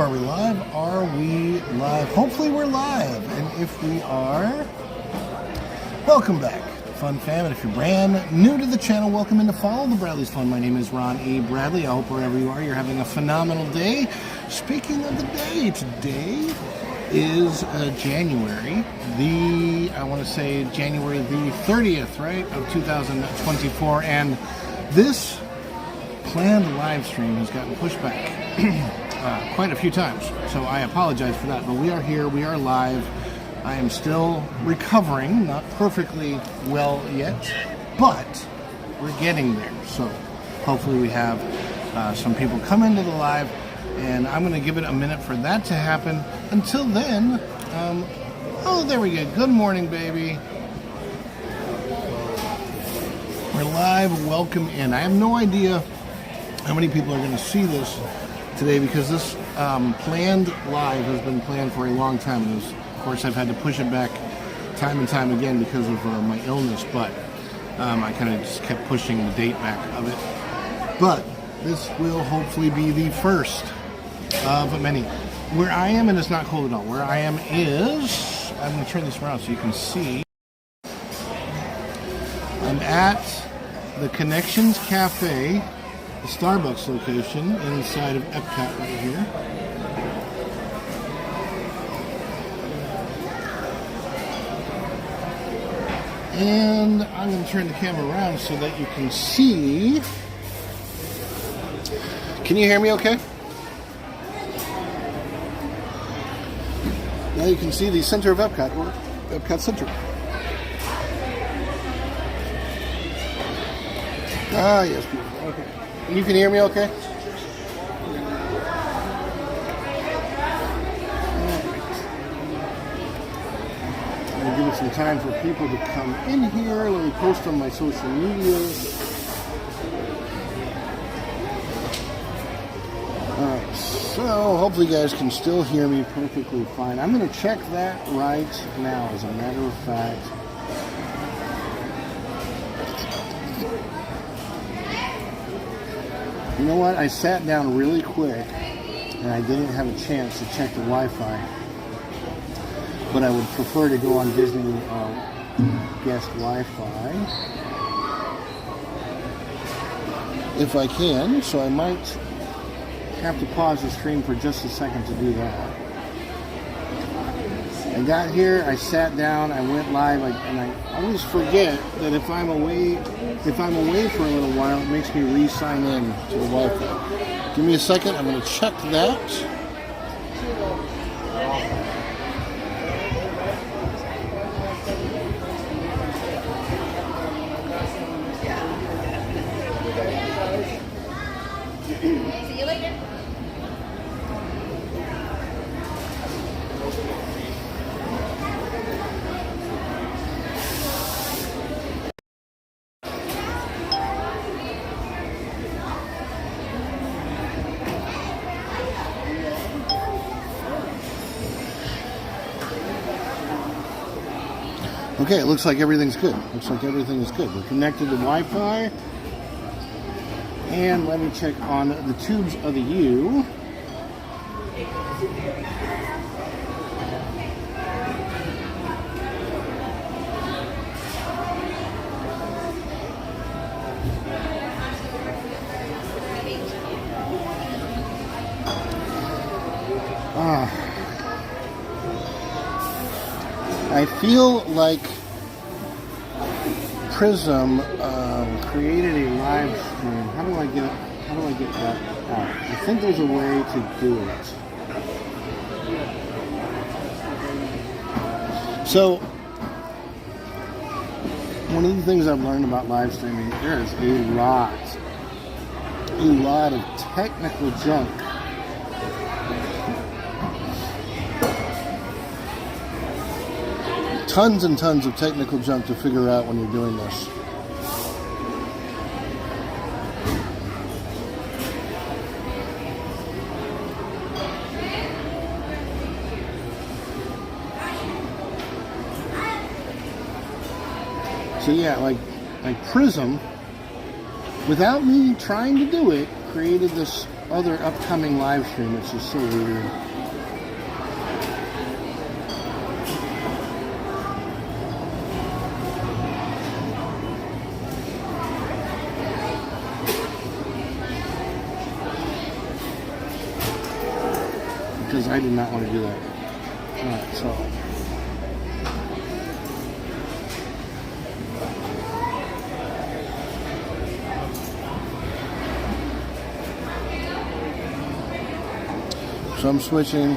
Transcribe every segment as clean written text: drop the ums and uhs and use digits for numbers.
Are we live? Are we live? Hopefully we're live. And if we are, welcome back, Fun Fam. And if you're brand new to the channel, welcome in to Follow the Bradley's Fun. My name is Ron A. Bradley. I hope wherever you are, you're having a phenomenal day. Speaking of the day, today is January the 30th, right, of 2024. And this planned live stream has gotten pushed back quite a few times, so I apologize for that, but we are here, we are live. I am still recovering, not perfectly well yet, but we're getting there. So hopefully we have some people come into the live, and I'm going to give it a minute for that to happen. Until then, oh, there we go. Good morning, baby. We're live. Welcome in. I have no idea how many people are going to see this today, because this planned live has been planned for a long time. And of course, I've had to push it back time and time again because of my illness, but I kind of just kept pushing the date back of it. But this will hopefully be the first of many. Where I am, and it's not cold at all, where I am is, I'm going to turn this around so you can see. I'm at the Connections Cafe, the Starbucks location inside of Epcot right here. And I'm going to turn the camera around so that you can see. Can you hear me okay? Now you can see the center of Epcot, or Epcot Center. Ah, yes, beautiful. Okay. You can hear me okay? I'm going to give it some time for people to come in here. Let me post on my social media. Alright, so hopefully you guys can still hear me perfectly fine. I'm going to check that right now, as a matter of fact. You know what? I sat down really quick and I didn't have a chance to check the Wi-Fi. But I would prefer to go on Disney guest Wi-Fi if I can, so I might have to pause the stream for just a second to do that. I got here, I sat down, I went live, and I always forget that if I'm away for a little while, it makes me re-sign in to the Wi-Fi. Give me a second, I'm going to check that. See you later. Okay, it looks like everything's good. Looks like everything is good. We're connected to Wi-Fi. And let me check on the tubes of the U. I feel like Prism created a live stream. How do I get that out? I think there's a way to do it. So, one of the things I've learned about live streaming, there's a lot of technical junk tons and tons of technical junk to figure out when you're doing this. So yeah, like Prism, without me trying to do it, created this other upcoming live stream, which is so weird. Because I did not want to do that. Alright, so. So I'm switching.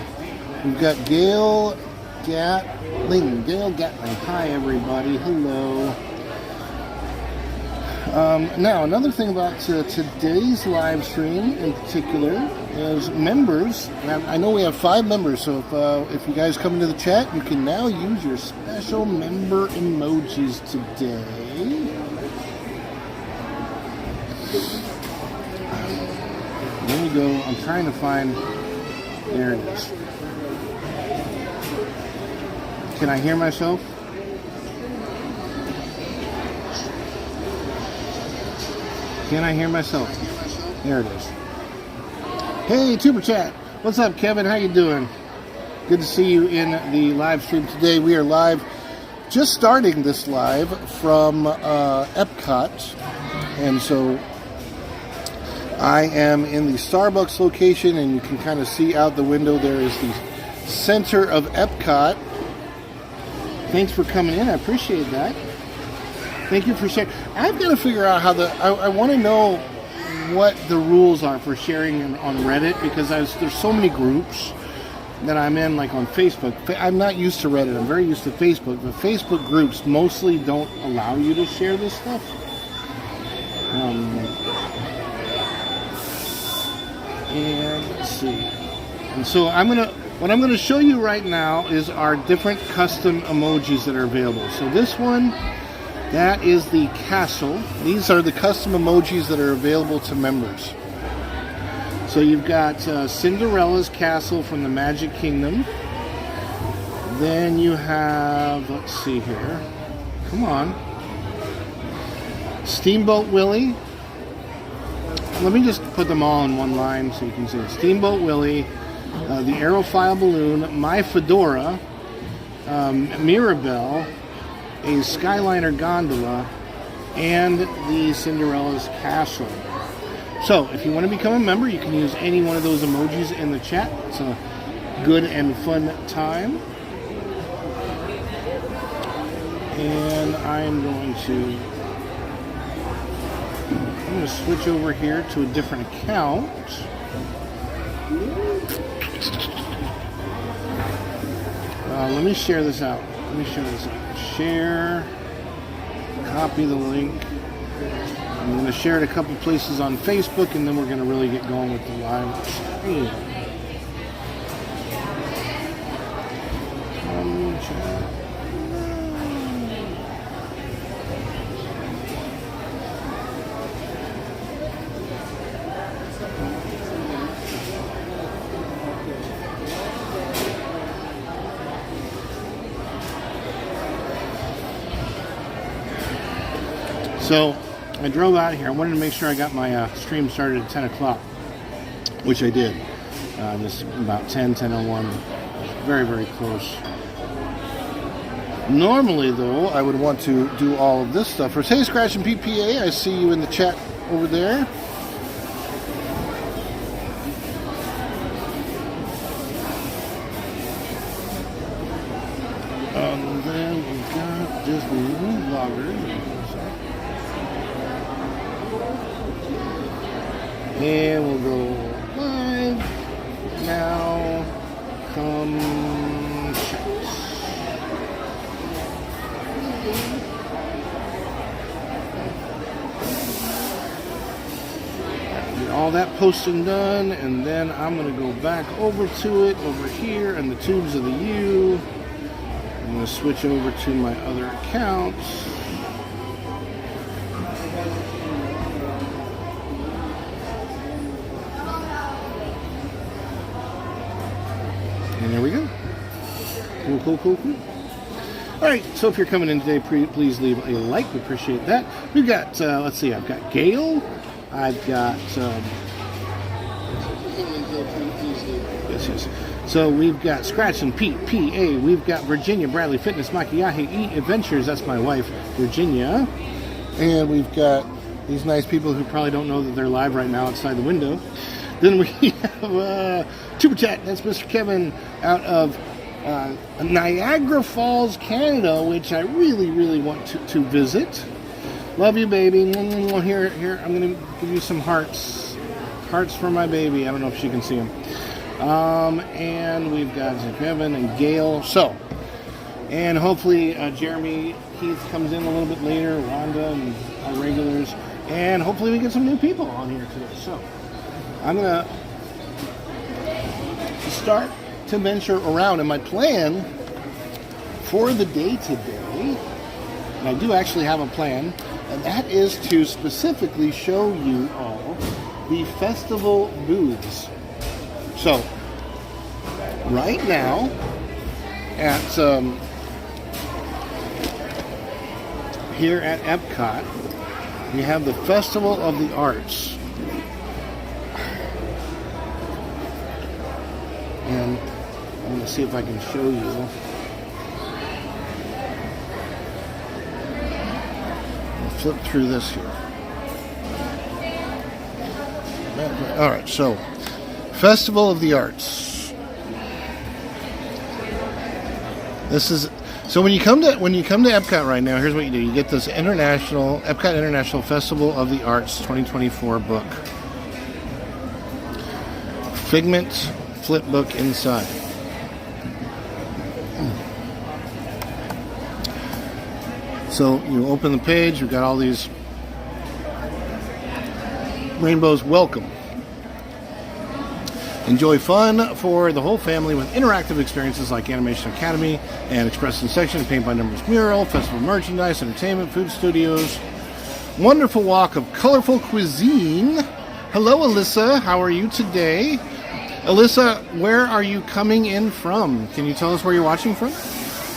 We've got Gail Gatling. Hi, everybody. Hello. Now, another thing about today's live stream in particular is members. I know we have 5 members, so if you guys come into the chat, you can now use your special member emojis today. Let me go. I'm trying to find. There it is. Can I hear myself? Can I hear myself? There it is. Hey, Tuber Chat. What's up, Kevin? How you doing? Good to see you in the live stream today. We are live, just starting this live from Epcot. And so I am in the Starbucks location, and you can kind of see out the window there is the center of Epcot. Thanks for coming in. I appreciate that. Thank you for sharing. I've got to figure out how I want to know what the rules are for sharing on Reddit, because there's so many groups that I'm in, like on Facebook. I'm not used to Reddit. I'm very used to Facebook, but Facebook groups mostly don't allow you to share this stuff. And let's see. And so what I'm gonna show you right now is our different custom emojis that are available. So this one, that is the castle. These are the custom emojis that are available to members. So you've got Cinderella's castle from the Magic Kingdom. Then you have, let's see here. Come on. Steamboat Willie. Let me just put them all in one line so you can see it. Steamboat Willie, the Aerofoil Balloon, My Fedora, Mirabelle, a Skyliner Gondola, and the Cinderella's Castle. So, if you want to become a member, you can use any one of those emojis in the chat. It's a good and fun time. And I'm going to switch over here to a different account. Let me share this out. Share. Copy the link. I'm going to share it a couple places on Facebook, and then we're going to really get going with the live stream. So I drove out here. I wanted to make sure I got my stream started at 10 o'clock, which I did. Just about 10:01. Very, very close. Normally, though, I would want to do all of this stuff. Hey, Scratch and PPA, I see you in the chat over there. And then we've got Disney Vloggers. And we'll go live now. Come chat. Get all that posting done, and then I'm going to go back over to it over here in the Tubes of the U. I'm going to switch over to my other accounts. And there we go. Cool. All right, so if you're coming in today, please leave a like. We appreciate that. We've got, let's see, I've got Gail. I've got yes. So we've got Scratch and Pete, PA. We've got Virginia Bradley Fitness Makiahi Eat Adventures. That's my wife, Virginia. And we've got these nice people who probably don't know that they're live right now outside the window. Then we have Tuba Chat. That's Mr. Kevin out of Niagara Falls, Canada, which I really, really want to visit. Love you, baby. Here, I'm going to give you some hearts. Hearts for my baby. I don't know if she can see them. And we've got Kevin and Gail. So, and hopefully Jeremy Keith comes in a little bit later, Rhonda and our regulars. And hopefully we get some new people on here today. So, I'm going to start to venture around. And my plan for the day today, and I do actually have a plan, and that is to specifically show you all the festival booths. So, right now, at here at Epcot, we have the Festival of the Arts. And I'm going to see if I can show you. I'll flip through this here. All right, so Festival of the Arts. This is so when you come to Epcot right now. Here's what you do: you get this Epcot International Festival of the Arts 2024 book, Figment flip book inside. So you open the page. You've got all these rainbows. Welcome. Enjoy fun for the whole family with interactive experiences like Animation Academy and Express in Section, Paint by Numbers mural, festival merchandise, entertainment, food studios, wonderful walk of colorful cuisine. Hello, Alyssa. How are you today? Alyssa, where are you coming in from? Can you tell us where you're watching from?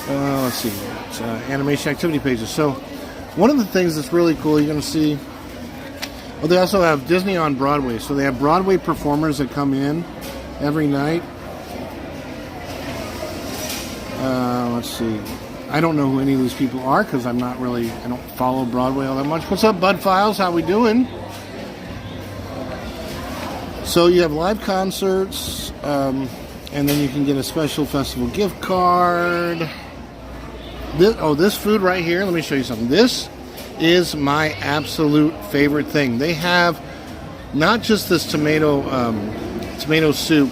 Let's see. It's, animation activity pages. So one of the things that's really cool, you're going to see, well, they also have Disney on Broadway. So they have Broadway performers that come in every night. Let's see. I don't know who any of these people are because I don't follow Broadway all that much. What's up, Bud Files? How we doing? So you have live concerts, and then you can get a special festival gift card. This food right here, let me show you something. This is my absolute favorite thing. They have not just this tomato soup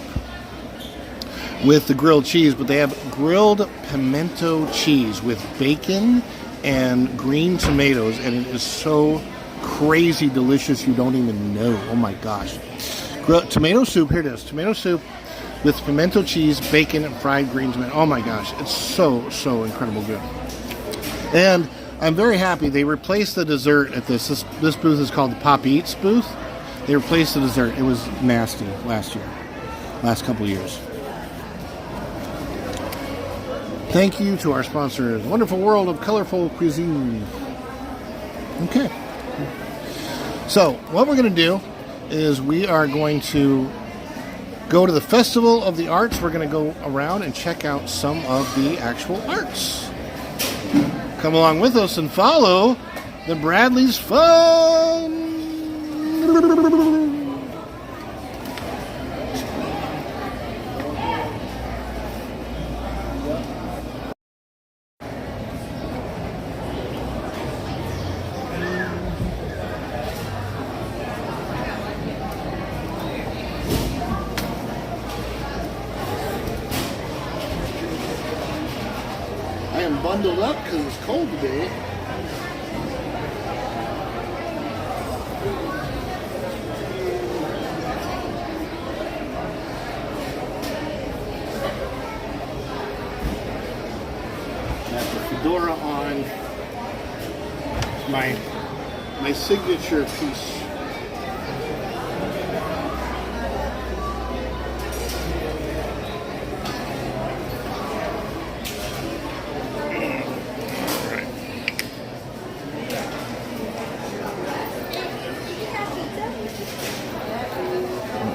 with the grilled cheese, but they have grilled pimento cheese with bacon and green tomatoes, and it is so crazy delicious you don't even know. Oh my gosh. Tomato soup, here it is. Tomato soup with pimento cheese, bacon, and fried green tomato. Oh my gosh, it's so incredible good. And I'm very happy they replaced the dessert at this. This booth is called the Pop Eats booth. They replaced the dessert. It was nasty last couple years. Thank you to our sponsors, Wonderful World of Colorful Cuisine. Okay. So, what we're going to do is we are going to go to the Festival of the Arts. We're going to go around and check out some of the actual arts. Come along with us and follow the Bradley's fun. I am bundled up because it's cold today. Got the fedora on. It's my signature piece.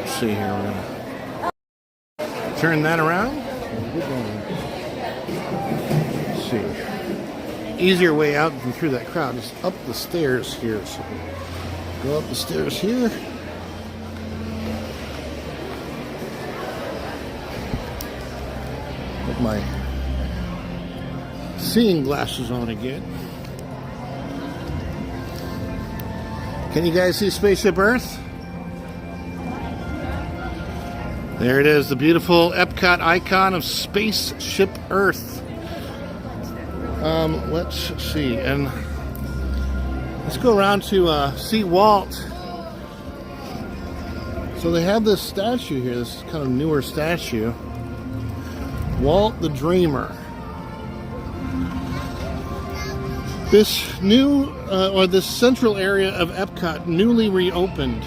See here, we're gonna turn that around. Let's see. Easier way out than through that crowd is up the stairs here. So go up the stairs here. Put my seeing glasses on again. Can you guys see Spaceship Earth? There it is, the beautiful Epcot icon of Spaceship Earth. Let's see, and let's go around to see Walt. So they have this statue here, this kind of newer statue. Walt the Dreamer. This new, or this central area of Epcot newly reopened.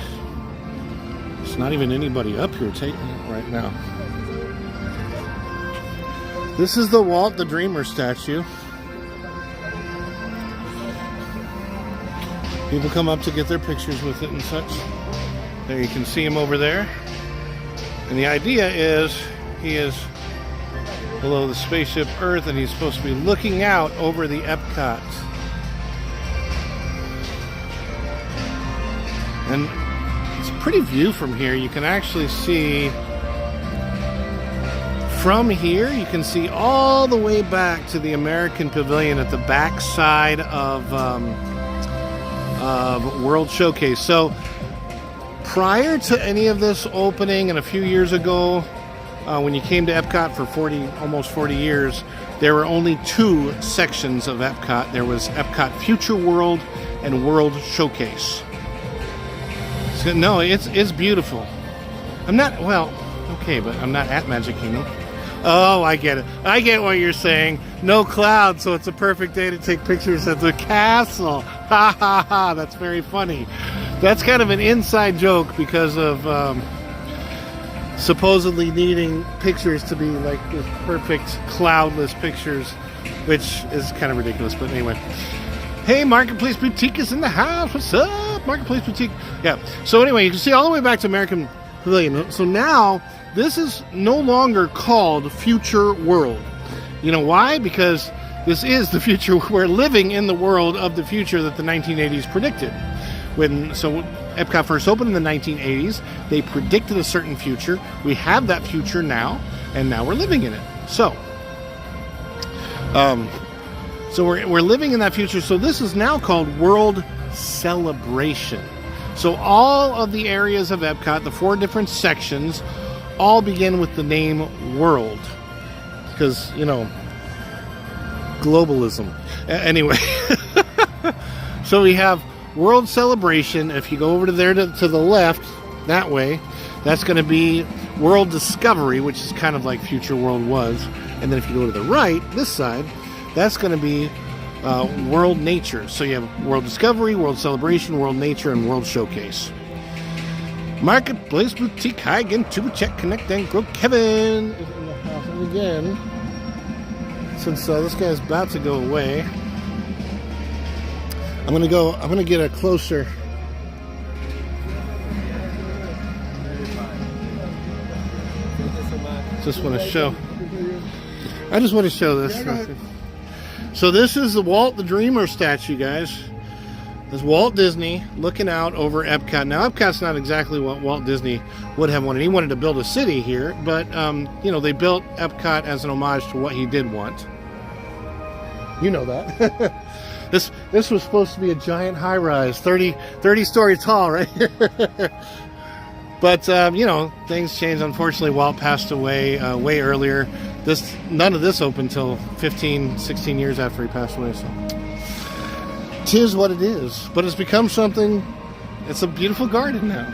There's not even anybody up here taking it right now. This is the Walt the Dreamer statue. People come up to get their pictures with it and such. There you can see him over there. And the idea is he is below the Spaceship Earth and he's supposed to be looking out over the Epcot. And it's a pretty view from here. You can actually see from here, you can see all the way back to the American Pavilion at the back side of World Showcase. So prior to any of this opening and a few years ago, when you came to Epcot for almost 40 years, there were only two sections of Epcot. There was Epcot Future World and World Showcase. So, no, it's beautiful. I'm not at Magic Kingdom. Oh, I get it. I get what you're saying. No clouds, so it's a perfect day to take pictures at the castle. Ha ha ha, that's very funny. That's kind of an inside joke because of supposedly needing pictures to be like this perfect cloudless pictures, which is kind of ridiculous, but anyway. Hey, Marketplace Boutique is in the house. What's up, Marketplace Boutique? Yeah, so anyway, you can see all the way back to American Pavilion. So now, this is no longer called Future World. You know why? Because this is the future. We're living in the world of the future that the 1980s predicted. When Epcot first opened in the 1980s, they predicted a certain future. We have that future now, and now we're living in it. So we're living in that future. So this is now called World Celebration. So all of the areas of Epcot, the 4 different sections, all begin with the name World. Because, globalism. Anyway. So we have World Celebration. If you go over to there to the left, that way, that's going to be World Discovery, which is kind of like Future World was. And then if you go to the right, this side, that's going to be World Nature. So you have World Discovery, World Celebration, World Nature, and World Showcase. Marketplace Boutique, hi again, Tuba Check, Connect, and Grow. Kevin is in the house. And again, since this guy's about to go away, I'm gonna get a closer. I just want to show this. So this is the Walt the Dreamer statue, guys. This Walt Disney looking out over Epcot. Now, Epcot's not exactly what Walt Disney would have wanted. He wanted to build a city here, but, they built Epcot as an homage to what he did want. You know that. This was supposed to be a giant high-rise, 30 stories tall, right? But, things changed. Unfortunately, Walt passed away way earlier. None of this opened until 15, 16 years after he passed away, so... Tis what it is, but it's become something. It's a beautiful garden now.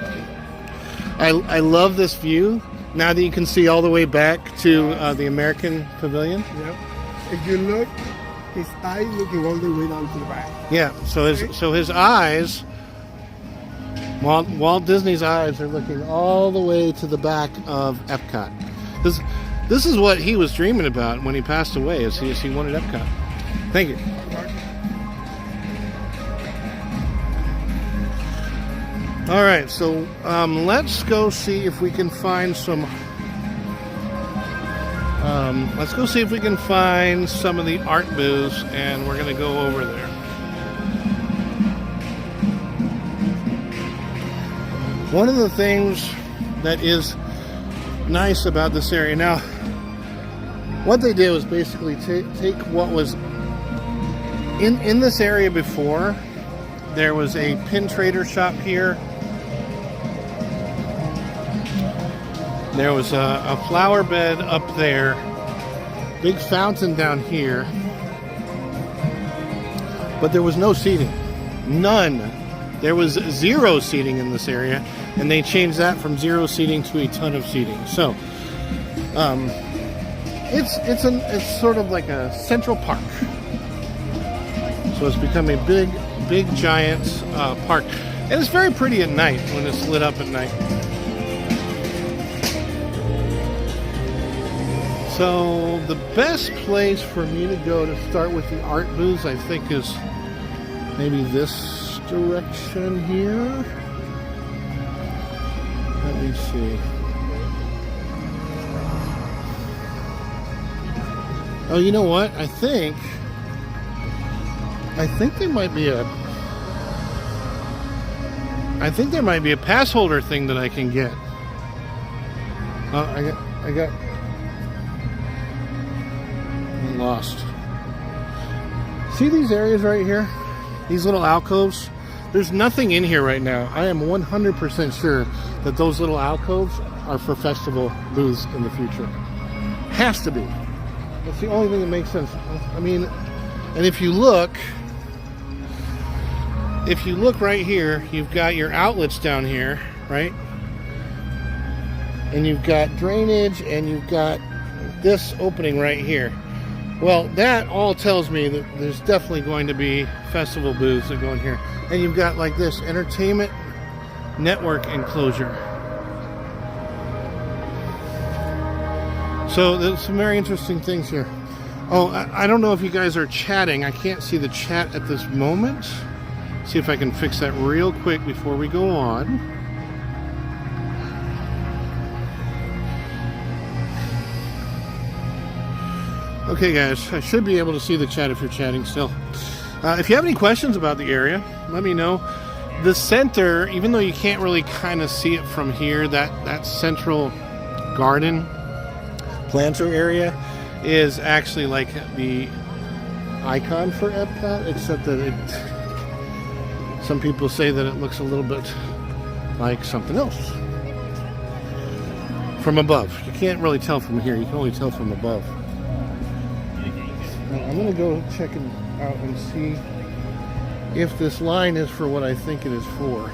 I love this view now that you can see all the way back to the American Pavilion. Yep. If you look, his eyes looking all the way down to the back. Yeah. So his eyes, Walt Disney's eyes are looking all the way to the back of Epcot. This is what he was dreaming about when he passed away. Is he wanted Epcot. Thank you. All right, so let's go see if we can find some Let's go see if we can find some of the art booths, and we're going to go over there. One of the things that is nice about this area now, what they did was basically take what was in this area before. There was a pin trader shop here. There was a flower bed up there. Big fountain down here. But there was no seating. None. There was 0 seating in this area. And they changed that from 0 seating to a ton of seating. So, it's sort of like a central park. So it's become a big giant park. And it's very pretty at night when it's lit up at night. So the best place for me to go to start with the art booths, I think, is maybe this direction here. Let me see. Oh, you know what? I think there might be a pass holder thing that I can get. I got lost. See these areas right here? These little alcoves? There's nothing in here right now. I am 100% sure that those little alcoves are for festival booths in the future. Has to be. That's the only thing that makes sense. I mean, and if you look right here, you've got your outlets down here, right? And you've got drainage, and you've got this opening right here. Well, that all tells me that there's definitely going to be festival booths that go in here. And you've got like this entertainment network enclosure. So there's some very interesting things here. Oh, I don't know if you guys are chatting. I can't see the chat at this moment. See if I can fix that real quick before we go on. Okay guys, I should be able to see the chat if you're chatting still. If you have any questions about the area, let me know. The center, even though you can't really kind of see it from here, that central garden planter area is actually like the icon for Epcot, except that some people say that it looks a little bit like something else from above. You can't really tell from here, you can only tell from above. I'm going to go check it out and see if this line is for what I think it is for.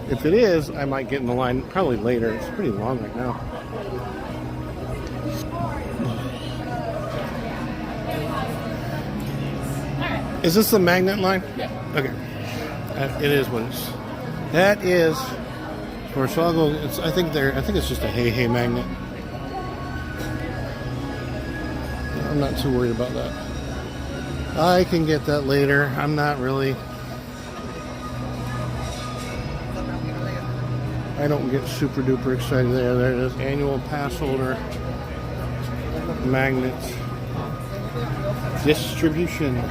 If it is, I might get in the line probably later. It's pretty long right now. Is this the magnet line? Yeah. Okay. It is what it's. That is. So I'll go. I think it's just a hey magnet. I'm not too worried about that. I can get that later. I'm not really. I don't get super duper excited there. There it is. Annual pass holder magnets distribution.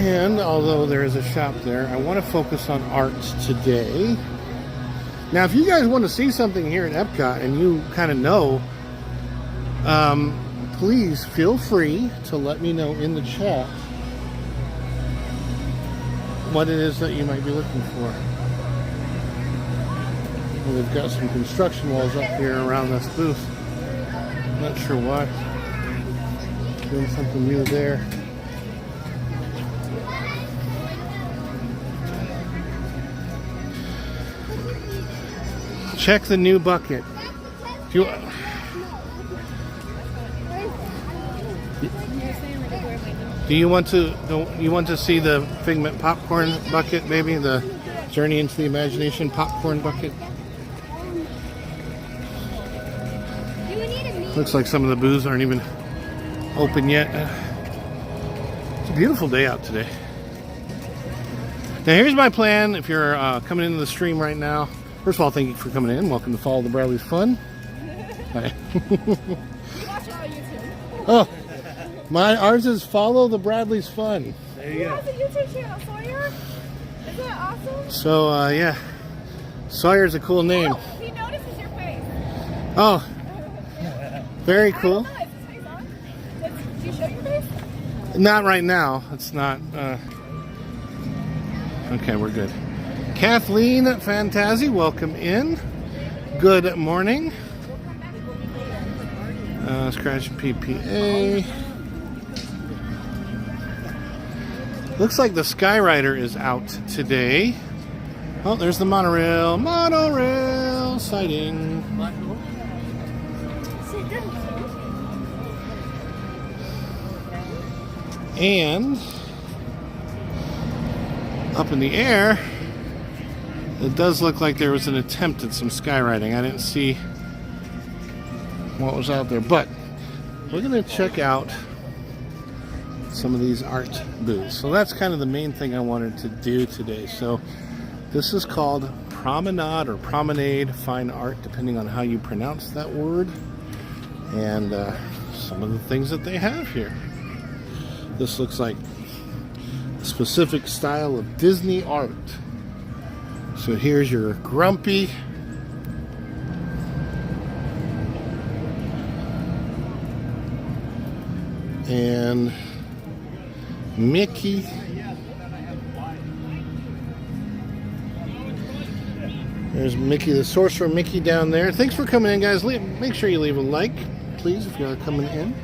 And although there is a shop there, I want to focus on arts today. Now, if you guys want to see something here at Epcot and you kind of know, please feel free to let me know in the chat what it is that you might be looking for. Well, they've got some construction walls up here around this booth. Not sure why. Doing something new there. Check the new bucket. Do you want to see the Figment popcorn bucket, maybe the Journey into the Imagination popcorn bucket? Looks like some of the booths aren't even open yet. It's a Beautiful day out today. Now here's my plan if you're coming into the stream right now. First of all, thank you for coming in. Welcome to Follow the Bradley's Fun. Hi. We watch it on YouTube. Oh, ours is Follow the Bradley's Fun. There you go. That's a YouTube channel, Sawyer. Isn't that awesome? So yeah, Sawyer's a cool name. Oh, he notices your face. Oh, very cool. I don't know, is his face on? Do you show your face? Not right now. It's not. Okay, we're good. Kathleen Fantazi, welcome in. Good morning. Scratch PPA. Looks like the Skyrider is out today. Oh, there's the monorail. Monorail sighting. And up in the air, it does look like there was an attempt at some skywriting. I didn't see what was out there, but we're going to check out some of these art booths. So that's kind of the main thing I wanted to do today. So this is called Promenade or Promenade Fine Art, depending on how you pronounce that word, and some of the things that they have here. This looks like a specific style of Disney art. So here's your Grumpy. And Mickey. There's Mickey the Sorcerer Mickey down there. Thanks for coming in, guys. Make sure you leave a like, please, if you're coming in.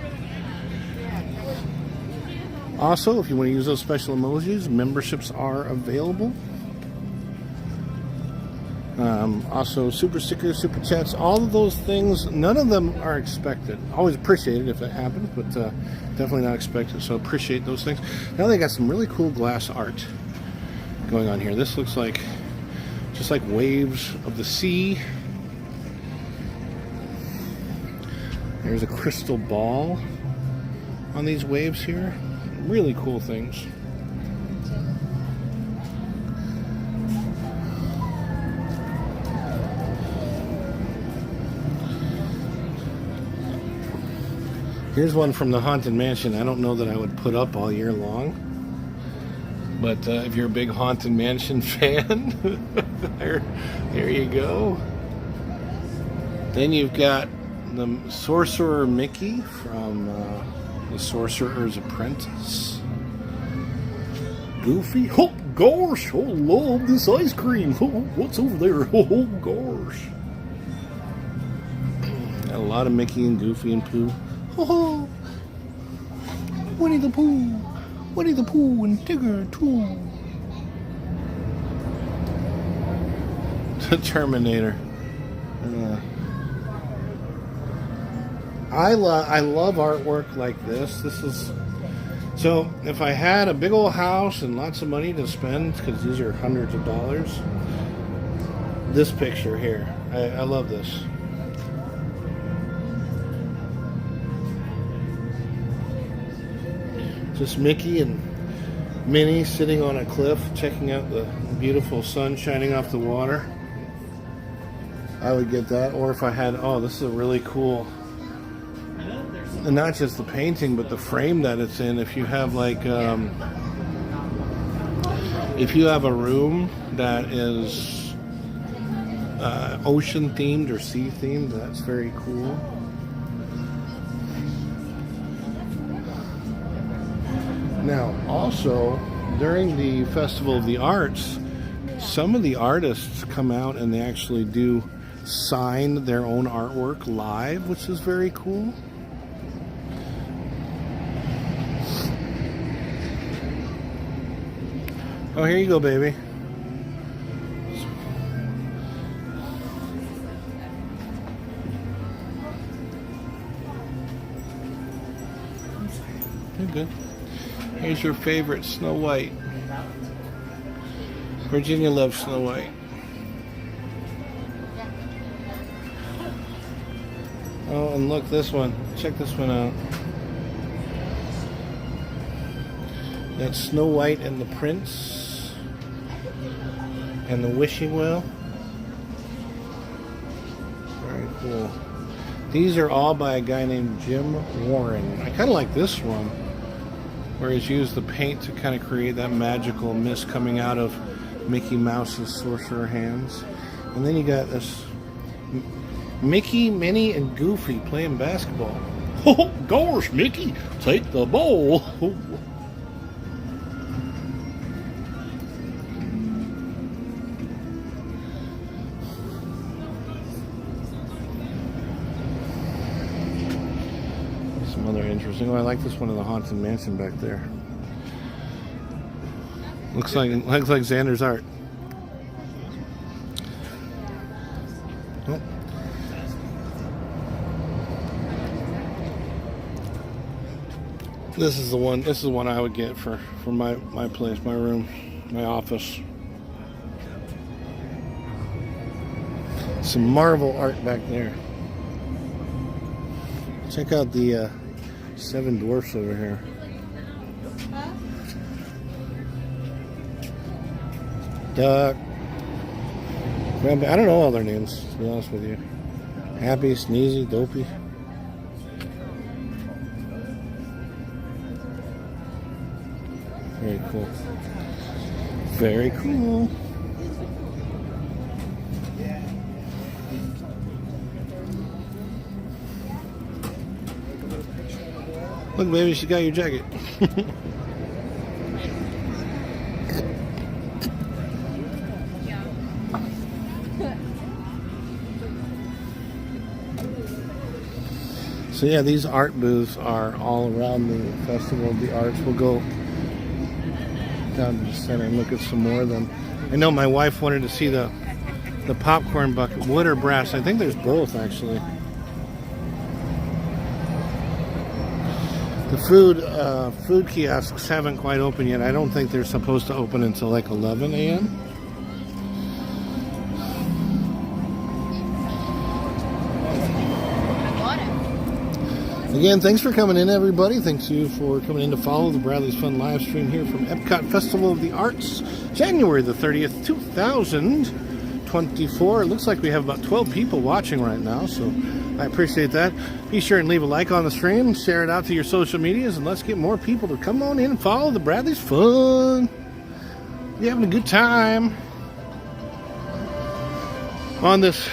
Also, if you want to use those special emojis, memberships are available. Also, super stickers, super chats, all of those things, none of them are expected. Always appreciate it if it happens, but definitely not expected, so appreciate those things. Now they got some really cool glass art going on here. This looks like just like waves of the sea. There's a crystal ball on these waves here. Really cool things. Here's one from the Haunted Mansion. I don't know that I would put up all year long, but if you're a big Haunted Mansion fan, there you go. Then you've got the Sorcerer Mickey from The Sorcerer's Apprentice. Goofy. Oh gosh, oh love this ice cream. Oh, what's over there? Oh gosh. Got a lot of Mickey and Goofy and Pooh. Oh, Winnie the Pooh and Tigger too. The Terminator. I love artwork like this. This is so. If I had a big old house and lots of money to spend, because these are hundreds of dollars, this picture here, I love this. Just Mickey and Minnie sitting on a cliff, checking out the beautiful sun shining off the water. I would get that. Or if I had, oh, this is a really cool, and not just the painting, but the frame that it's in. If you have like, if you have a room that is ocean themed or sea themed, that's very cool. Now, also, during the Festival of the Arts, some of the artists come out and they actually do sign their own artwork live, which is very cool. Oh, here you go, baby. You're good. Here's your favorite, Snow White. Virginia loves Snow White. Oh, and look, this one. Check this one out. That's Snow White and the Prince and the Wishing Well. Very cool. These are all by a guy named Jim Warren. I kind of like this one, where he's used the paint to kind of create that magical mist coming out of Mickey Mouse's sorcerer hands. And then you got this Mickey, Minnie, and Goofy playing basketball. Oh, gosh, Mickey, take the ball. Some other interesting. Oh, I like this one of the Haunted Mansion back there. Looks like Xander's art. Oh. This is the one. This is the one I would get for my place, my room, my office. Some Marvel art back there. Check out the Seven Dwarfs over here. Duck. I don't know all their names, to be honest with you. Happy, Sneezy, Dopey. Very cool. Very cool. Look, baby, she got your jacket. So yeah, these art booths are all around the Festival of the Arts. We'll go down to the center and look at some more of them. I know my wife wanted to see the popcorn bucket, wood or brass. I think there's both, actually. The food kiosks haven't quite opened yet. I don't think they're supposed to open until like 11 a.m. Again, thanks for coming in, everybody. Thanks you for coming in to follow the Bradley's Fun live stream here from Epcot Festival of the Arts, January the 30th, 2024. It looks like we have about 12 people watching right now, so I appreciate that. Be sure and leave a like on the stream, share it out to your social medias, and let's get more people to come on in and follow the Bradley's Fun. You're having a good time on this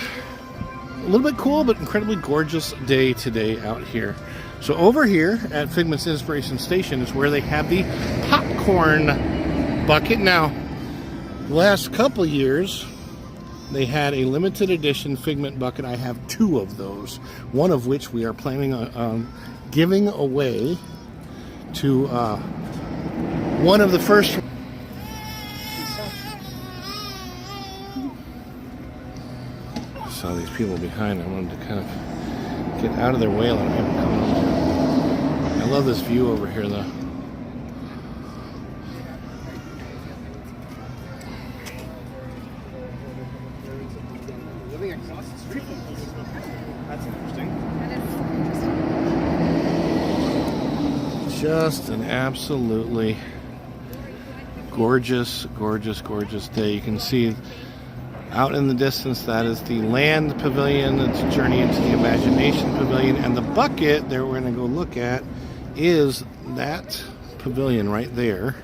a little bit cool but incredibly gorgeous day today out here. So over here at Figment's Inspiration Station is where they have the popcorn bucket. Now, the last couple years they had a limited edition Figment bucket. I have 2 of those, one of which we are planning on giving away to one of the first. Saw these people behind. I wanted to kind of get out of their way. Let them come on. I love this view over here, though. Living across the street from us. That's interesting. Just an absolutely gorgeous, gorgeous, gorgeous day. You can see out in the distance, that is the Land Pavilion. It's a Journey into the Imagination Pavilion. And the bucket that we're going to go look at is that pavilion right there.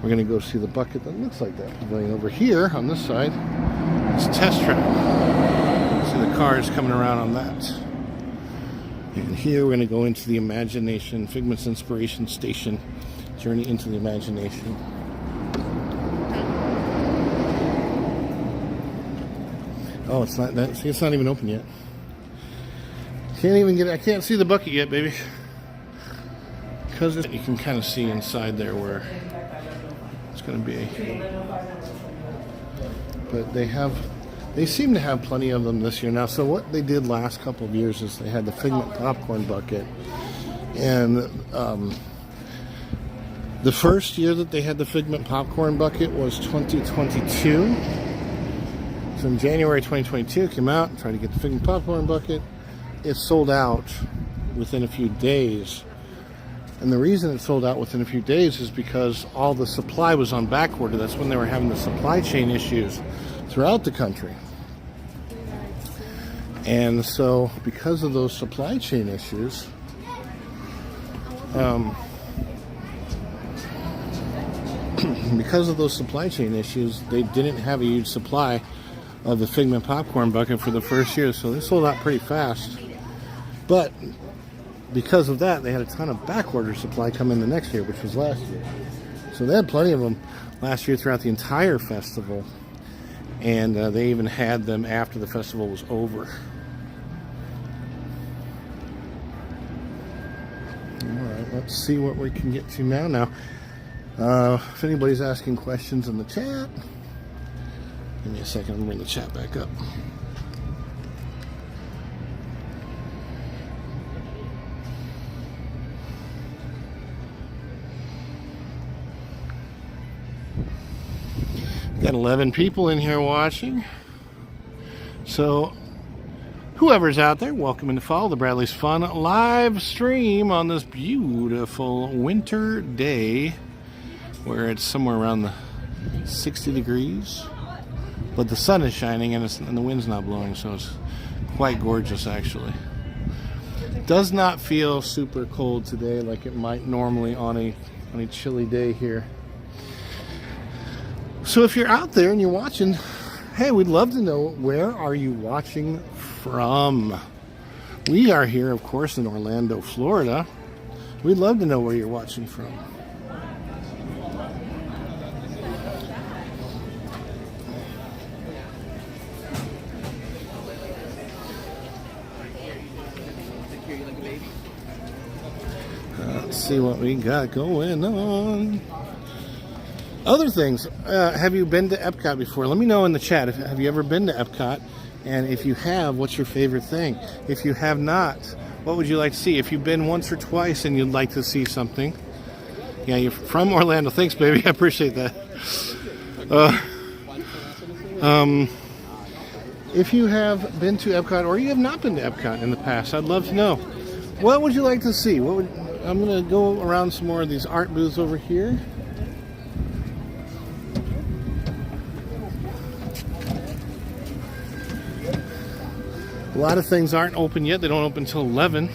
We're going to go see the bucket that looks like that pavilion. Over here on this side, it's Test Track. See the cars coming around on that. And here we're going to go into the Imagination, Figment's Inspiration Station, Journey into the Imagination. Oh, it's not that. See, it's not even open yet. Can't even get. I can't see the bucket yet, baby. Because you can kind of see inside there where it's going to be. But they seem to have plenty of them this year now. So what they did last couple of years is they had the Figment popcorn bucket, and the first year that they had the Figment popcorn bucket was 2022. So in January 2022, it came out, tried to get the Figment popcorn bucket. It sold out within a few days. And the reason it sold out within a few days is because all the supply was on back order. That's when they were having the supply chain issues throughout the country. And so because of those supply chain issues, they didn't have a huge supply of the Figment popcorn bucket for the first year, so they sold out pretty fast. But because of that, they had a ton of back order supply come in the next year, which was last year. So they had plenty of them last year throughout the entire festival, and they even had them after the festival was over. Alright, let's see what we can get to now. If anybody's asking questions in the chat, give me a second, I'm going to bring the chat back up. Got 11 people in here watching. So, whoever's out there, welcome to follow the Bradley's Fun live stream on this beautiful winter day where it's somewhere around the 60 degrees. But the sun is shining and the wind's not blowing, so it's quite gorgeous actually. Does not feel super cold today like it might normally on a chilly day here. So if you're out there and you're watching, hey, we'd love to know, where are you watching from? We are here, of course, in Orlando, Florida. We'd love to know where you're watching from. Let's see what we got going on. Other things, have you been to Epcot before? Let me know in the chat. Have you ever been to Epcot? And if you have, what's your favorite thing? If you have not, what would you like to see? If you've been once or twice and you'd like to see something. Yeah, you're from Orlando. Thanks, baby. I appreciate that. If you have been to Epcot or you have not been to Epcot in the past, I'd love to know. What would you like to see? I'm going to go around some more of these art booths over here. A lot of things aren't open yet. They don't open until 11.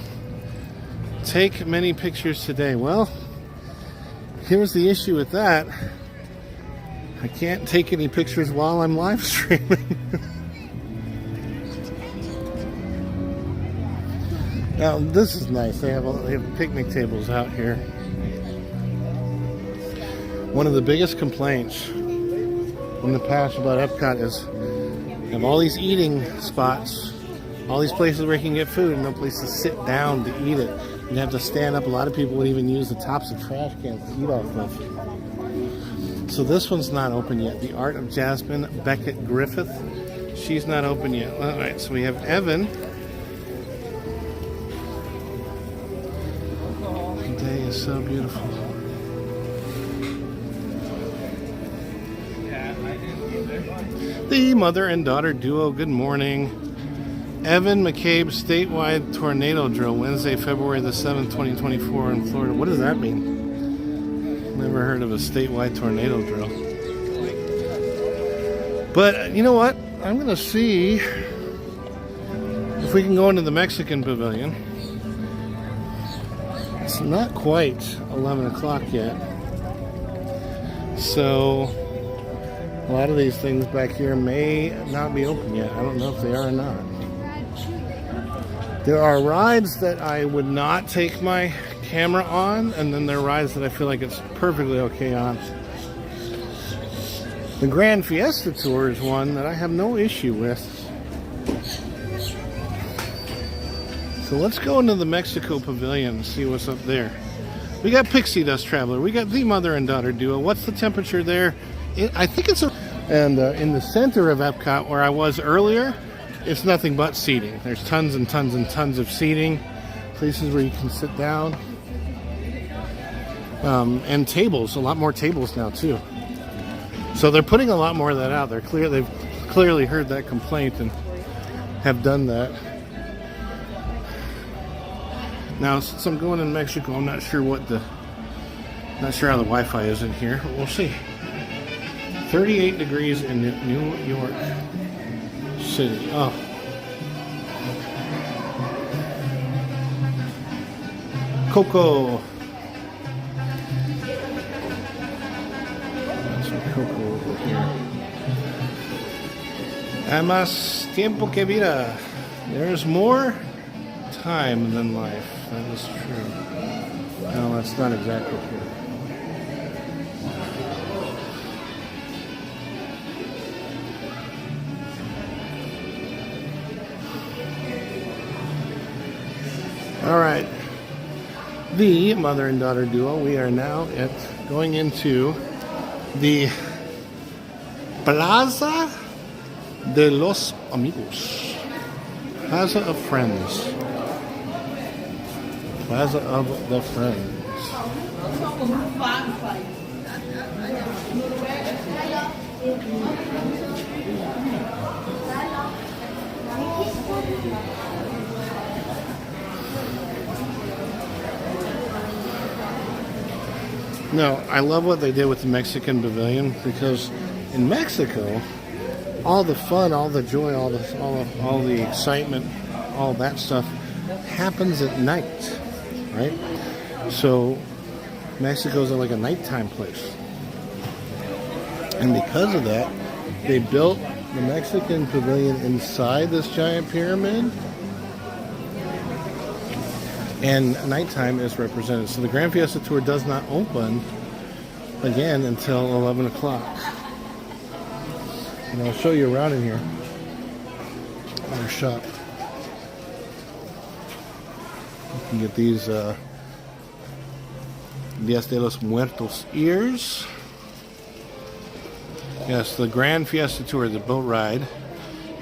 Take many pictures today. Well, here's the issue with that. I can't take any pictures while I'm live streaming. Now, this is nice. They have picnic tables out here. One of the biggest complaints in the past about Epcot is you have all these eating spots, all these places where you can get food and no place to sit down to eat it. You'd have to stand up. A lot of people would even use the tops of trash cans to eat off of. So this one's not open yet. The Art of Jasmine Beckett Griffith. She's not open yet. All right, so we have Evan. The day is so beautiful. The mother and daughter duo, good morning. Evan McCabe statewide tornado drill, Wednesday, February the 7th, 2024 in Florida. What does that mean? Never heard of a statewide tornado drill. But you know what? I'm going to see if we can go into the Mexican pavilion. It's not quite 11 o'clock yet. So a lot of these things back here may not be open yet. I don't know if they are or not. There are rides that I would not take my camera on, and then there are rides that I feel like it's perfectly okay on. The Grand Fiesta Tour is one that I have no issue with. So let's go into the Mexico Pavilion and see what's up there. We got Pixie Dust Traveler. We got the mother and daughter duo. What's the temperature there? I think it's and in the center of Epcot, where I was earlier, it's nothing but seating. There's tons and tons and tons of seating, places where you can sit down, and tables. A lot more tables now too. So they're putting a lot more of that out. They've clearly heard that complaint and have done that. Now, since I'm going in Mexico, I'm not sure how the Wi-Fi is in here, but we'll see. 38 degrees in New York City. Oh. Coco. Got some cocoa over here. Hay más tiempo que vida. There's more time than life. That is true. No, that's not exactly true. All right. The mother and daughter duo, we are now going into the Plaza de los Amigos. Plaza of Friends. Plaza of the Friends. No, I love what they did with the Mexican pavilion, because in Mexico, all the fun, all the joy, all the excitement, all that stuff happens at night, right? So Mexico's like a nighttime place, and because of that, they built the Mexican pavilion inside this giant pyramid. And nighttime is represented. So the Grand Fiesta Tour does not open again until 11 o'clock. And I'll show you around in here. Our shop. You can get these Días de los Muertos ears. Yes, the Grand Fiesta Tour, the boat ride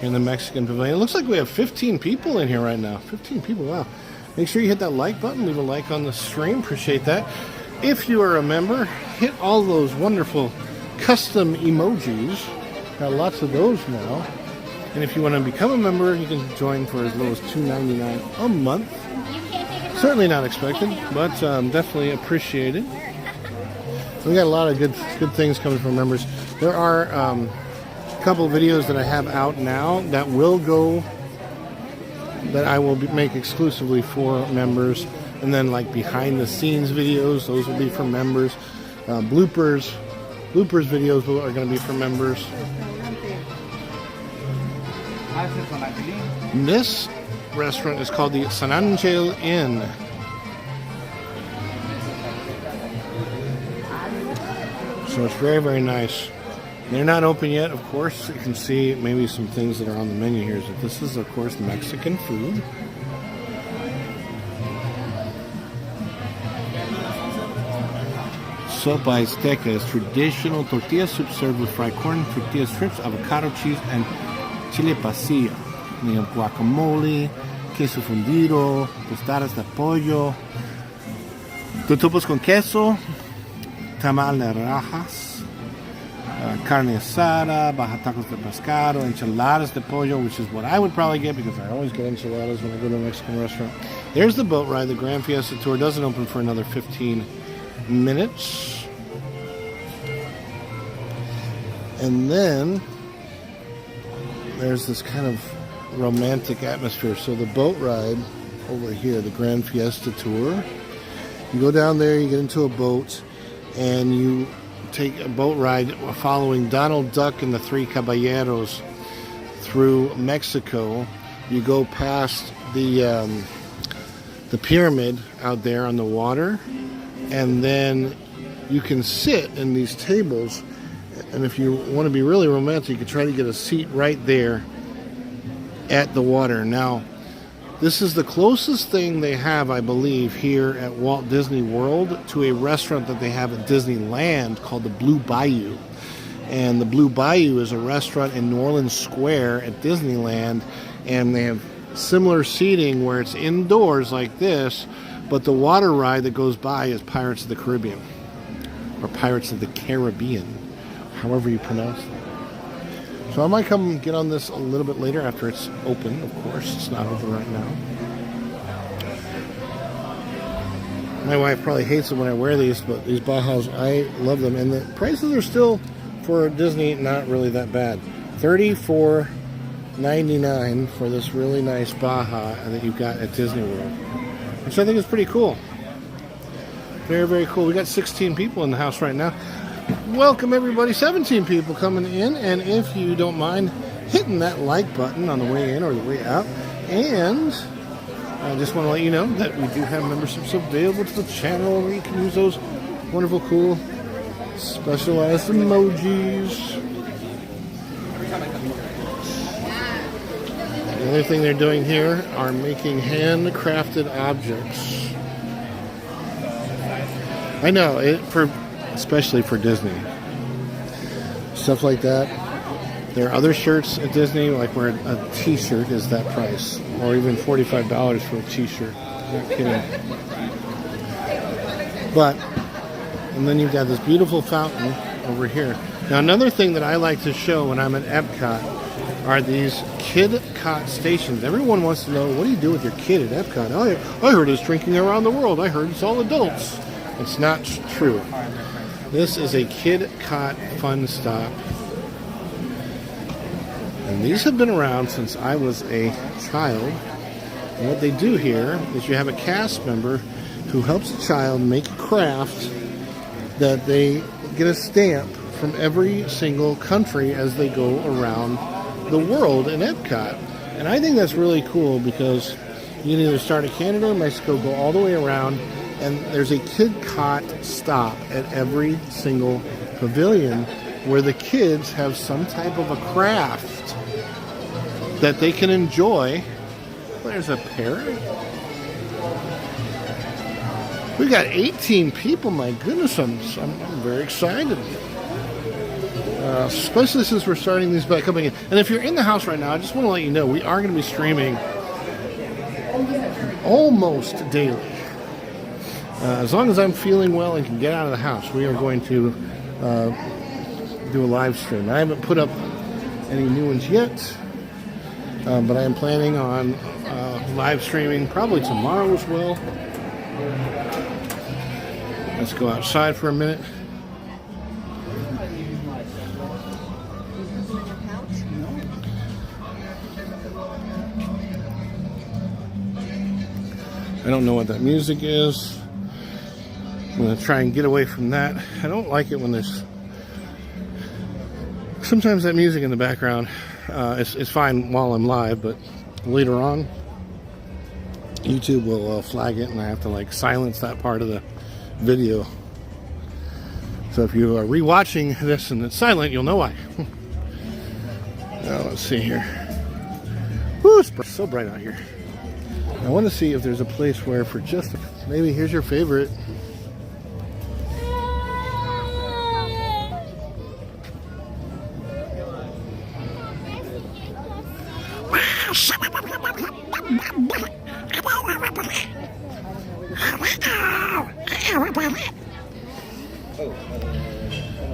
in the Mexican pavilion. It looks like we have 15 people in here right now. 15 people, wow. Make sure you hit that like button, leave a like on the stream, appreciate that. If you are a member, hit all those wonderful custom emojis. Got lots of those now. And if you want to become a member, you can join for as low as $2.99 a month. Certainly not expected, but definitely appreciated. We got a lot of good things coming from members. There are a couple of videos that I have out now that I will make exclusively for members, and then like behind the scenes videos, those will be for members. Bloopers videos are going to be for members. And this restaurant is called the San Angel Inn. So it's very, very nice. They're not open yet, of course. You can see maybe some things that are on the menu here. So this is, of course, Mexican food. Sopa Azteca is traditional tortilla soup served with fried corn, tortilla strips, avocado cheese, and chile pasilla. We have guacamole, queso fundido, tostadas de pollo, totopos con queso, tamal de rajas, carne asada, baja tacos de pescado, enchiladas de pollo, which is what I would probably get because I always get enchiladas when I go to a Mexican restaurant. There's the boat ride. The Grand Fiesta Tour doesn't open for another 15 minutes. And then there's this kind of romantic atmosphere. So the boat ride over here, the Grand Fiesta Tour, you go down there, you get into a boat, and you take a boat ride following Donald Duck and the Three Caballeros through Mexico. You go past the pyramid out there on the water, and then you can sit in these tables, and if you want to be really romantic, you can try to get a seat right there at the water. Now, this is the closest thing they have, I believe, here at Walt Disney World to a restaurant that they have at Disneyland called the Blue Bayou. And the Blue Bayou is a restaurant in Norland Square at Disneyland, and they have similar seating where it's indoors like this, but the water ride that goes by is Pirates of the Caribbean, or Pirates of the Caribbean, however you pronounce it. So I might come get on this a little bit later after it's open, of course. It's not open right now. My wife probably hates it when I wear these, but these Bajas, I love them. And the prices are still, for Disney, not really that bad. $34.99 for this really nice Baja that you've got at Disney World, which I think is pretty cool. Very, very cool. We got 16 people in the house right now. Welcome, everybody. 17 people coming in. And if you don't mind hitting that like button on the way in or the way out. And I just want to let you know that we do have memberships available to the channel where you can use those wonderful, cool, specialized emojis. The other thing they're doing here are making handcrafted objects. I know, especially for Disney. Stuff like that. There are other shirts at Disney, like where a t-shirt is that price. Or even $45 for a t-shirt. Not kidding. But, and then you've got this beautiful fountain over here. Now another thing that I like to show when I'm at Epcot are these kid cot stations. Everyone wants to know, what do you do with your kid at Epcot? I heard it's drinking around the world. I heard it's all adults. It's not true. This is a kid cot fun stop. And these have been around since I was a child. And what they do here is you have a cast member who helps a child make a craft that they get a stamp from every single country as they go around the world in Epcot. And I think that's really cool because you can either start at Canada or Mexico, go all the way around, and there's a kid cot stop at every single pavilion where the kids have some type of a craft that they can enjoy. There's a parrot. We got 18 people. My goodness, I'm very excited. Especially since we're starting these back coming in. And if you're in the house right now, I just want to let you know we are going to be streaming almost daily. As long as I'm feeling well and can get out of the house, we are going to do a live stream. I haven't put up any new ones yet, but I am planning on live streaming probably tomorrow as well. Let's go outside for a minute. I don't know what that music is. I'm going to try and get away from that. I don't like it when there's sometimes that music in the background. It's fine while I'm live, but later on YouTube will flag it and I have to like silence that part of the video. So if you are rewatching this and it's silent, you'll know why. Now let's see here. Woo, it's so bright out here. I want to see if there's a place where for just maybe here's your favorite.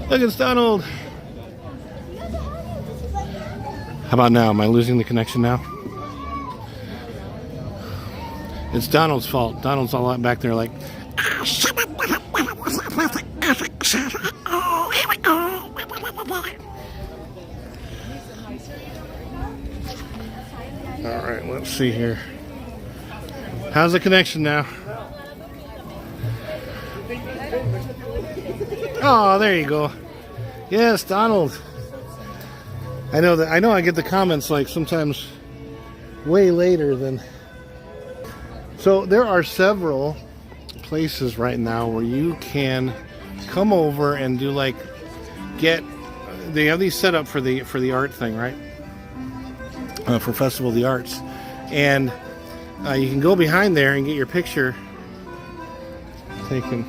Look, it's Donald. How about now? Am I losing the connection now? It's Donald's fault. Donald's all back there like, alright, let's see here. How's the connection now? Oh, there you go. Yes, Donald. I know I get the comments like sometimes way later than. So there are several places right now where you can come over and do like they have these set up for the art thing, right? For Festival of the Arts, and you can go behind there and get your picture taken.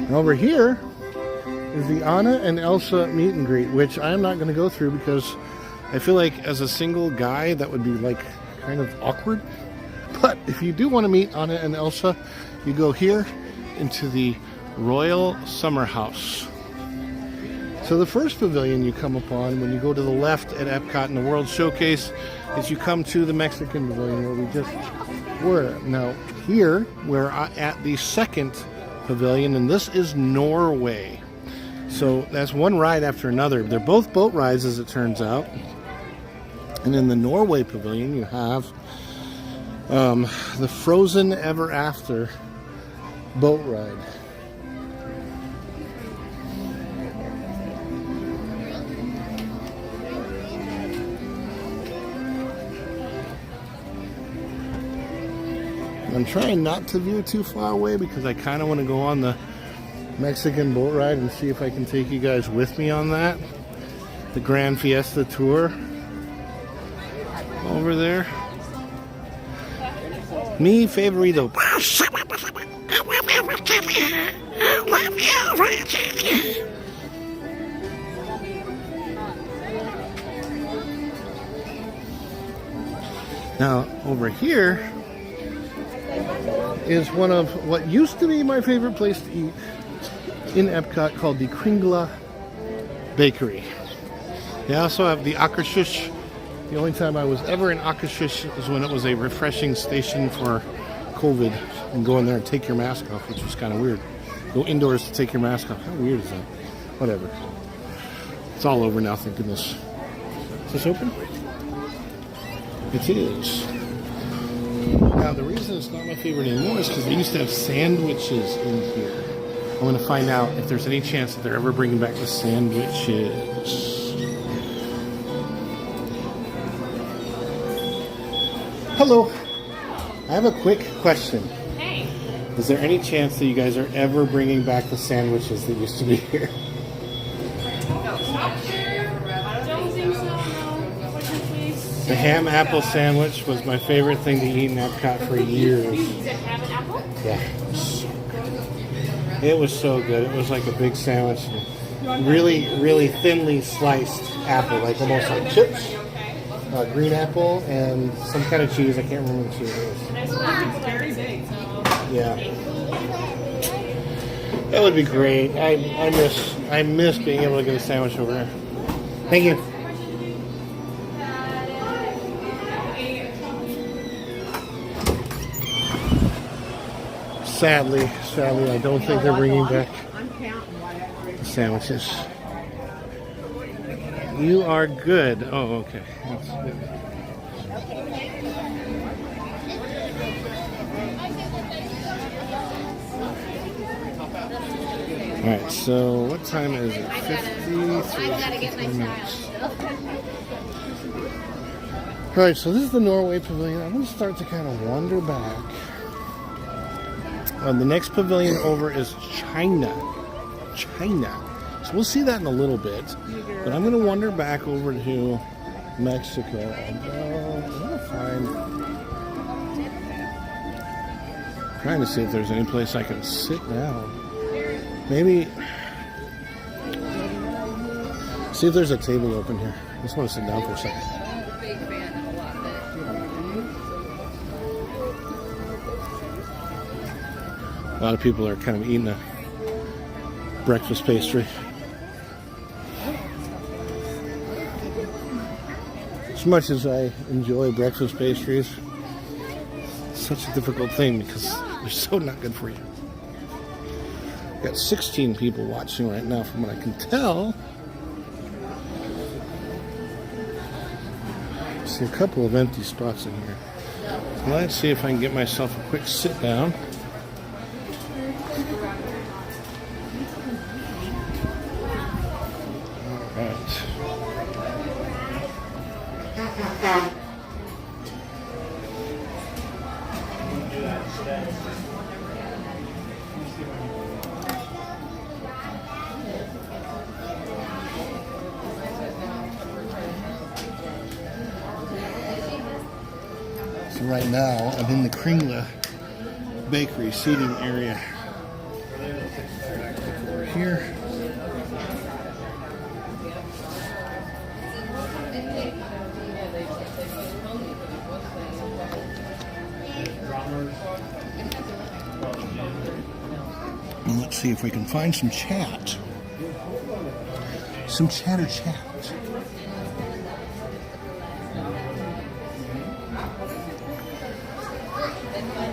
And over here is the Anna and Elsa meet and greet, which I'm not going to go through because I feel like as a single guy that would be like kind of awkward. But if you do want to meet Anna and Elsa, you go here into the Royal Summer House. So the first pavilion you come upon when you go to the left at Epcot in the World Showcase is you come to the Mexican pavilion where we just were. Now here we're at the second pavilion, and this is Norway. So that's one ride after another. They're both boat rides, as it turns out. And in the Norway pavilion you have the Frozen Ever After boat ride. I'm trying not to view too far away because I kind of want to go on the Mexican boat ride and see if I can take you guys with me on that. The Grand Fiesta Tour over there. Mi favorito. Now over here is one of what used to be my favorite place to eat in Epcot, called the Kringla Bakery. They also have the Akershus. The only time I was ever in Akershus was when it was a refreshing station for COVID, and go in there and take your mask off, which was kind of weird. Go indoors to take your mask off. How weird is that? Whatever. It's all over now, thank goodness. Is this open? It is. Now, the reason it's not my favorite anymore is because they used to have sandwiches in here. I want to find out if there's any chance that they're ever bringing back the sandwiches. Hello. I have a quick question. Hey. Is there any chance that you guys are ever bringing back the sandwiches that used to be here? Don't think so, no. What's your face? The ham apple sandwich was my favorite thing to eat in Epcot for years. Is it ham and apple? Yeah. It was so good. It was like a big sandwich. Really, really thinly sliced apple, like almost like chips. Green apple and some kind of cheese. I can't remember the cheese it was. It's very big, so. Yeah. That would be great. I miss being able to get a sandwich over there. Thank you. Sadly, I don't think they're bringing back the sandwiches. You are good. Oh, okay. That's good. Alright, so what time is it? 53 minutes. Alright, so this is the Norway pavilion. I'm going to start to kind of wander back. The next pavilion over is China. So we'll see that in a little bit. But I'm going to wander back over to Mexico. I'm going to trying to see if there's any place I can sit down. Maybe see if there's a table open here. I just want to sit down for a second. A lot of people are kind of eating a breakfast pastry. As much as I enjoy breakfast pastries, it's such a difficult thing because they're so not good for you. I've got 16 people watching right now from what I can tell. I see a couple of empty spots in here. So let's see if I can get myself a quick sit down. So right now I'm in the Kringla Bakery seating area. Over here. And let's see if we can find some chat. some chatter chat.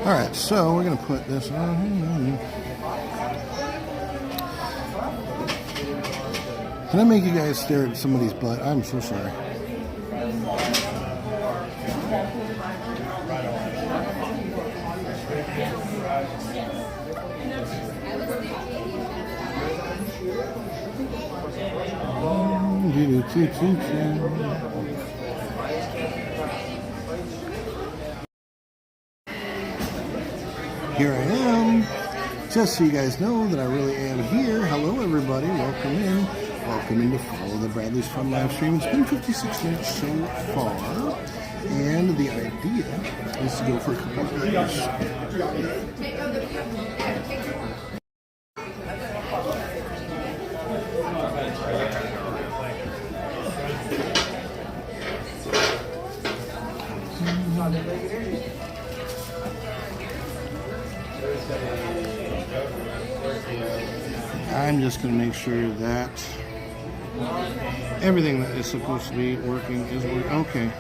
All right, so we're gonna put this on. Can I make you guys stare at somebody's butt? I'm so sorry. Here I am. Just so you guys know that I really am here. Hello, everybody. Welcome in. Welcome in to follow the Bradley's Fun live stream. It's been 56 minutes so far. And the idea is to go for a couple of hours. I'm just going to make sure that everything that is supposed to be working is working. Okay.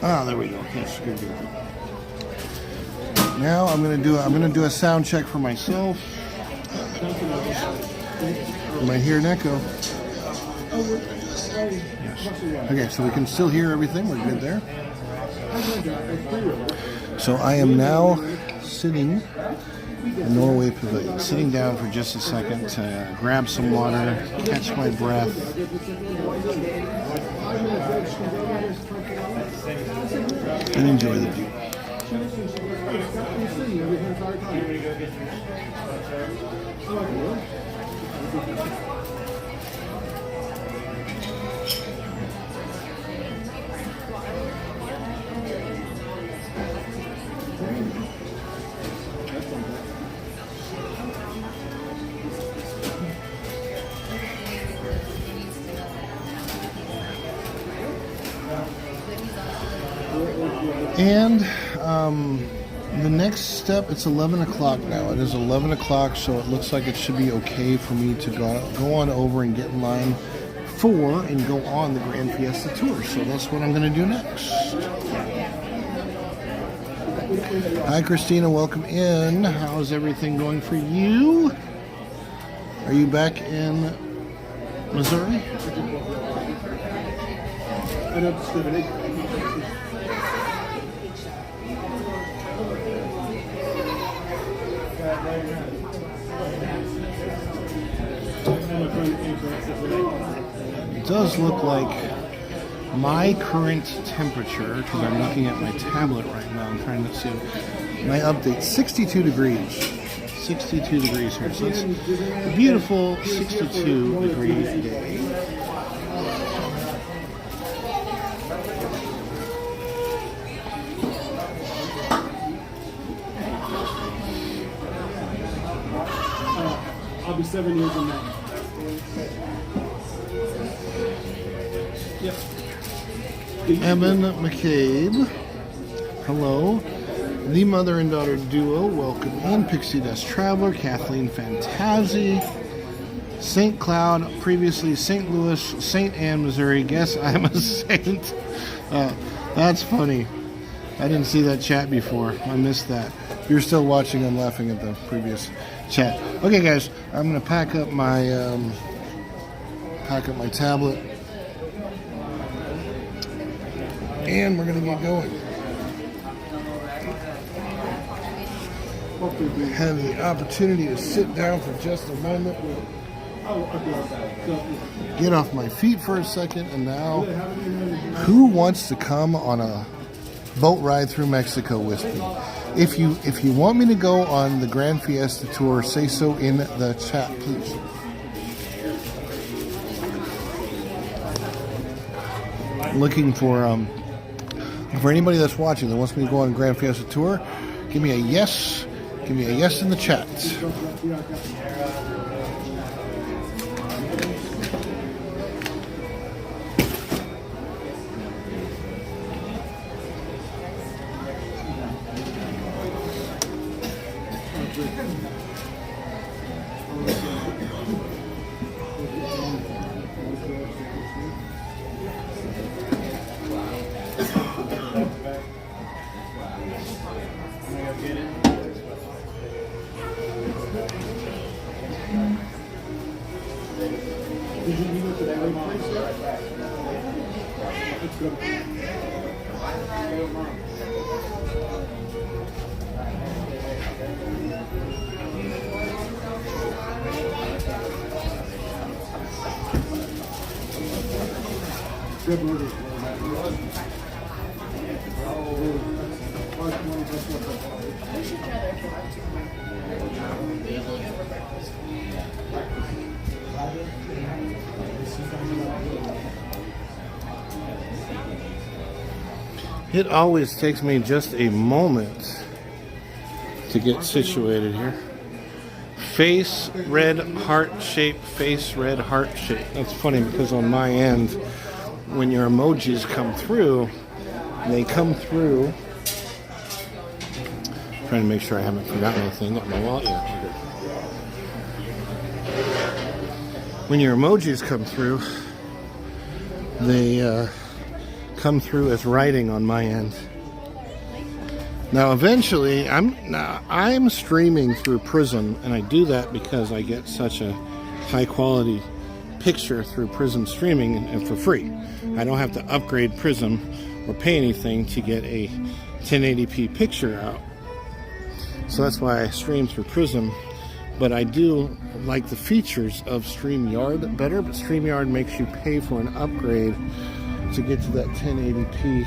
Ah, there we go. Yes, good, good. Now I'm gonna do a sound check for myself. Am I hearing echo? Yes. Okay, so we can still hear everything. We're good there. So I am now sitting in Norway Pavilion, sitting down for just a second to grab some water, catch my breath. And enjoy the view. And the next step, it's 11 o'clock now. It is 11 o'clock, so it looks like it should be okay for me to go on over and get in line for and go on the Grand Fiesta Tour. So that's what I'm going to do next. Hi, Christina. Welcome in. How's everything going for you? Are you back in Missouri? It does look like my current temperature, because I'm looking at my tablet right now, I'm trying to see my update, 62 degrees. 62 degrees here, so it's a beautiful 62 degree day. I'll be 7 years in May. Yep. Evan McCabe, hello. The mother and daughter duo, welcome in. Pixie Dust Traveler, Kathleen Fantazi, St. Cloud, previously St. Louis, St. Anne, Missouri. Guess I'm a saint. That's funny. I didn't see that chat before. I missed that. If you're still watching, I'm laughing at the previous chat. Okay, guys, I'm gonna pack up my tablet, and we're gonna get going. Have the opportunity to sit down for just a moment, get off my feet for a second, and now, who wants to come on a boat ride through Mexico with me? If you want me to go on the Grand Fiesta Tour, say so in the chat, please. Looking for anybody that's watching that wants me to go on Grand Fiesta Tour, give me a yes Give me a yes in the chat. It always takes me just a moment to get situated here. Face red heart shape, face red heart shape. That's funny because on my end, when your emojis come through, they come through. Trying to make sure I haven't forgotten anything. Got my wallet. Yeah, we're good. When your emojis come through, they come through as writing on my end. Now, eventually, I'm streaming through Prism, and I do that because I get such a high quality picture through Prism streaming and for free. I don't have to upgrade Prism or pay anything to get a 1080p picture out. So that's why I stream through Prism. But I do like the features of StreamYard better, but StreamYard makes you pay for an upgrade to get to that 1080p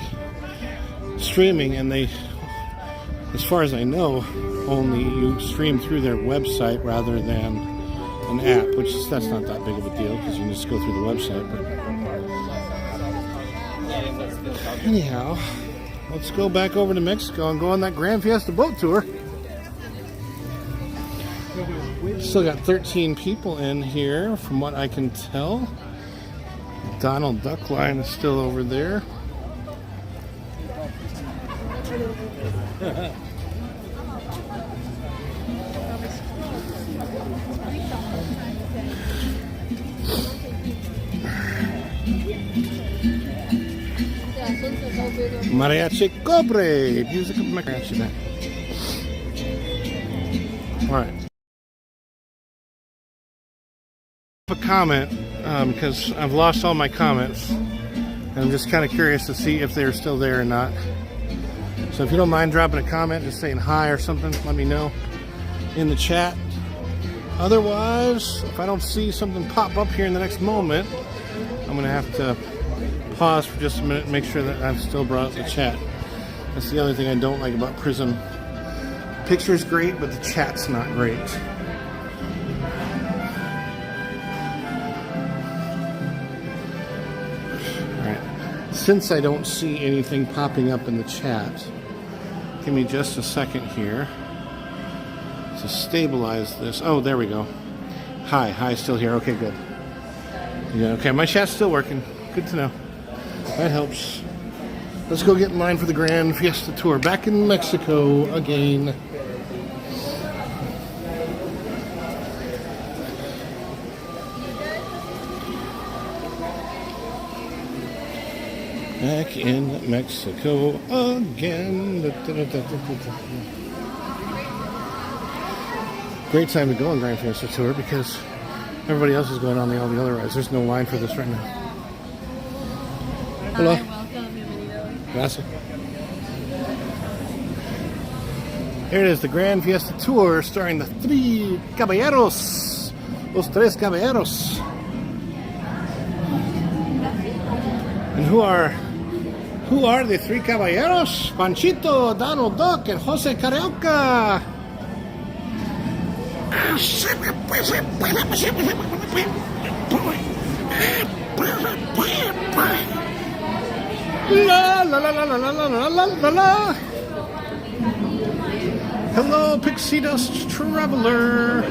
streaming, and they, as far as I know, only you stream through their website rather than an app, which is, that's not that big of a deal because you can just go through the website. But anyhow, let's go back over to Mexico and go on that Grand Fiesta boat tour. Still got 13 people in here from what I can tell. Donald Duck line is still over there. Mariachi Cobre. Music of mariachi. All right. A comment because I've lost all my comments, and I'm just kind of curious to see if they're still there or not. So if you don't mind dropping a comment, just saying hi or something, let me know in the chat. Otherwise, if I don't see something pop up here in the next moment, I'm gonna have to pause for just a minute and make sure that I've still brought up the chat. That's the other thing I don't like about Prism. Picture's great, but the chat's not great. Since I don't see anything popping up in the chat, give me just a second here to stabilize this. Oh, there we go. Hi, still here. Okay, good. Yeah, okay, my chat's still working. Good to know. That helps. Let's go get in line for the Grand Fiesta Tour. Back in Mexico again. Back in Mexico again. Great time to go on Grand Fiesta Tour because everybody else is going on all the other rides. There's no line for this right now. Hello. Hi, welcome. Bienvenido. Gracias. Here it is, the Grand Fiesta Tour starring the three caballeros. Los tres caballeros. And who are the three caballeros? Panchito, Donald Duck, and Jose Carioca. La la la la la la la la la la. Hello, Pixie Dust Traveler.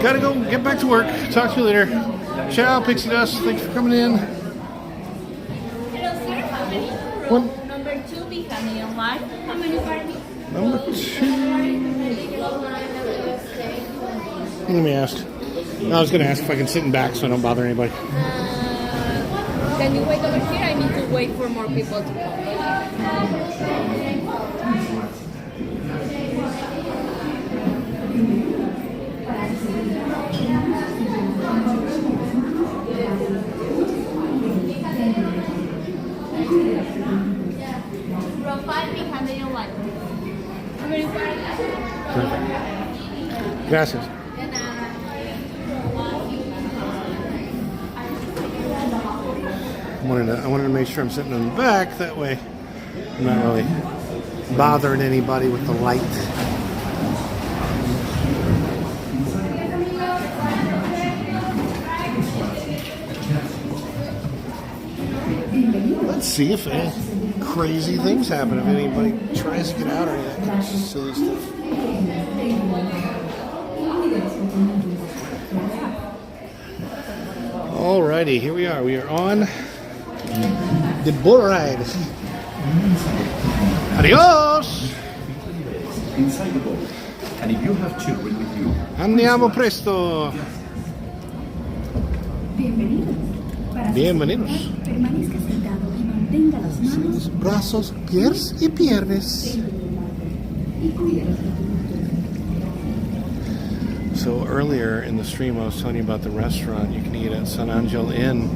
Gotta go get back to work. Talk to you later. Ciao, Pixie Dust. Thanks for coming in. Hello, sir. How many? One. Number 2, be family and one. How many parties? Number 2. Let me ask. I was gonna ask if I can sit in back so I don't bother anybody. Can you wait over here? I need to wait for more people to come. Row 5, be family and one. How many parties? Gracias. I wanted to make sure I'm sitting in the back. That way I'm not really bothering anybody with the light. Let's see if any crazy things happen. If anybody tries to get out or any of that kind of silly stuff. Alrighty, here we are. We are on the boat ride. Adios! Inside the boat. And if you have children with you, Andiamo presto. Bienvenidos. Permanezca sentado y mantenga las manos Brazos, pies y piernas. y cubiertas. So earlier in the stream I was telling you about the restaurant you can eat at San Angel Inn.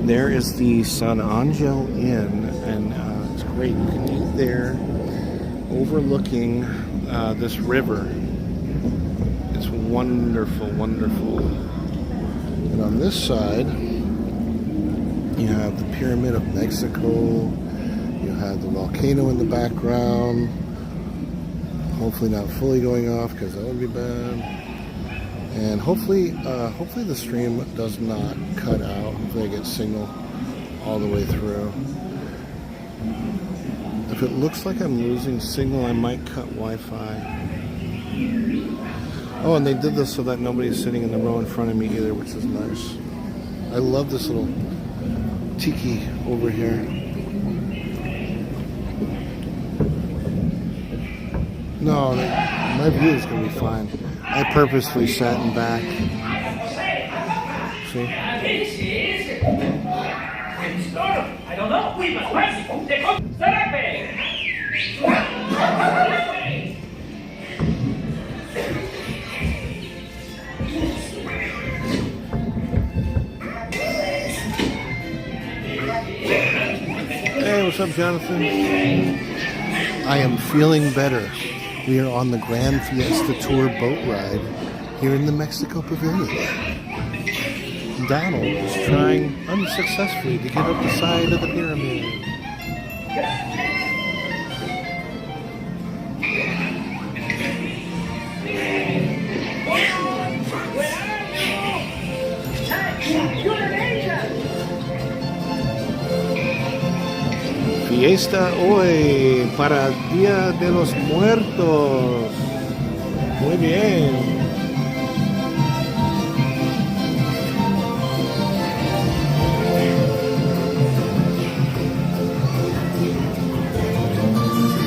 There is the San Angel Inn, and it's great. You can eat there overlooking this river. It's wonderful, wonderful. And on this side you have the Pyramid of Mexico. You have the volcano in the background. Hopefully not fully going off because that would be bad. And hopefully the stream does not cut out. Hopefully I get signal all the way through. If it looks like I'm losing signal, I might cut Wi-Fi. Oh, and they did this so that nobody's sitting in the row in front of me either, which is nice. I love this little tiki over here. No, my view is going to be fine. I purposely sat in back. See? I don't know. We must pass Hey, what's up, Jonathan? I am feeling better. We are on the Grand Fiesta Tour boat ride here in the Mexico Pavilion. Donald is trying unsuccessfully to get up the side of the pyramid. Fiesta hoy para Día de los Muertos. Muy bien.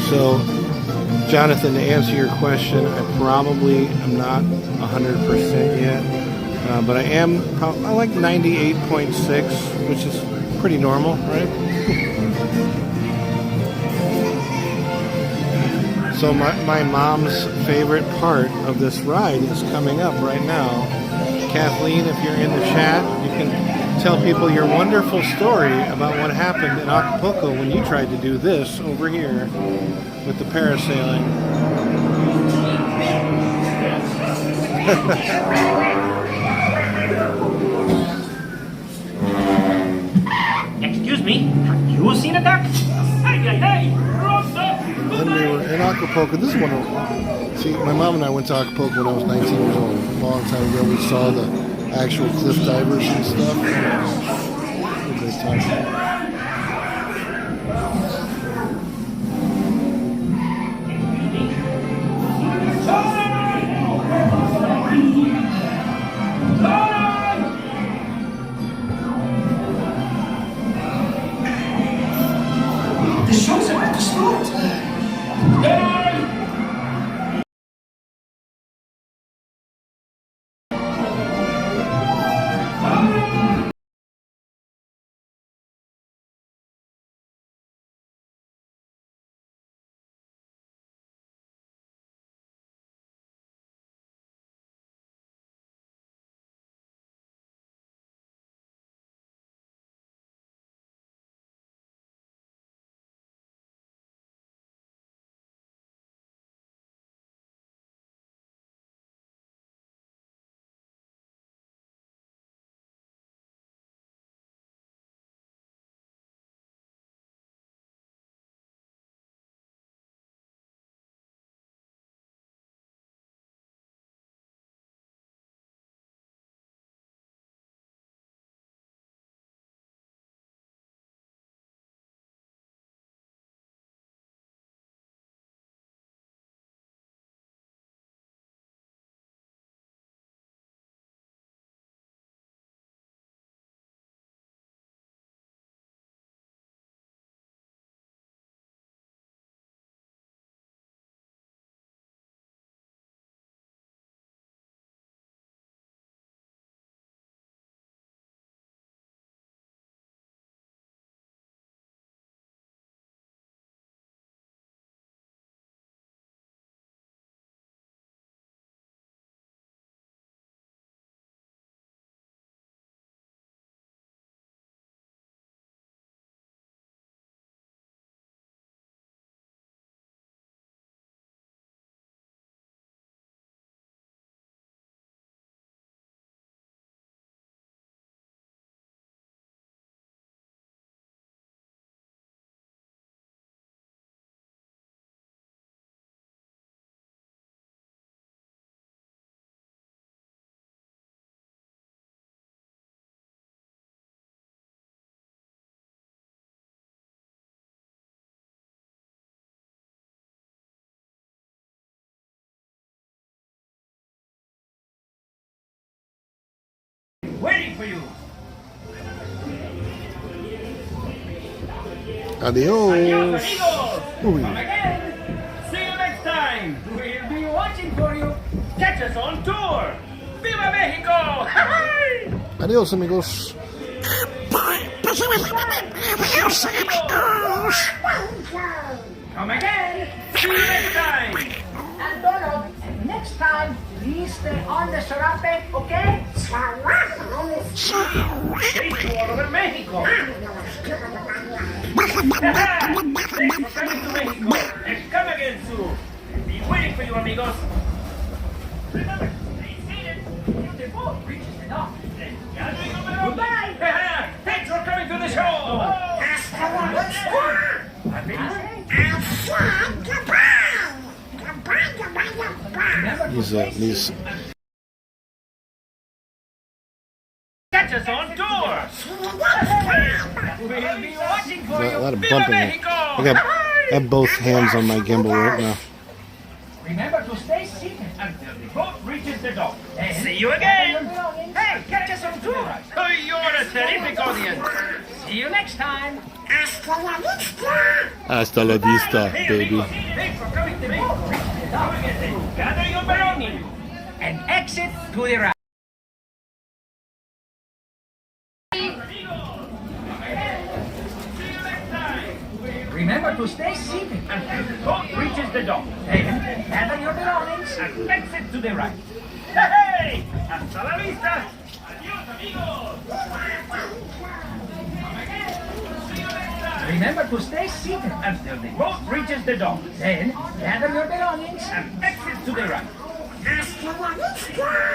So, Jonathan, to answer your question, I probably am not 100% yet, but I am. I like 98.6, which is pretty normal, right? So my mom's favorite part of this ride is coming up right now. Kathleen, if you're in the chat, you can tell people your wonderful story about what happened in Acapulco when you tried to do this over here with the parasailing. Excuse me, have you seen a duck? When we were in Acapulco, this is one of, see, my mom and I went to Acapulco when I was 19 years old. A long time ago, we saw the actual cliff divers and stuff. What a great time. about to start. Waiting for you. Adios. Adios, amigos. Uy. Come again. See you next time. We'll be watching for you. Catch us on tour. Viva Mexico. Adios, amigos. Come again. See you next time. And Donald, next time, please stay on the sarape, okay? Stay all over Mexico. Thanks for coming to Mexico. And come again soon. Be waiting for you, amigos. Remember, stay seated until the boat reaches the dock. Then gather your belongings. Goodbye. Thanks for coming to the show. These Catch us on tour. We'll be watching for you. a lot of Viva bumping. Mexico. I have both hands on my gimbal right now. Remember to stay seated until the boat reaches the dock. See you again. Hey, catch us on tour. Oh, you're a terrific audience. See you next time. Hasta la vista, Hey, baby. amigos, thanks for coming to Mexico. Gather your belongings and exit to the right. Remember to stay seated until the boat reaches the dock. Then gather your belongings and exit to the right. Hey! Hasta la vista! Adios, amigos! Remember to stay seated until the boat reaches the dock. Then gather your belongings and exit to the right.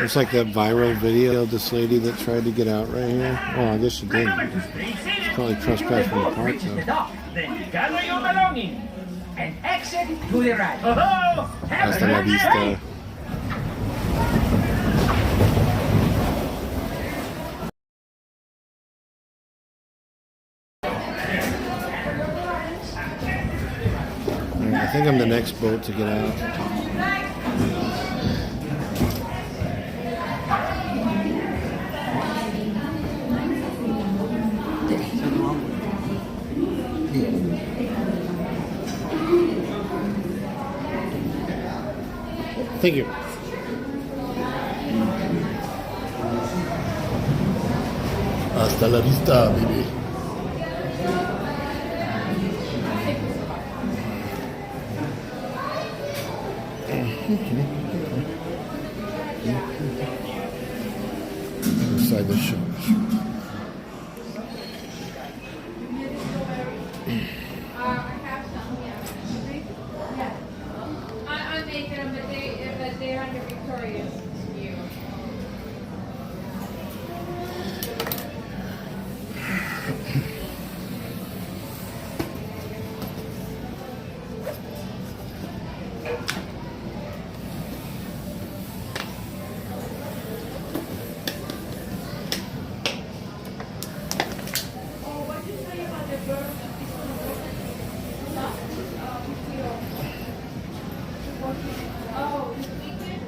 It's like that viral video of this lady that tried to get out right here. Oh, I guess she did. Remember to stay seated Probably until trespassed the from the boat park, reaches though. the dock. Then gather your belongings and exit to the right. Oh, have Hasta a la good vista. day. I think I'm the next boat to get out. Thank you. Hasta la vista, baby. Inside the shoulders. I'm making them, but they're under Victoria's view. Oh, this weekend?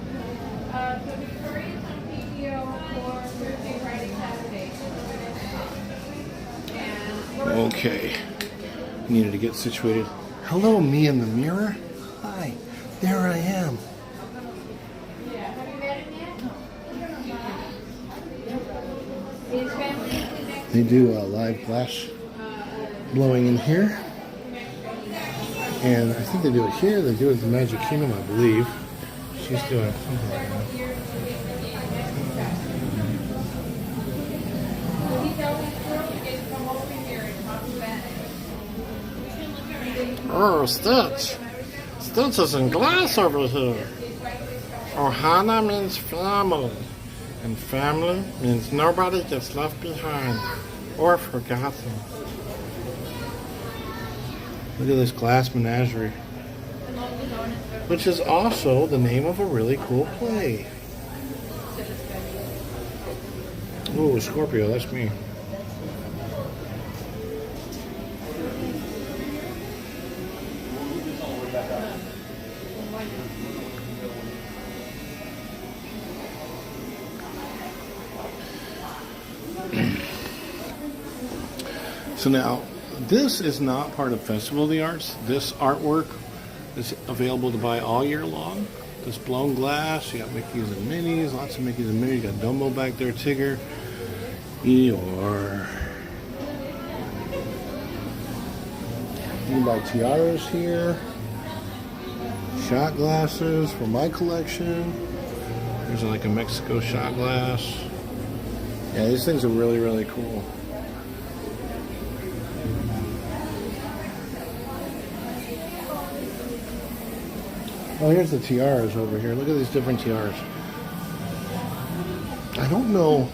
So Victoria's on PTO for Thursday, Friday, Saturday. And Okay. Needed to get situated. Hello, me in the mirror. Hi. There I am. have you met him yet? His family is connected. They do live glass blowing in here. And I think they do it here. They do it at the Magic Kingdom, I believe. She's doing something like that. Oh, Stitch. Stitch is in glass over here. Ohana means family. And family means nobody gets left behind or forgotten. Look at this glass menagerie. Which is also the name of a really cool play. Ooh, Scorpio, that's me. So now, this is not part of Festival of the Arts. This artwork is available to buy all year long. This blown glass, you got Mickey's and Minnie's, lots of Mickey's and Minnie's. You got Dumbo back there, Tigger, Eeyore. You can buy tiaras here. Shot glasses for my collection. There's like a Mexico shot glass. Yeah, these things are really, really cool. Oh, here's the tiaras over here. Look at these different tiaras. I don't know.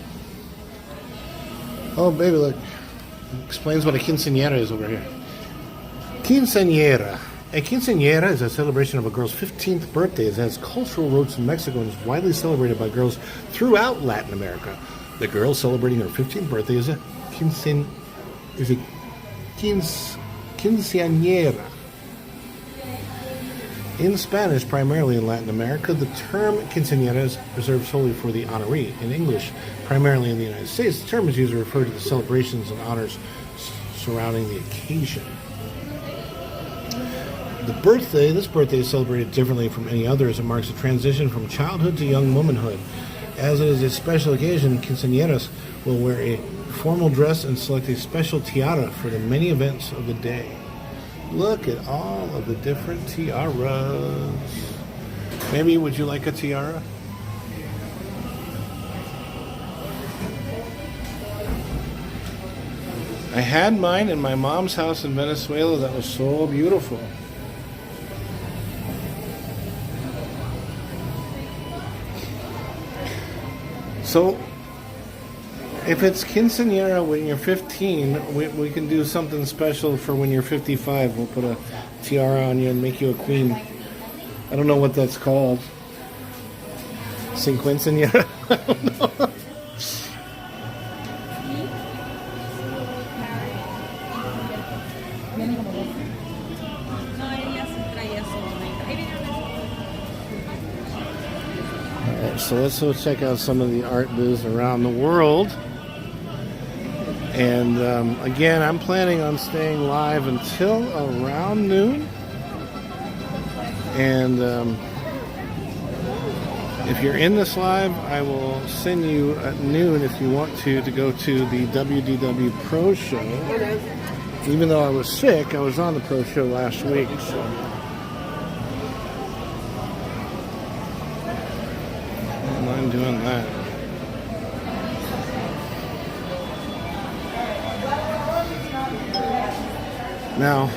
Oh, baby, look. Explains what a quinceañera is over here. Quinceañera. A quinceañera is a celebration of a girl's 15th birthday. It has cultural roots in Mexico and is widely celebrated by girls throughout Latin America. The girl celebrating her 15th birthday is a quinceañera. In Spanish, primarily in Latin America, the term quinceañera is reserved solely for the honoree. In English, primarily in the United States, the term is used to refer to the celebrations and honors surrounding the occasion. This birthday is celebrated differently from any other as it marks a transition from childhood to young womanhood. As it is a special occasion, quinceañeras will wear a formal dress and select a special tiara for the many events of the day. Look at all of the different tiaras. Maybe, would you like a tiara? I had mine in my mom's house in Venezuela. That was so beautiful. So, if it's quinceañera when you're 15, we can do something special for when you're 55. We'll put a tiara on you and make you a queen. I don't know what that's called. Quinceañera? I don't know. Alright, so let's go check out some of the art booths around the world. And again, I'm planning on staying live until around noon. And If you're in this live, I will send you at noon if you want to go to the WDW Pro Show. Even though I was sick, I was on the Pro Show last week, so. I don't mind doing that. Now,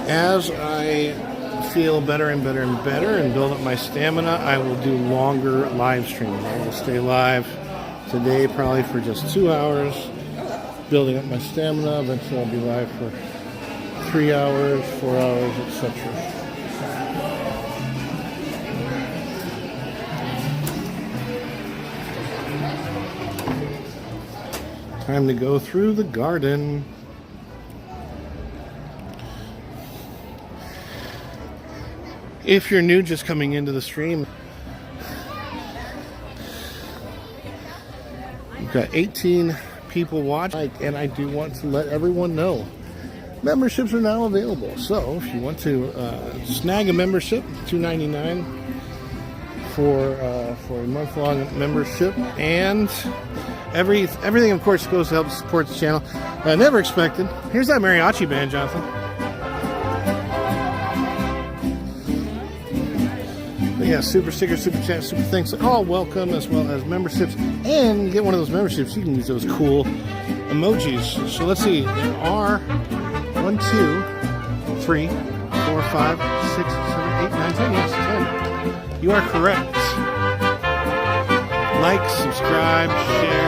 as I feel better and better and better and build up my stamina, I will do longer live streams. I will stay live today probably for just 2 hours, building up my stamina. Eventually I'll be live for 3 hours, 4 hours, etc. Time to go through the garden. If you're new, just coming into the stream, we've got 18 people watching, and I do want to let everyone know memberships are now available. So if you want to snag a membership, $2.99 for a month-long membership, and everything, of course, goes to help support the channel. Never expected. Here's that mariachi band, Jonathan. Yeah, super sticker, super chat, super thanks, all welcome, as well as memberships. And you get one of those memberships, you can use those cool emojis. So let's see, there are 1, 2, 3, 4, 5, 6, 7, 8, 9, 10. Yes, 10. You are correct. Like, subscribe, share.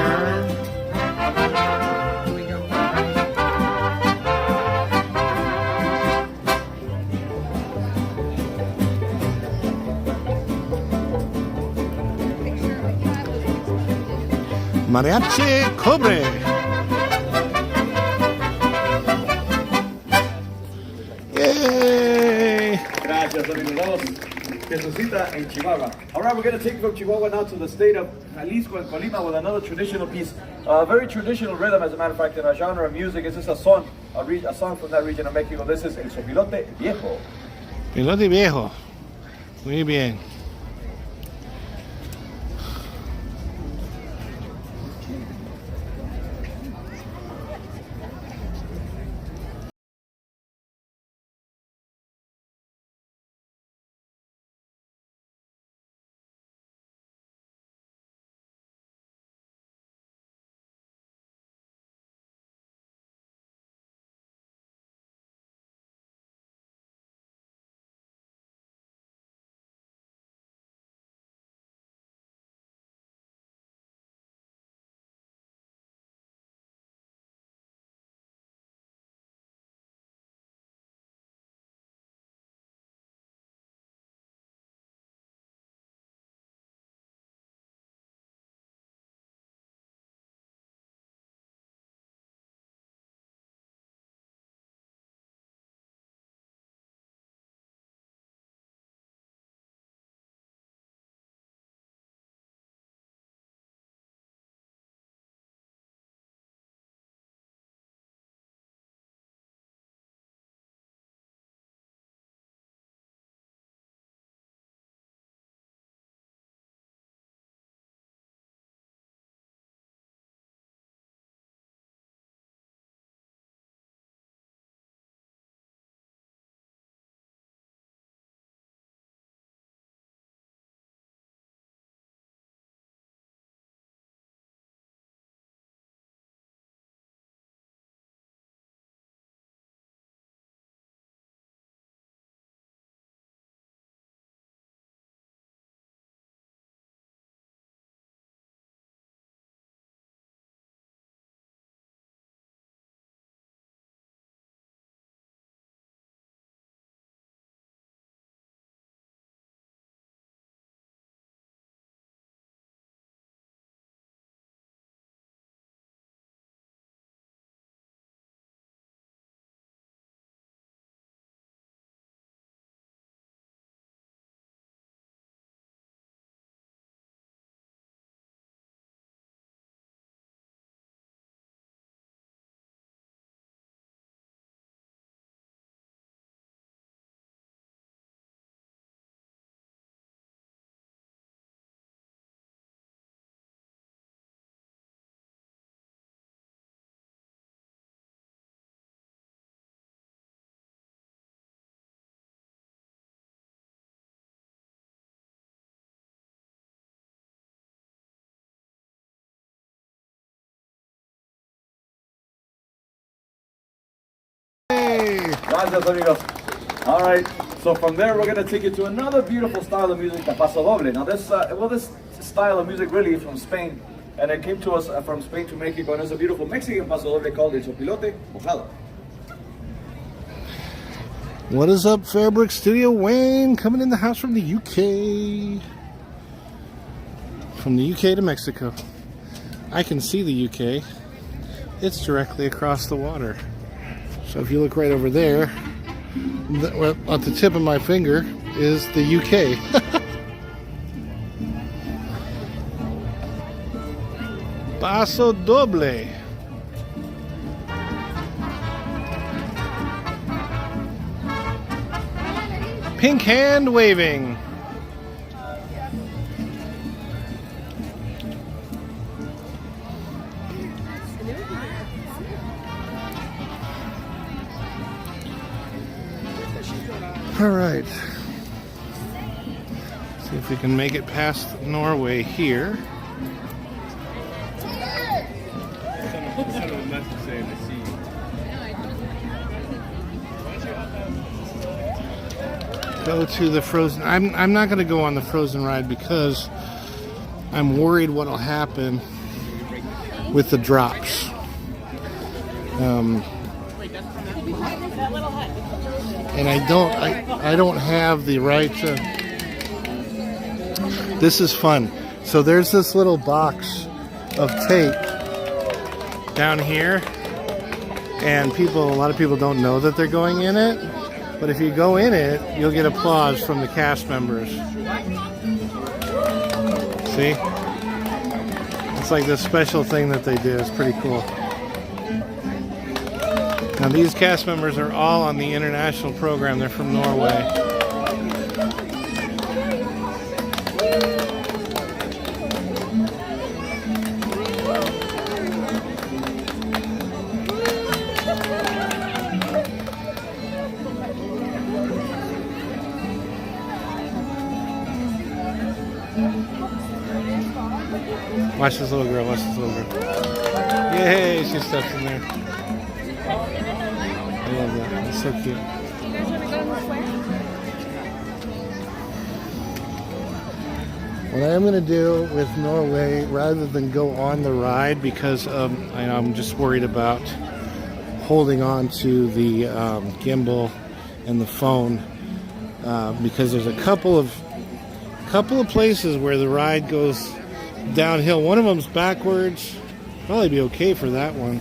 Mariachi Cobre. Yay! Gracias, amigos. Vamos, Jesucita en Chihuahua. All right, we're going to take from Chihuahua now to the state of Jalisco and Colima with another traditional piece. A very traditional rhythm, as a matter of fact, in our genre of music. This is a song from that region of Mexico. This is El Sopilote Viejo. Pilote Viejo. Muy bien. Gracias, amigos. All right, so from there we're gonna take you to another beautiful style of music, the paso doble. Now this style of music really is from Spain, and it came to us from Spain to Mexico, and it's a beautiful Mexican paso doble called el sopilote mojado. What is up, Fabric Studio Wayne? Coming in the house from the UK. From the UK to Mexico. I can see the UK. It's directly across the water. So if you look right over there, at the tip of my finger is the UK. Paso doble. Pink hand waving. All right. See if we can make it past Norway here. Go to the Frozen. I'm not going to go on the Frozen ride because I'm worried what'll happen with the drops. And I don't have the right to. This is fun. So there's this little box of tape down here, and a lot of people don't know that they're going in it. But if you go in it, you'll get applause from the cast members. See? It's like this special thing that they do. It's pretty cool. Now these cast members are all on the international program. They're from Norway. Watch this little girl, watch this little girl. Yay, she steps in there. I love that, it's so cute. What I am going to do with Norway, rather than go on the ride, because I'm just worried about holding on to the gimbal and the phone, because there's a couple of places where the ride goes downhill. One of them's backwards. Probably be okay for that one,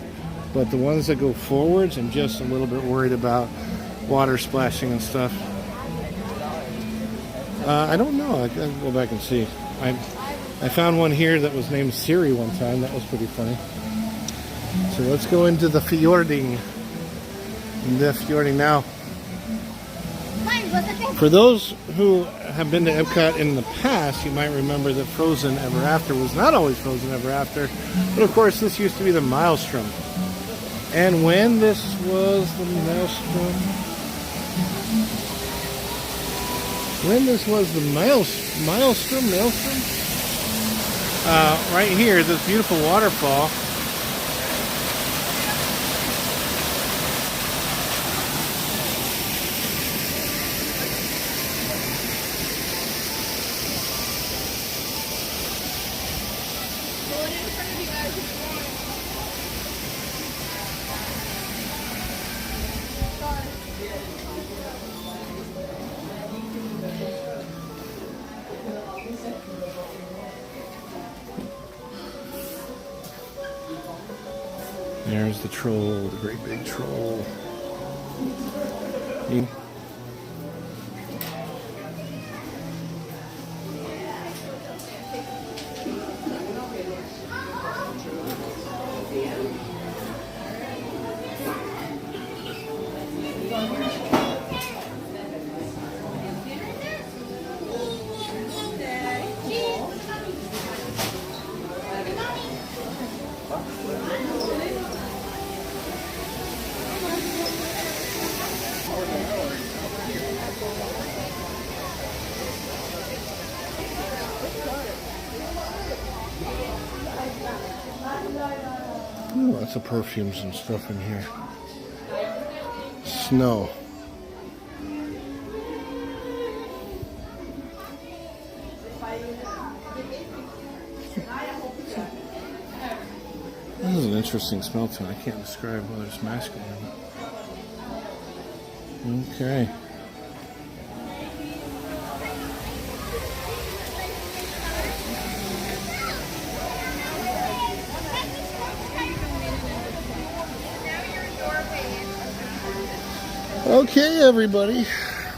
but the ones that go forwards, I'm just a little bit worried about water splashing and stuff. I don't know. I gotta go back and see. I found one here that was named Siri one time. That was pretty funny. So let's go into the fjording. Now, for those who have been to Epcot in the past, you might remember that Frozen Ever After was not always Frozen Ever After, but of course this used to be the Maelstrom. And when this was the Maelstrom, right here, this beautiful waterfall. There's the troll, the great big troll. Lots of perfumes and stuff in here. snow. This is an interesting smell to it. I can't describe whether it's masculine or not. Okay. Okay, everybody.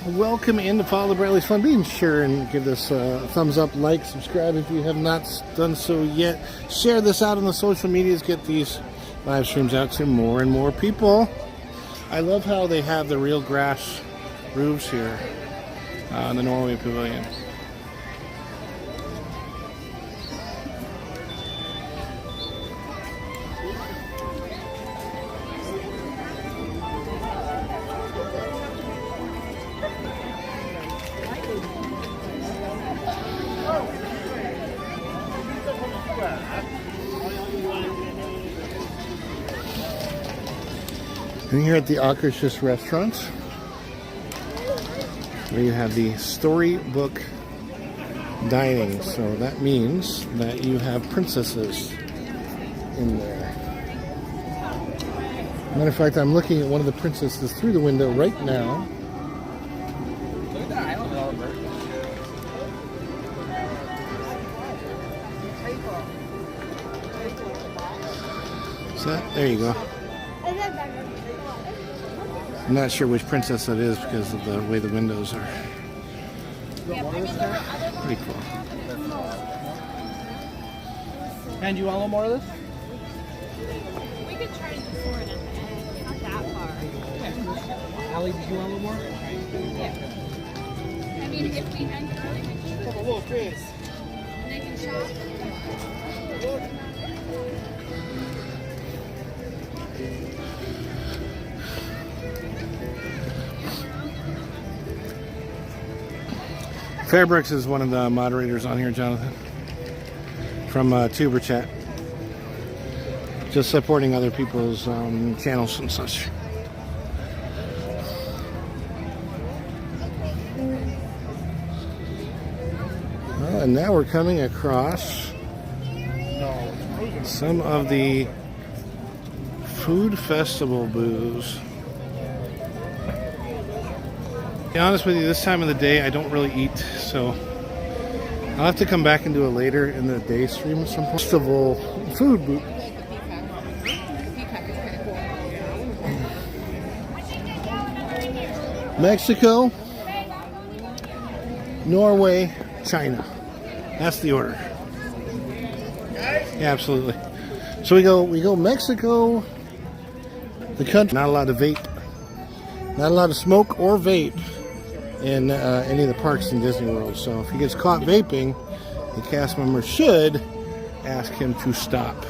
Welcome into Follow the Bradley's Fun. Be sure and give this a thumbs up, like, subscribe if you have not done so yet. Share this out on the social medias. Get these live streams out to more and more people. I love how they have the real grass roofs here in the Norway Pavilion. And here at the Akershus restaurant, where you have the storybook dining. So that means that you have princesses in there. Matter of fact, I'm looking at one of the princesses through the window right now. Look at that island Oliver. So there you go. I'm not sure which princess that is because of the way the windows are. Pretty cool. And you want a little more of this? We could try to do four at the end. It's not that far. Allie, did you want a little more? Yeah. I mean, if we end early, we can Come on, look, Chris. they can shop. Fairbrooks is one of the moderators on here, Jonathan, from Tuber Chat. Just supporting other people's channels and such. Well, and now we're coming across some of the food festival booths. To be honest with you, this time of the day I don't really eat, so I'll have to come back and do it later in the day stream at some point. Festival food booth. Mexico, Norway, China. That's the order. Yeah, absolutely. So we go Mexico, the country. Not allowed to vape. Not allowed to smoke or vape in any of the parks in Disney World. So if he gets caught vaping, the cast member should ask him to stop.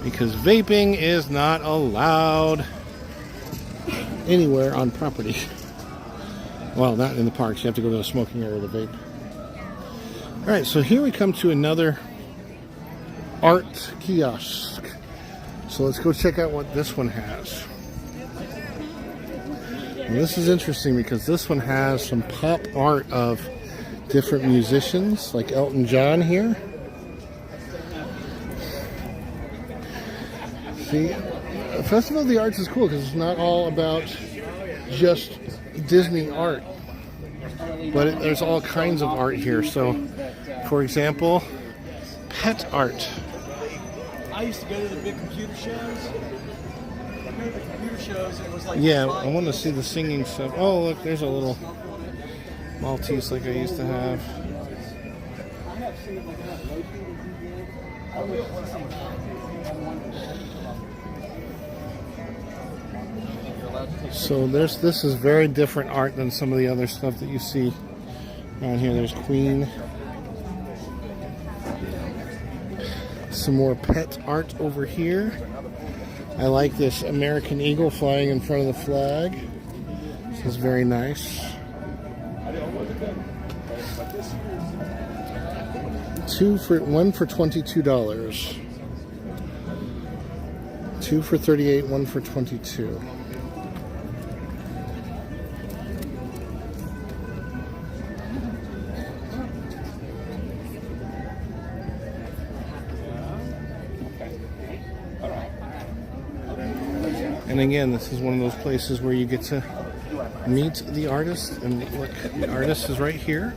Because vaping is not allowed anywhere on property. Well, not in the parks. You have to go to a smoking area to vape. Alright, so here we come to another art kiosk. So let's go check out what this one has. And this is interesting because this one has some pop art of different musicians, like Elton John here. See, Festival of the Arts is cool because it's not all about just Disney art, but there's all kinds of art here. So, for example, pet art. I used to go to the big computer shows. It was like Yeah, I want to see the singing stuff. Oh, look, there's a little Maltese like I used to have. So this is very different art than some of the other stuff that you see around here. There's Queen. Some more pet art over here. I like this American eagle flying in front of the flag. This is very nice. One for $22. Two for $38, one for $22. And again, this is one of those places where you get to meet the artist. And look, the artist is right here.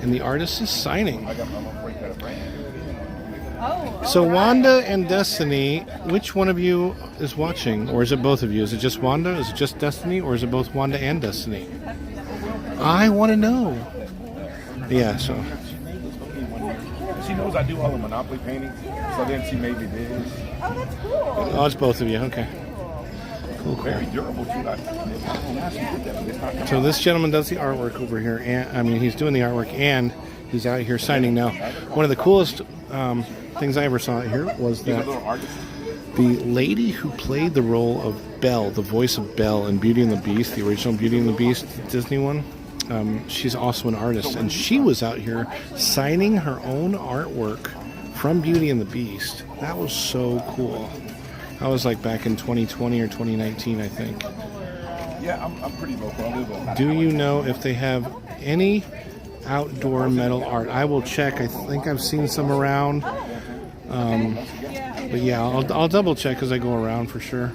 And the artist is signing. So Wanda and Destiny, which one of you is watching? Or is it both of you? Is it just Wanda? Is it just Destiny? Or is it both Wanda and Destiny? I want to know. Yeah, so. She knows I do all the Monopoly painting, so then she made me this. Oh, that's cool. Oh, it's both of you. Okay. Cool, cool. Very durable too. So this gentleman does the artwork over here, and I mean he's doing the artwork and he's out here signing now. One of the coolest things I ever saw here was that the lady who played the role of Belle, the voice of Belle in Beauty and the Beast, the original Beauty and the Beast Disney one, she's also an artist, and she was out here signing her own artwork from Beauty and the Beast. That was so cool. That was like back in 2020 or 2019, I think. Yeah, I'm pretty local. Do you know if they have any outdoor metal art? I will check. I think I've seen some around. But yeah, I'll double check as I go around for sure.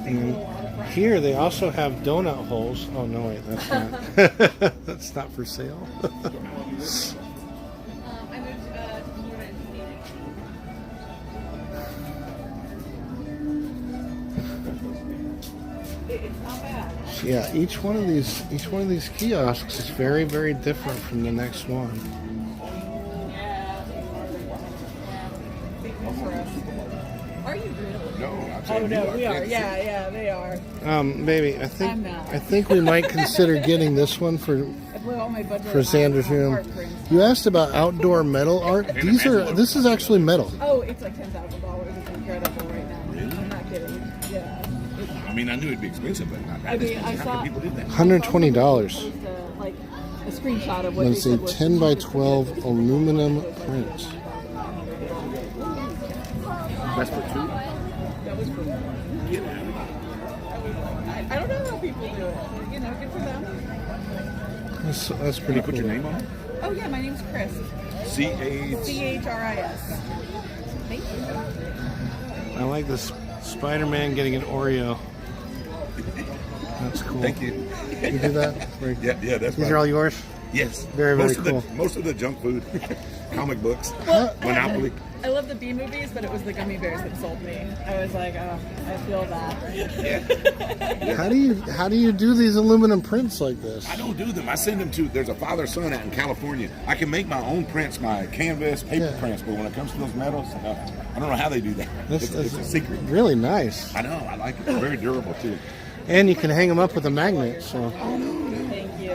And here they also have donut holes. Oh no, wait, that's not. That's not for sale. Yeah, each one of these kiosks is very, very different from the next one. Are you really? No, Oh no, we are. Yeah, they are. Baby, I think we might consider getting this one for Xander's room. You asked about outdoor metal art. This is actually metal. Oh, it's like $10,000. It's incredible right now. Really? I'm not kidding. Yeah. I mean, I knew it'd be expensive, but not I mean, I saw people did that. $120. Like a screenshot of what Let's they see, said was 10 by 12 aluminum print. That's for two? That was cool. I don't know how people do it. You know, good for them. That's pretty Put cool. your name on it? Oh yeah, my name's Chris. C-H... C-H-R-I-S. Thank you. I like this Spider-Man getting an Oreo. That's cool. Thank you. You do that? Yeah, that's These are all yours? Yes. Very, very cool. Most of the junk food, comic books, Well, Monopoly. I love the B movies, but it was the gummy bears that sold me. I was like, oh, I feel that. How do you do these aluminum prints like this? I don't do them. I send them to. There's a father-son out in California. I can make my own prints, my canvas, paper prints, but when it comes to those metals, I don't know how they do that. It's a secret. Really nice. I know. I like it. It's very durable too. And you can hang them up with a magnet. So. Thank you.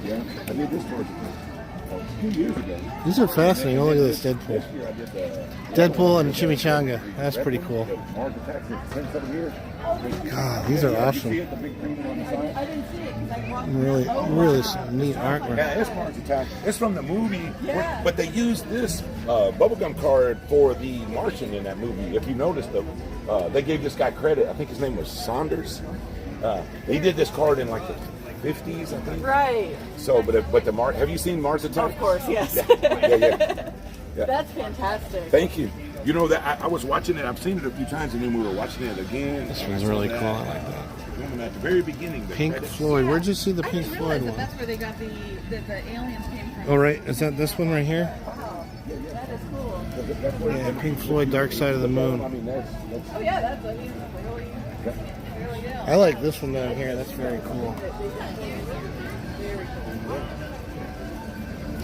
Yeah, I did this for a few years ago. These are fascinating. Oh, look at this Deadpool. Deadpool and chimichanga. That's pretty cool. God, these are awesome. Really, really some neat artwork. Yeah, it's Mars Attack. It's from the movie, but they used this bubblegum card for the Martian in that movie. If you noticed, they gave this guy credit. I think his name was Saunders. He did this card in like the 50s, I think. Right. So, but have you seen Mars Attack? Of course, yes. Yeah. That's fantastic. Thank you. You know that I was watching it. I've seen it a few times, and then we were watching it again. This one's really cool. I like that. At the very beginning, Pink Floyd. Where'd you see the Pink Floyd one? That's where they got the aliens came from. Oh, right. Is that this one right here? That is cool. Yeah, Pink Floyd, Dark Side of the Moon. Oh yeah, that's really good. I like this one down here. That's very cool.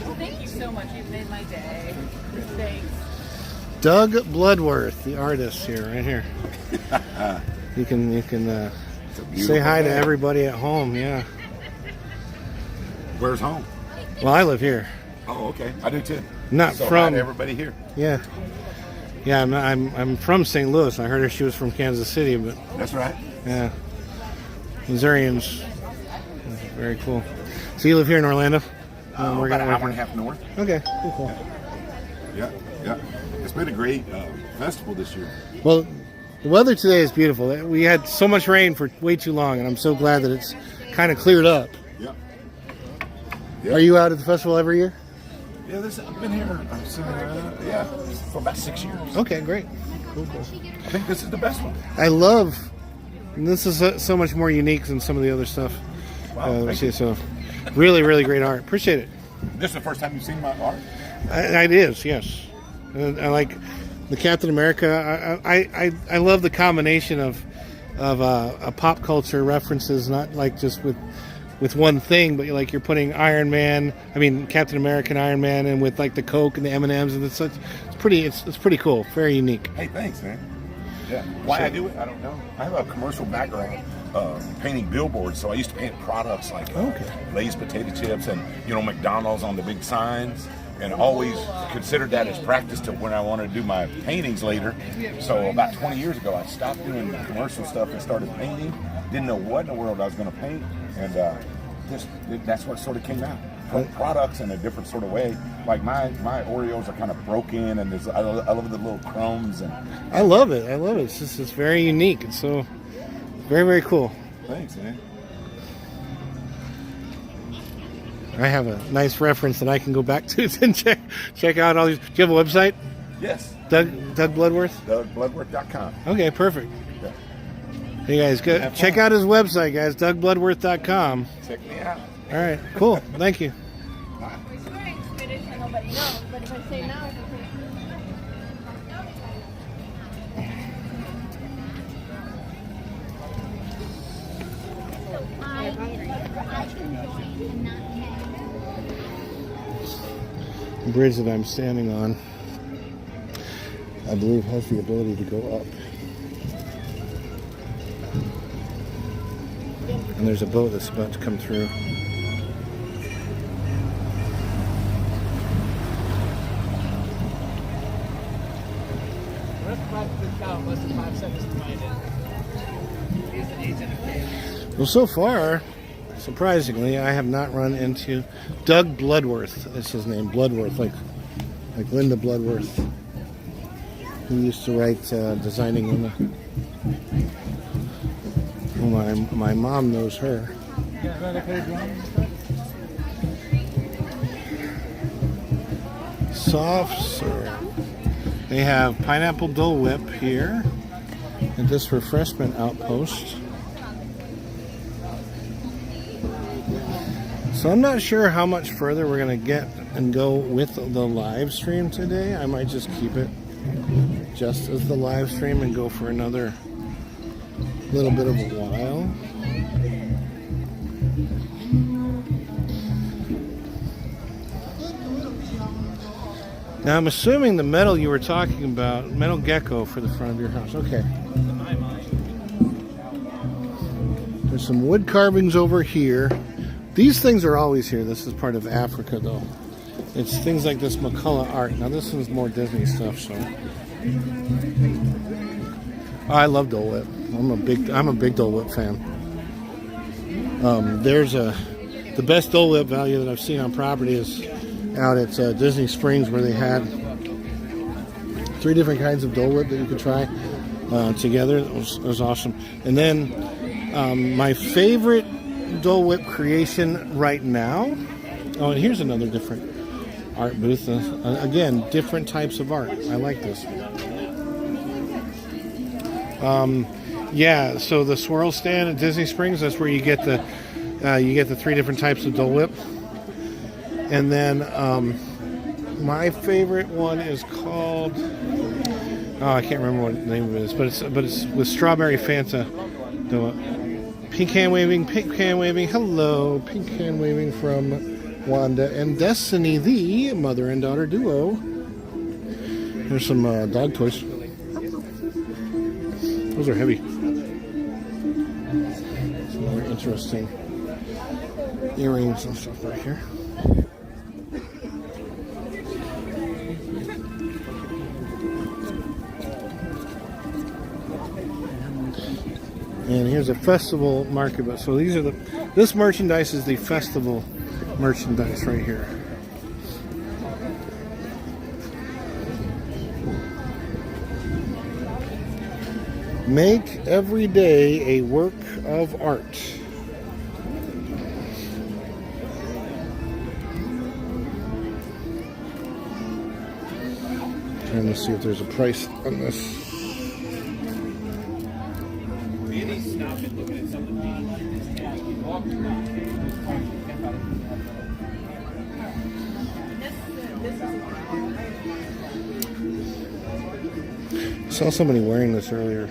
Well, thank you so much. You've made my day. Thanks. Doug Bloodworth, the artist here, right here. You can say hi to everybody at home. Yeah. Where's home? Well, I live here. Oh, okay. I do too. Not so from hi to everybody here. Yeah. Yeah, I'm from St. Louis. I heard she was from Kansas City, but That's right. yeah, Missourians. Very cool. So you live here in Orlando? We're about an hour and a half north. Okay, cool. Yeah, yeah. It's been a great festival this year. Well, the weather today is beautiful. We had so much rain for way too long, and I'm so glad that it's kind of cleared up. Yeah. Are you out at the festival every year? Yeah, I've been here for about 6 years. Okay, great. Cool. I think this is the best one. I love, and this is so much more unique than some of the other stuff. Wow, thank you. So, really, really great art. Appreciate it. This is the first time you've seen my art? It is, yes. I like the Captain America. I love the combination of a pop culture references, not like just with one thing, but you're putting Captain America and Iron Man, and with like the Coke and the M&Ms, and it's pretty cool, very unique. Hey, thanks, man. Yeah. Why I do it, I don't know. I have a commercial background painting billboards, so I used to paint products like Lay's potato chips and McDonald's on the big signs, and always considered that as practice to when I wanted to do my paintings later. So about 20 years ago, I stopped doing the commercial stuff and started painting. Didn't know what in the world I was going to paint, and that's what sort of came out. Products in a different sort of way. Like my Oreos are kind of broken, and I love the little crumbs. And I love it. It's very unique. It's so very, very cool. Thanks, man. I have a nice reference that I can go back to and check out all these. Do you have a website? Yes. Doug Bloodworth? DougBloodworth.com. Okay, perfect. Yeah. Hey guys, check out his website, guys. DougBloodworth.com. Check me out. All right, cool. Thank you. Nobody knows, but if I say now, The bridge that I'm standing on, I believe, has the ability to go up. And there's a boat that's about to come through. Well, so far, surprisingly, I have not run into Doug Bloodworth. That's his name, Bloodworth, like Linda Bloodworth, who used to write Designing Linda. Well, my mom knows her. Soft serve. They have pineapple Dole Whip here at this refreshment outpost. So I'm not sure how much further we're going to get and go with the live stream today. I might just keep it just as the live stream and go for another little bit of a while. Now I'm assuming the metal you were talking about, metal gecko for the front of your house. Okay. There's some wood carvings over here. These things are always here. This is part of Africa, though. It's things like this McCullough art. Now this one's more Disney stuff, so. Oh, I love Dole Whip. I'm a big Dole Whip fan. The best Dole Whip value that I've seen on property is out at Disney Springs, where they had 3 different kinds of Dole Whip that you could try together. It was awesome. And then my favorite Dole Whip creation right now. Oh, and here's another different art booth. Again, different types of art. I like this. Yeah, so the swirl stand at Disney Springs, that's where you get the 3 different types of Dole Whip. And then my favorite one is called, I can't remember what the name of it is, but it's with strawberry Fanta. Pink hand waving. Hello, pink hand waving from Wanda and Destiny, the mother and daughter duo. There's some dog toys. Those are heavy. Some very interesting earrings and stuff right here. there's a festival market, but so these are this merchandise is the festival merchandise right here. Make every day a work of art. Trying to see if there's a price on this. I saw somebody wearing this earlier.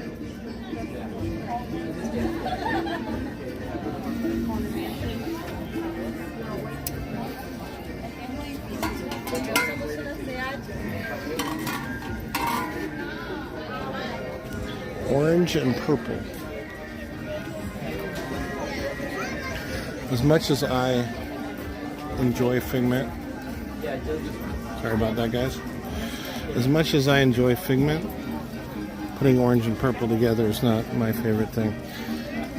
Orange and purple. As much as I enjoy Figment, sorry about that, guys. As much as I enjoy Figment, putting orange and purple together is not my favorite thing.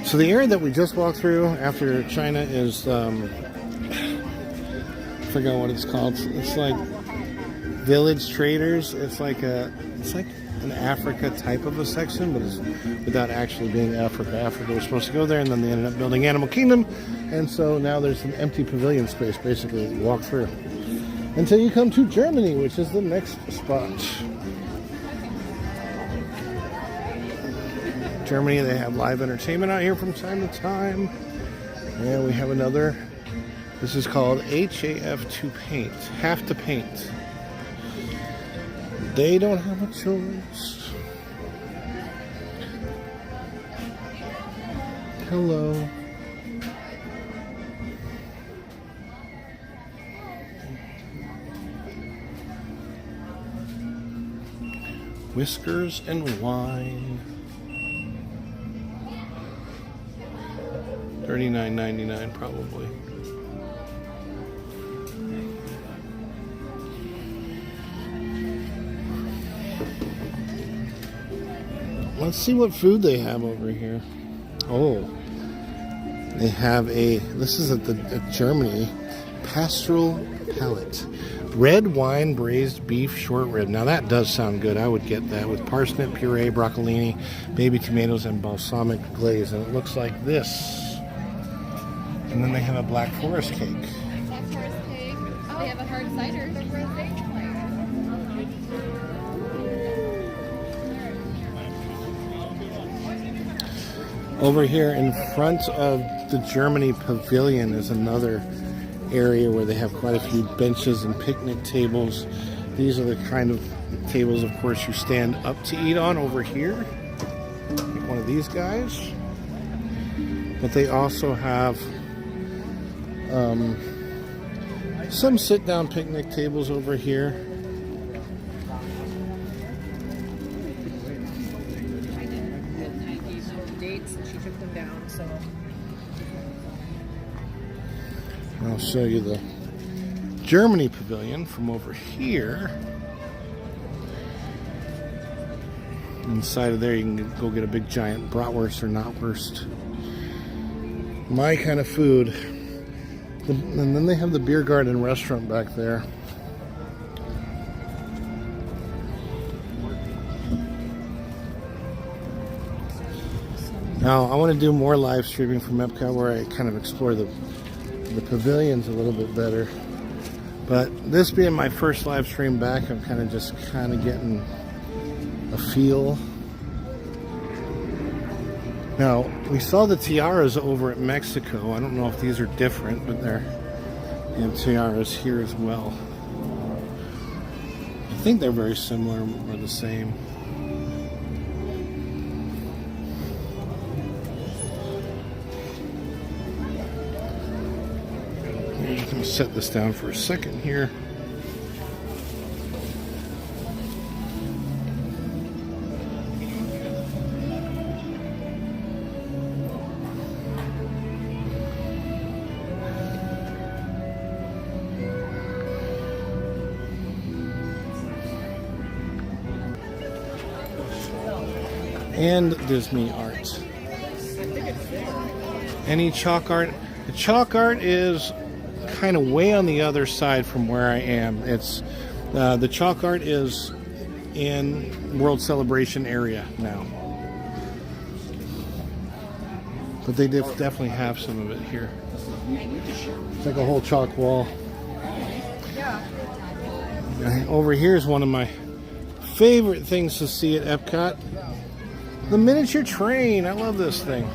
So the area that we just walked through after China is, I forgot what it's called. It's like Village Traders. It's like an Africa type of a section, but it's without actually being Africa. Africa was supposed to go there, and then they ended up building Animal Kingdom, and so now there's some empty pavilion space basically to walk through until you come to Germany, which is the next spot. Germany, they have live entertainment out here from time to time, and we have another. This is called HAF to paint, have to paint. They don't have a choice. Hello. Whiskers and wine. $39.99 probably. Let's see what food they have over here. Oh, they have this is at Germany, pastoral palate. Red wine braised beef short rib. Now that does sound good. I would get that with parsnip puree, broccolini, baby tomatoes, and balsamic glaze. And it looks like this. And then they have a black forest cake. Black forest cake. Oh, they have a hard cider. Over here in front of the Germany Pavilion is another area where they have quite a few benches and picnic tables. These are the kind of tables, of course, you stand up to eat on over here. Like one of these guys. But they also have some sit-down picnic tables over here. I'll show you the Germany Pavilion from over here. Inside of there, you can go get a big giant bratwurst or knotwurst. My kind of food. And then they have the beer garden restaurant back there. Now, I want to do more live streaming from Epcot where I kind of explore the pavilions a little bit better. But this being my first live stream back, I'm kind of getting a feel. Now, we saw the tiaras over at Mexico. I don't know if these are different, but they have tiaras here as well. I think they're very similar or the same. I'm just going to set this down for a second here. And Disney art. Any chalk art? The chalk art is kind of way on the other side from where I am. It's the chalk art is in World Celebration area now, but they definitely have some of it here. It's like a whole chalk wall. Over here is one of my favorite things to see at Epcot. The miniature train. I love this thing.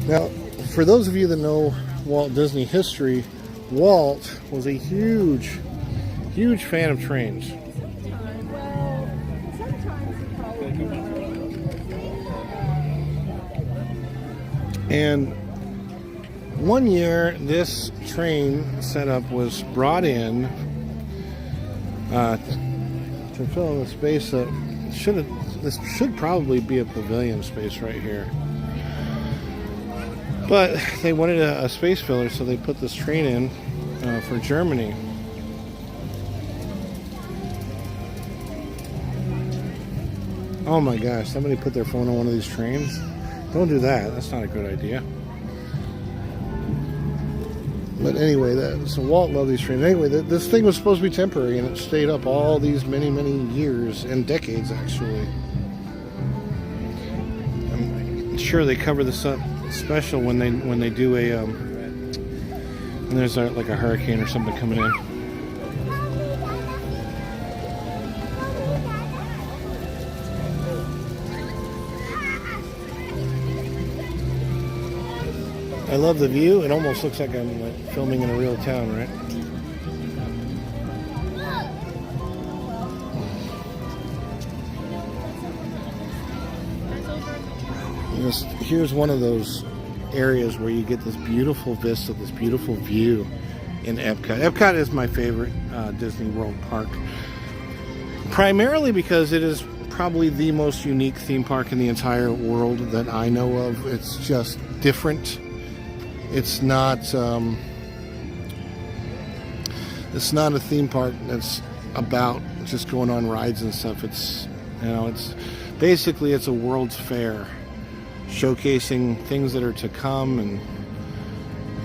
Now, for those of you that know Walt Disney history, Walt was a huge fan of trains. And one year, this train setup was brought in to fill in the space that this should probably be a pavilion space right here. But they wanted a space filler, so they put this train in for Germany. Oh my gosh, somebody put their phone on one of these trains? Don't do that, that's not a good idea. But anyway, so Walt loved these trains. Anyway, this thing was supposed to be temporary, and it stayed up all these many years and decades, actually. I'm sure they cover this up special when they do a when there's like a hurricane or something coming in. I love the view. It almost looks like I'm like filming in a real town, right? Here's one of those areas where you get this beautiful vista, this beautiful view in Epcot. Epcot is my favorite Disney World park, primarily because it is probably the most unique theme park in the entire world that I know of. It's just different. It's not a theme park that's about just going on rides and stuff. It's basically a World's Fair, showcasing things that are to come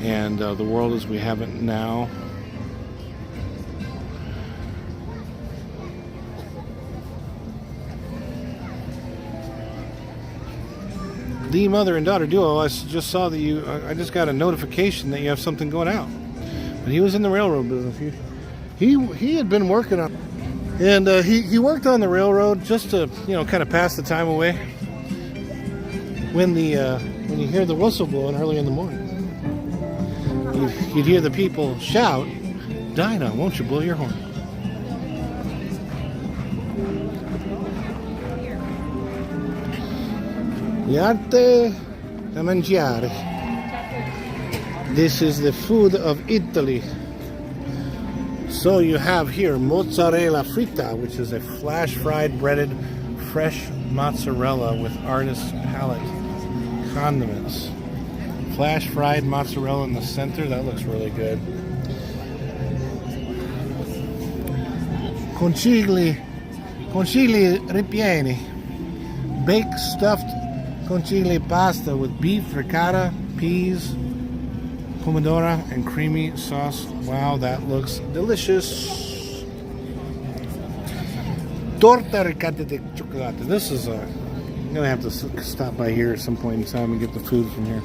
and the world as we have it now. The mother and daughter duo. I just saw that I just got a notification that you have something going out. But he was in the railroad business. He had been working on, and he worked on the railroad just to kind of pass the time away. When you hear the whistle blowing early in the morning, you'd hear the people shout, "Dinah, won't you blow your horn?" Latte da mangiare. This is the food of Italy. So you have here mozzarella fritta, which is a flash-fried breaded fresh mozzarella with artist's palate condiments. Flash-fried mozzarella in the center. That looks really good. Conchigli ripieni. Baked stuffed conchigli pasta with beef, ricotta, peas, pomodoro, and creamy sauce. Wow, that looks delicious. Torta ricotta di chocolate. This is I'm gonna have to stop by here at some point in time and get the food from here.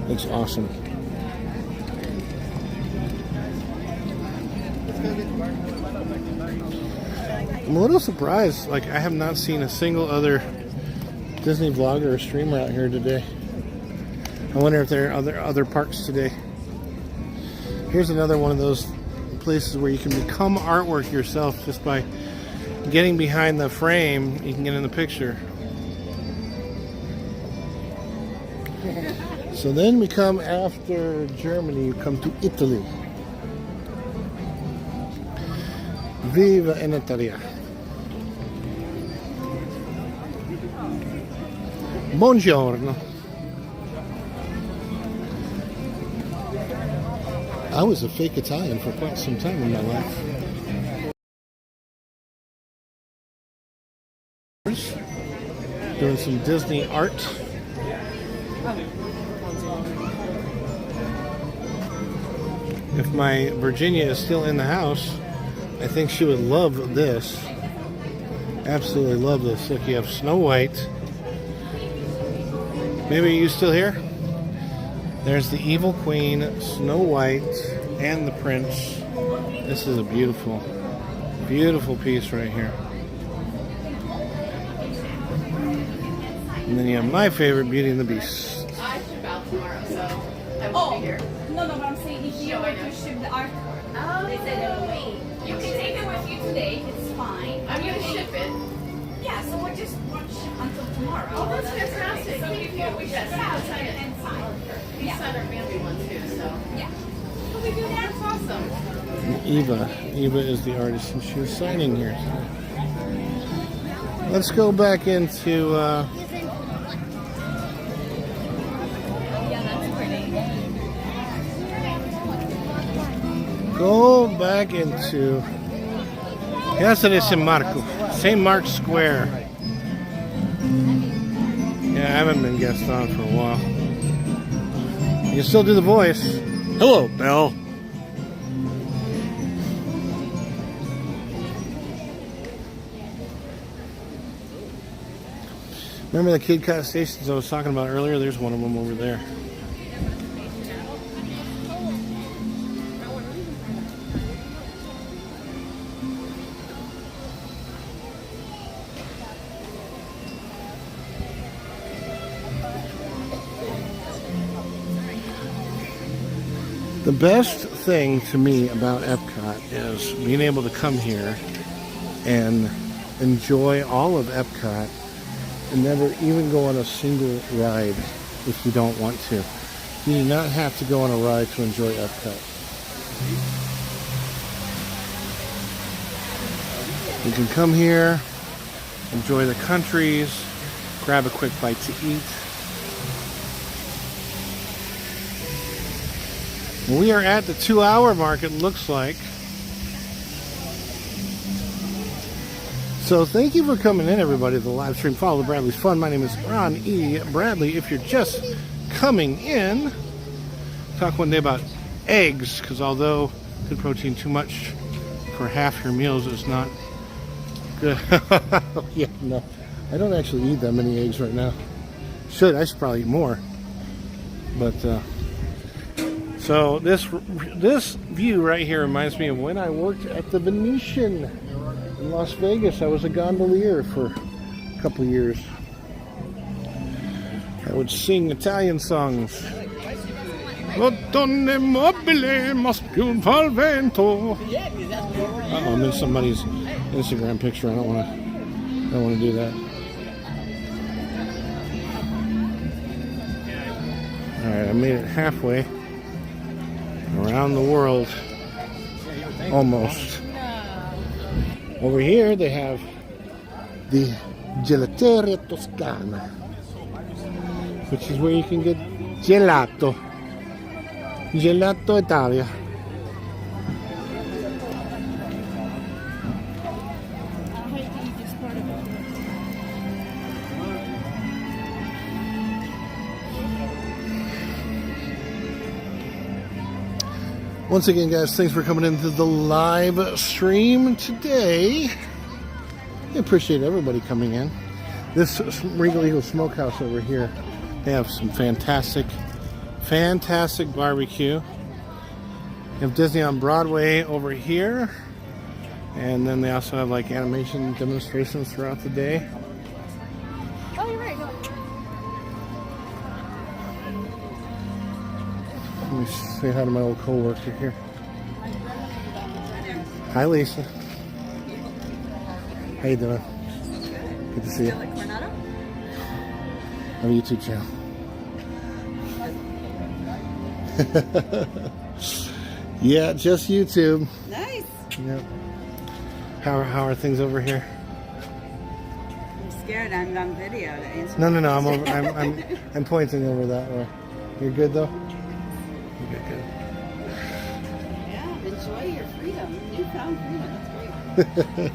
Looks awesome. I'm a little surprised. Like, I have not seen a single other Disney vlogger or streamer out here today. I wonder if there are other parks today. Here's another one of those places where you can become artwork yourself just by getting behind the frame. You can get in the picture. So then we come, after Germany, we come to Italy. Viva in Italia. Buongiorno. I was a fake Italian for quite some time in my life. Doing some Disney art. If my Virginia is still in the house, I think she would love this. Absolutely love this. Look, you have Snow White. Maybe you still here? There's the evil queen, Snow White, and the prince. This is a beautiful, beautiful piece right here. And then you have my favorite, Beauty and the Beast. I ship out tomorrow, so I won't be here. No, but I'm saying if you were to ship the artwork, they said they will wait. You can take it with you today, it's fine. I'm going to ship it. Yeah, so we're just going to ship until tomorrow. Oh, that's fantastic. So we can ship outside and sign. We signed our family one too, so. Yeah. Can we do that? That's awesome. And Eva is the artist, and she's signing here. Let's go back into... Go back into Casa de San Marco, St. Mark's Square. Yeah, I haven't been guest on for a while. You can still do the voice. Hello, Belle. Remember the Kid Kat stations I was talking about earlier? There's one of them over there. The best thing to me about Epcot is being able to come here and enjoy all of Epcot and never even go on a single ride if you don't want to. You do not have to go on a ride to enjoy Epcot. You can come here, enjoy the countries, grab a quick bite to eat. We are at the 2-hour mark, it looks like. So thank you for coming in, everybody, to the live stream. Follow Bradley's Fun. My name is Ron E. Bradley. If you're just coming in, talk one day about eggs, because although good protein too much for half your meals is not good. Yeah, no, I don't actually eat that many eggs right now. I should probably eat more. But so this view right here reminds me of when I worked at the Venetian in Las Vegas. I was a gondolier for a couple years. I would sing Italian songs. Donne mobile mas più al vento. Uh-oh, I'm in somebody's Instagram picture. I don't want to do that. All right, I made it halfway around the world, almost. Over here they have the Gelateria Toscana, which is where you can get gelato. Gelato Italia. Once again, guys, thanks for coming into the live stream today. I appreciate everybody coming in. This Regal Eagle Smokehouse over here, they have some fantastic barbecue. You have Disney on Broadway over here. And then they also have like animation demonstrations throughout the day. Oh, you're right. Let me say hi to my old co-worker here. Hi, Lisa. How you doing? Good to see you. I have a YouTube channel. Yeah, just YouTube. Nice. Yep. How are things over here? I'm scared. I'm on video to answer. No. I'm pointing over that way. You're good though. You're good. Yeah, enjoy your freedom. Newfound freedom. That's great.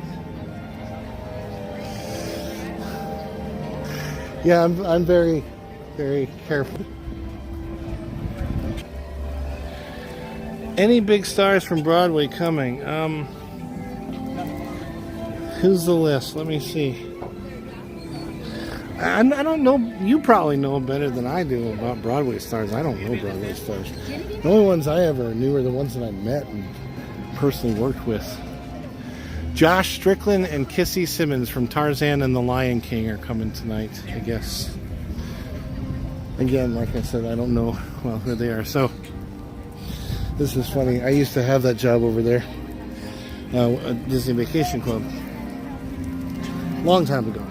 Yeah, I'm very, very careful. Any big stars from Broadway coming? Who's the list? Let me see. I don't know. You probably know better than I do about Broadway stars. I don't know Broadway stars. The only ones I ever knew are the ones that I met and personally worked with. Josh Strickland and Kissy Simmons from Tarzan and the Lion King are coming tonight, I guess. Again, like I said, I don't know well who they are. So this is funny. I used to have that job over there, at Disney Vacation Club, long time ago.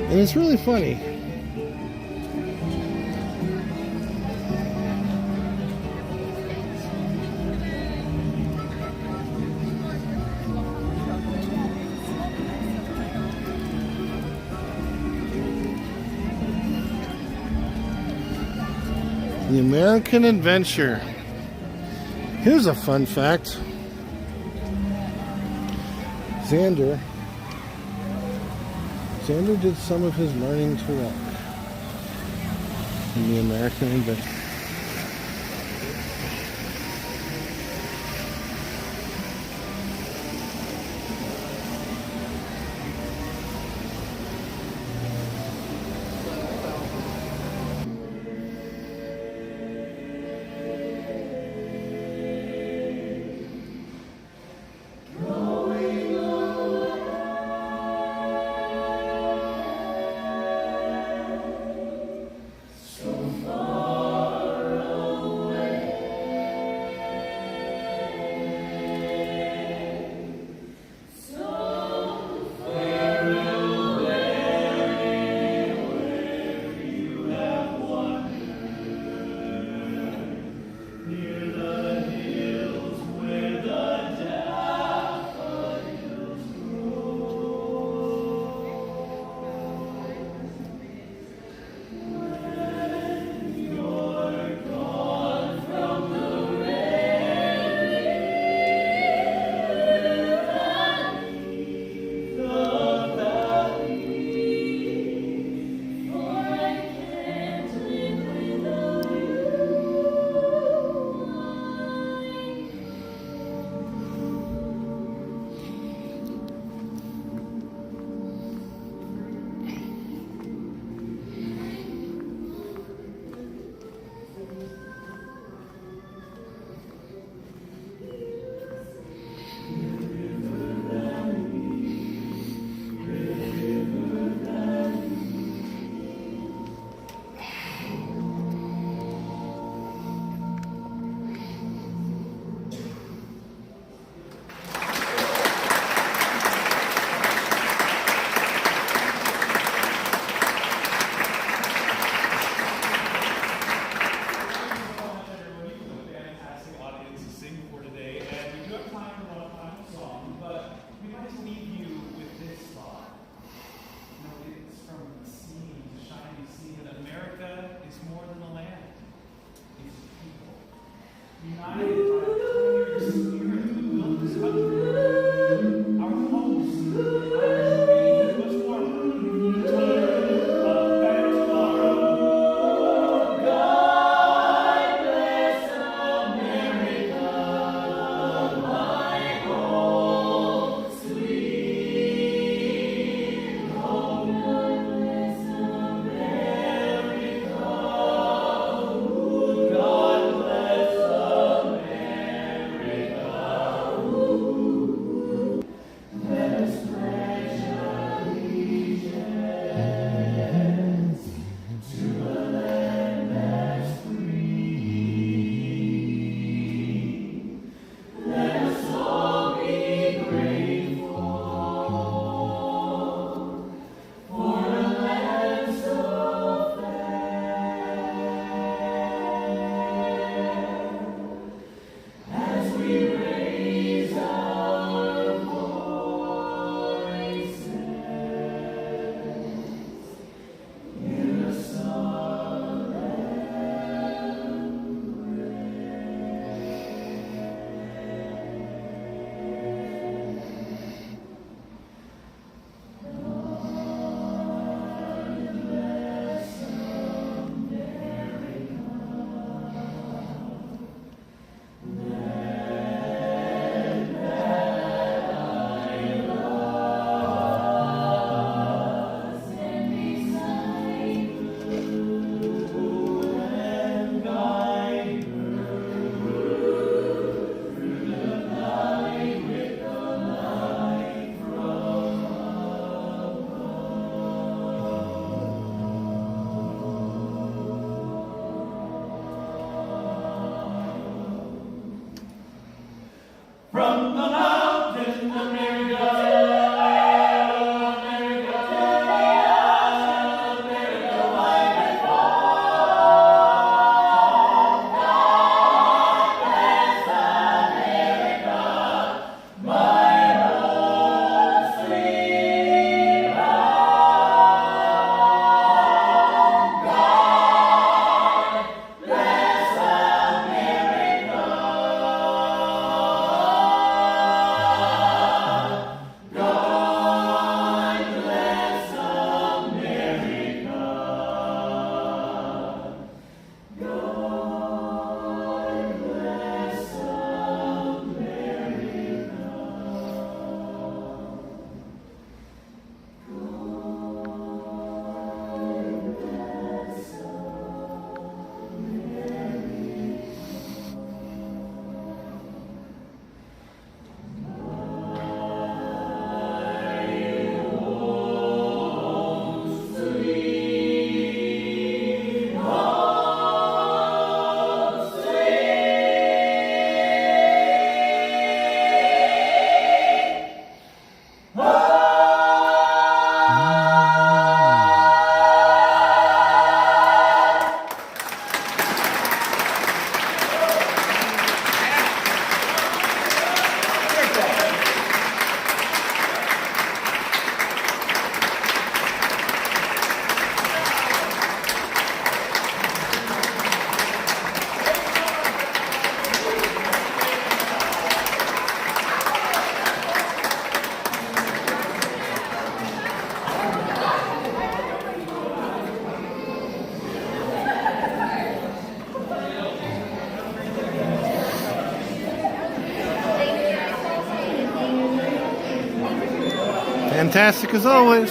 And it's really funny. The American Adventure. Here's a fun fact. Xander did some of his learning to walk in the American Adventure. Far Fantastic as always.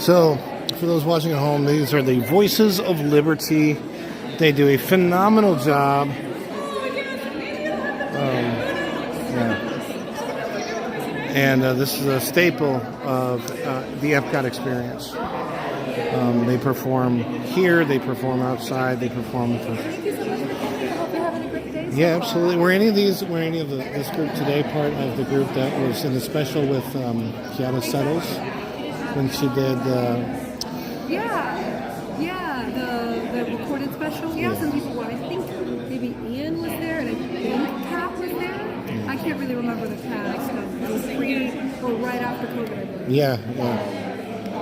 So, for those watching at home, these are the Voices of Liberty. They do a phenomenal job. And this is a staple of the Epcot experience. They perform here, they perform outside, they perform. Yeah, absolutely. Were any of this group today part of the group that was in the special with Kiara Settles when she did? The recorded special. Yeah, some people were. I think maybe Ian was there, and I think Kat was there. I can't really remember the cast. It was pre or right after COVID, I believe. Yeah.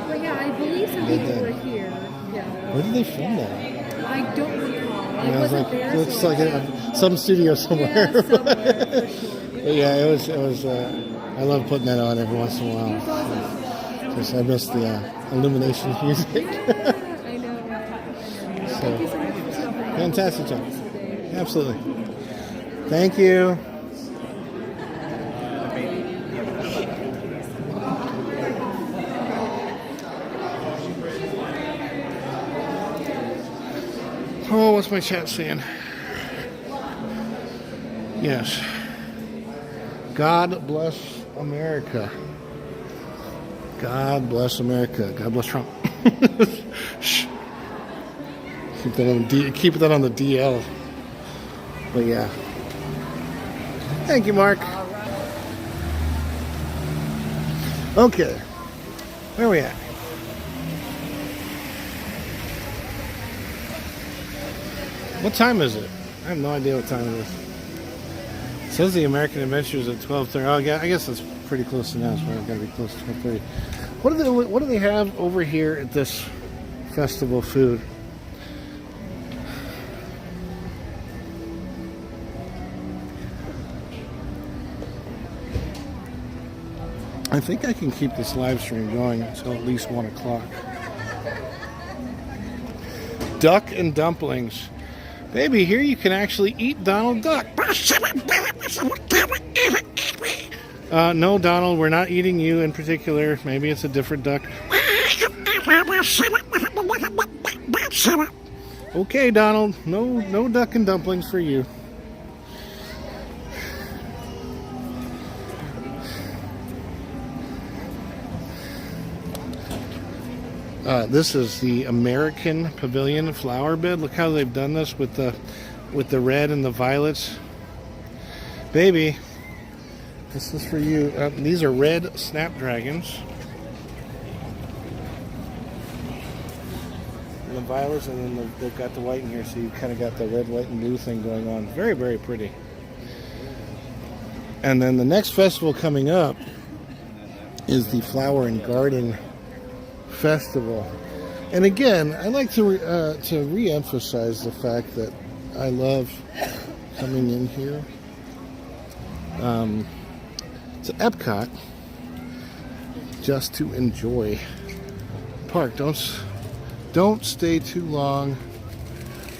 But yeah, I believe some people were here. Yeah. Where did they film that? I don't recall. I was wasn't like, there. looks like some studio somewhere. Yeah, somewhere for sure. But yeah, it was. I love putting that on every once in a while. Because I miss the Illumination music. I know. So, Thank you so much for stopping by. Fantastic job. Absolutely. Thank you. Oh, what's my chat saying? Yes. God bless America. God bless America. God bless Trump. Shh. Keep that on the DL. But yeah. Thank you, Mark. Okay. Where are we at? What time is it? I have no idea what time it is. It says the American Adventure is at 12:30. Oh, yeah, I guess that's pretty close to now, so I've got to be close to 12:30. What do they have over here at this festival food? I think I can keep this live stream going until at least 1 o'clock. Duck and dumplings. Baby, here you can actually eat Donald Duck. No, Donald, we're not eating you in particular. Maybe it's a different duck. Okay, Donald. No duck and dumplings for you. This is the American Pavilion flower bed. Look how they've done this with the red and the violets. Baby, this is for you. These are red snapdragons. And the violets, and then they've got the white in here, so you've kind of got the red, white, and blue thing going on. Very, very pretty. And then the next festival coming up is the Flower and Garden Festival. And again, I like to re-emphasize the fact that I love coming in here to Epcot just to enjoy the park. Don't stay too long.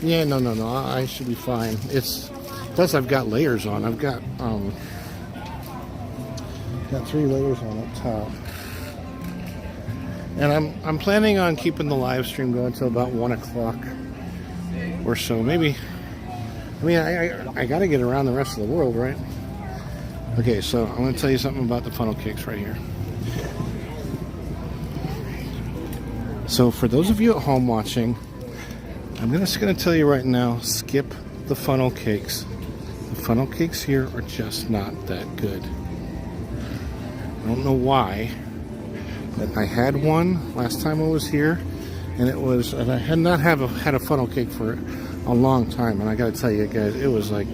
Yeah, no. I should be fine. Plus I've got layers on. I've got 3 layers on up top. And I'm planning on keeping the live stream going until about 1 o'clock or so. Maybe. I mean, I got to get around the rest of the world, right? Okay, so I'm going to tell you something about the funnel cakes right here. So for those of you at home watching, I'm just going to tell you right now, skip the funnel cakes. The funnel cakes here are just not that good. I don't know why. But I had one last time I was here, and I had not had a funnel cake for a long time, and I got to tell you guys, it was like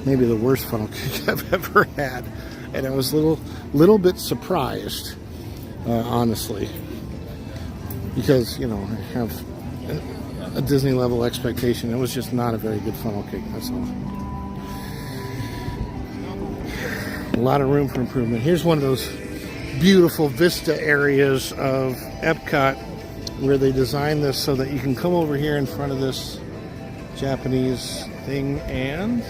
maybe the worst funnel cake I've ever had, and I was a little bit surprised, honestly, because I have a Disney level expectation. It was just not a very good funnel cake. That's all. A lot of room for improvement. Here's one of those beautiful vista areas of Epcot where they designed this so that you can come over here in front of this Japanese thing and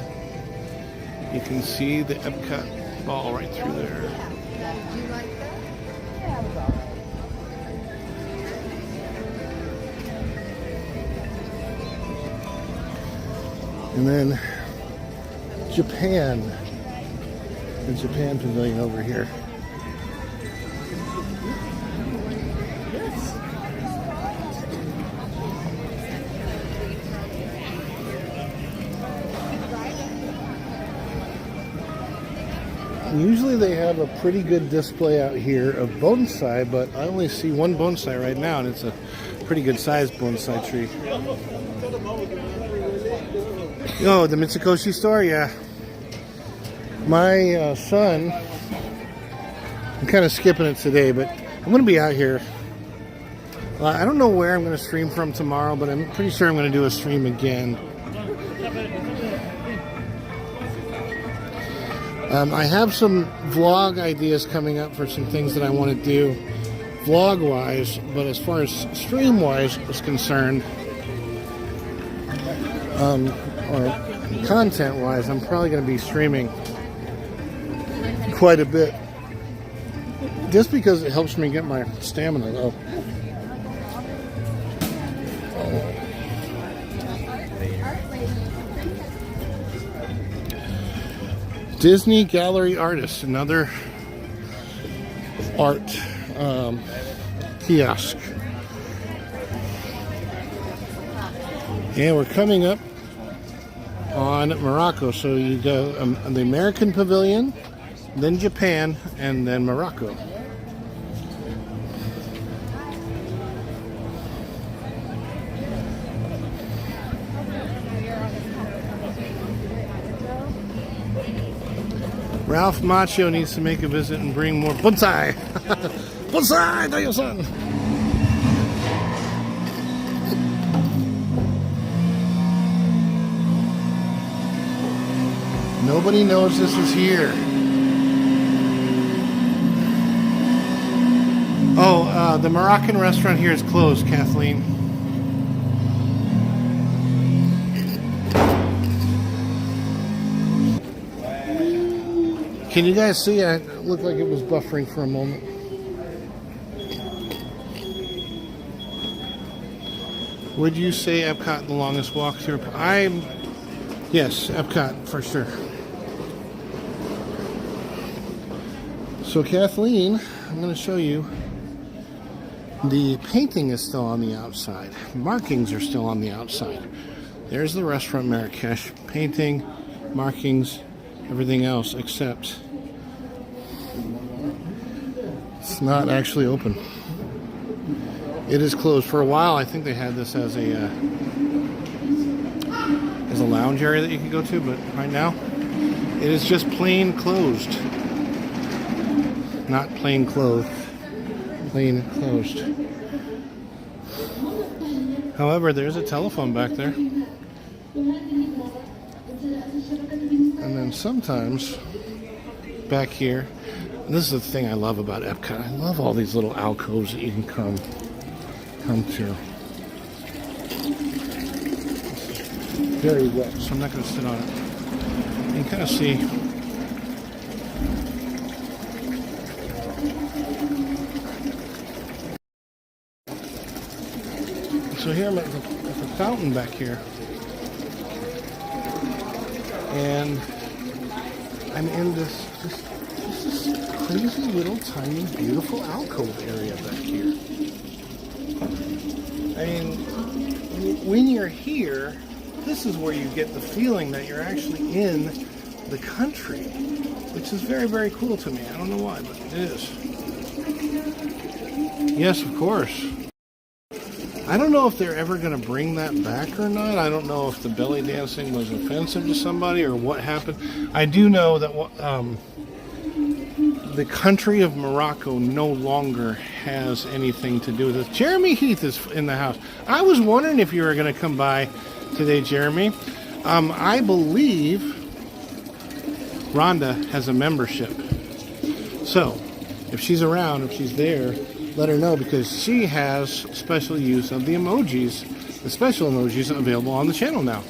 you can see the Epcot ball right through there. And then Japan, the Japan Pavilion over here. Usually they have a pretty good display out here of bonsai, but I only see one bonsai right now, and it's a pretty good sized bonsai tree. Oh, the Mitsukoshi store, yeah. My son, I'm kind of skipping it today, but I'm going to be out here. I don't know where I'm going to stream from tomorrow, but I'm pretty sure I'm going to do a stream again. I have some vlog ideas coming up for some things that I want to do vlog-wise, but as far as stream-wise is concerned, or content-wise, I'm probably going to be streaming quite a bit, just because it helps me get my stamina low. Disney Gallery Artists, another art kiosk. And we're coming up on Morocco. So you go the American Pavilion, then Japan, and then Morocco. Ralph Macchio needs to make a visit and bring more bonsai. Bonsai, Dayo-san. Nobody knows this is here. Oh, the Moroccan restaurant here is closed, Kathleen. Can you guys see? It looked like it was buffering for a moment. Would you say Epcot the longest walk through? Yes, Epcot for sure. So Kathleen, I'm going to show you. The painting is still on the outside. Markings are still on the outside. There's the restaurant Marrakesh. Painting, markings, everything else except it's not actually open. It is closed. For a while, I think they had this as a lounge area that you can go to, but right now it is just plain closed. Not plain clothed. Plain closed. However, there's a telephone back there. And then sometimes back here, and this is the thing I love about Epcot. I love all these little alcoves that you can come to. Very wet, so I'm not going to sit on it. You can kind of see. So here I'm at the fountain back here, and I'm in this crazy little tiny beautiful alcove area back here. I mean, when you're here, this is where you get the feeling that you're actually in the country, which is very, very cool to me. I don't know why, but it is. Yes, of course. I don't know if they're ever going to bring that back or not. I don't know if the belly dancing was offensive to somebody or what happened. I do know that the country of Morocco no longer has anything to do with this. Jeremy Heath is in the house. I was wondering if you were going to come by today, Jeremy. I believe Rhonda has a membership. So, if she's around, if she's there, let her know, because she has special use of the emojis, the special emojis available on the channel now.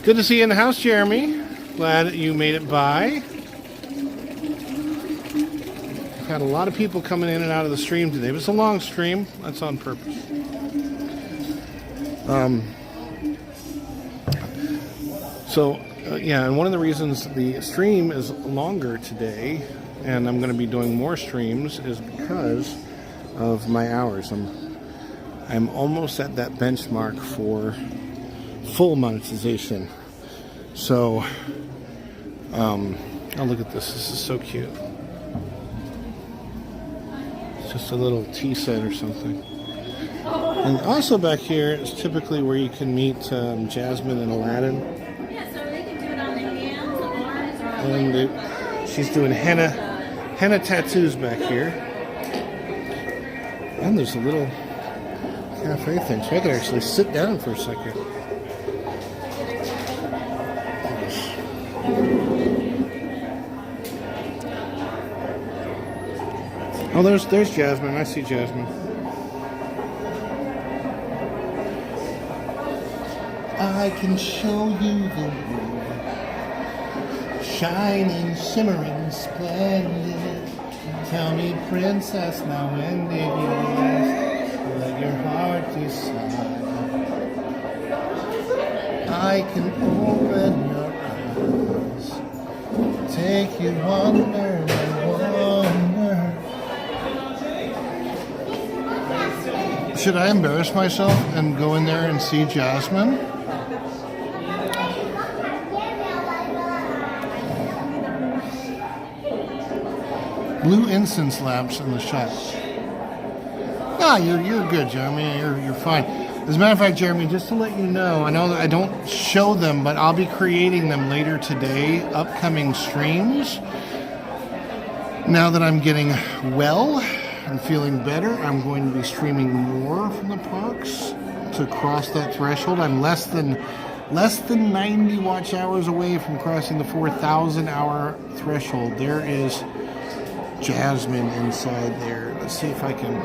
Good to see you in the house, Jeremy. Glad you made it by. We've had a lot of people coming in and out of the stream today, but it's a long stream. That's on purpose. Yeah, and one of the reasons the stream is longer today, and I'm going to be doing more streams, is because of my hours. I'm almost at that benchmark for full monetization. So, oh, look at this. This is so cute. It's just a little tea set or something. And also back here is typically where you can meet Jasmine and Aladdin. Yeah, so they can do it on their hands, the arms, or And she's doing henna tattoos back here. And there's a little cafe thing, so I can actually sit down for a second. Oh, there's Jasmine. I see Jasmine. I can show you the world, shining, shimmering, splendid. Tell me, princess, now when did you last let your heart decide? I can open your eyes, take you wonder and wonder. Should I embarrass myself and go in there and see Jasmine? Blue incense lamps in the shop. Ah, you're good, Jeremy. You're fine. As a matter of fact, Jeremy, just to let you know, I know that I don't show them, but I'll be creating them later today, upcoming streams. Now that I'm getting well and feeling better, I'm going to be streaming more from the parks to cross that threshold. I'm less than 90 watch hours away from crossing the 4,000 hour threshold. There is Jasmine inside there. Let's see if I can.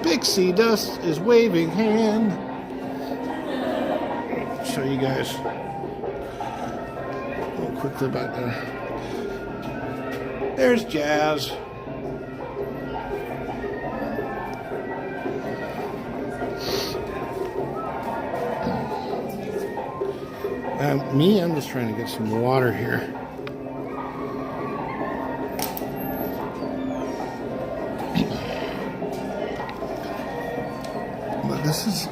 Pixie Dust is waving hand. Show you guys real quickly about there. There's Jazz. And me, I'm just trying to get some water here. But this is,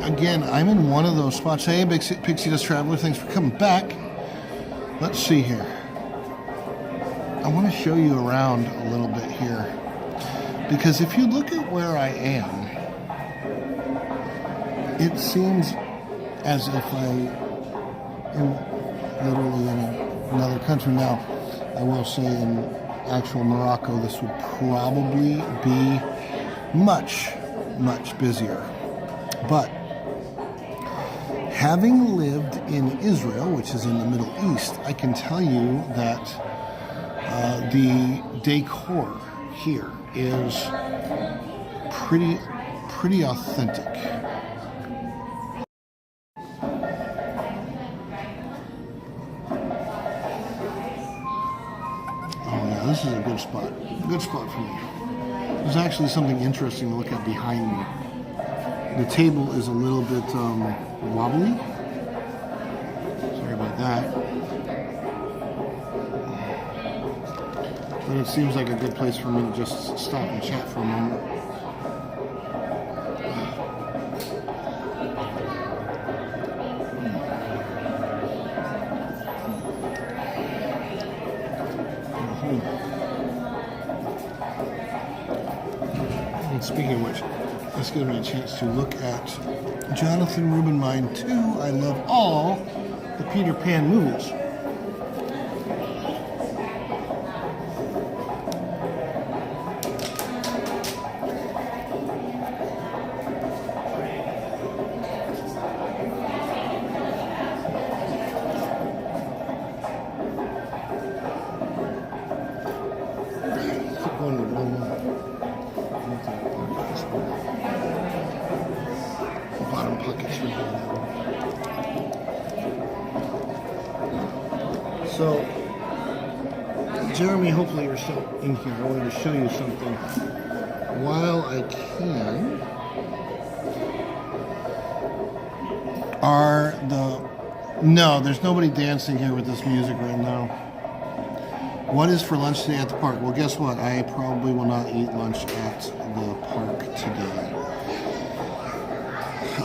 again, I'm in one of those spots. Hey, Pixie Dust Traveler, thanks for coming back. Let's see here. I want to show you around a little bit here. Because if you look at where I am, it seems as if I am literally in another country. Now, I will say in actual Morocco, this would probably be much, much busier. But having lived in Israel, which is in the Middle East, I can tell you that the decor here is pretty authentic. This is a good spot. Good spot for me. There's actually something interesting to look at behind me. The table is a little bit wobbly. Sorry about that. But it seems like a good place for me to just stop and chat for a moment. Speaking of which, this gives me a chance to look at Jonathan Rubinstein 2. I love all the Peter Pan movies. So, Jeremy, hopefully you're still in here. I wanted to show you something while I can. No, there's nobody dancing here with this music right now. What is for lunch today at the park? Well, guess what? I probably will not eat lunch at the park today.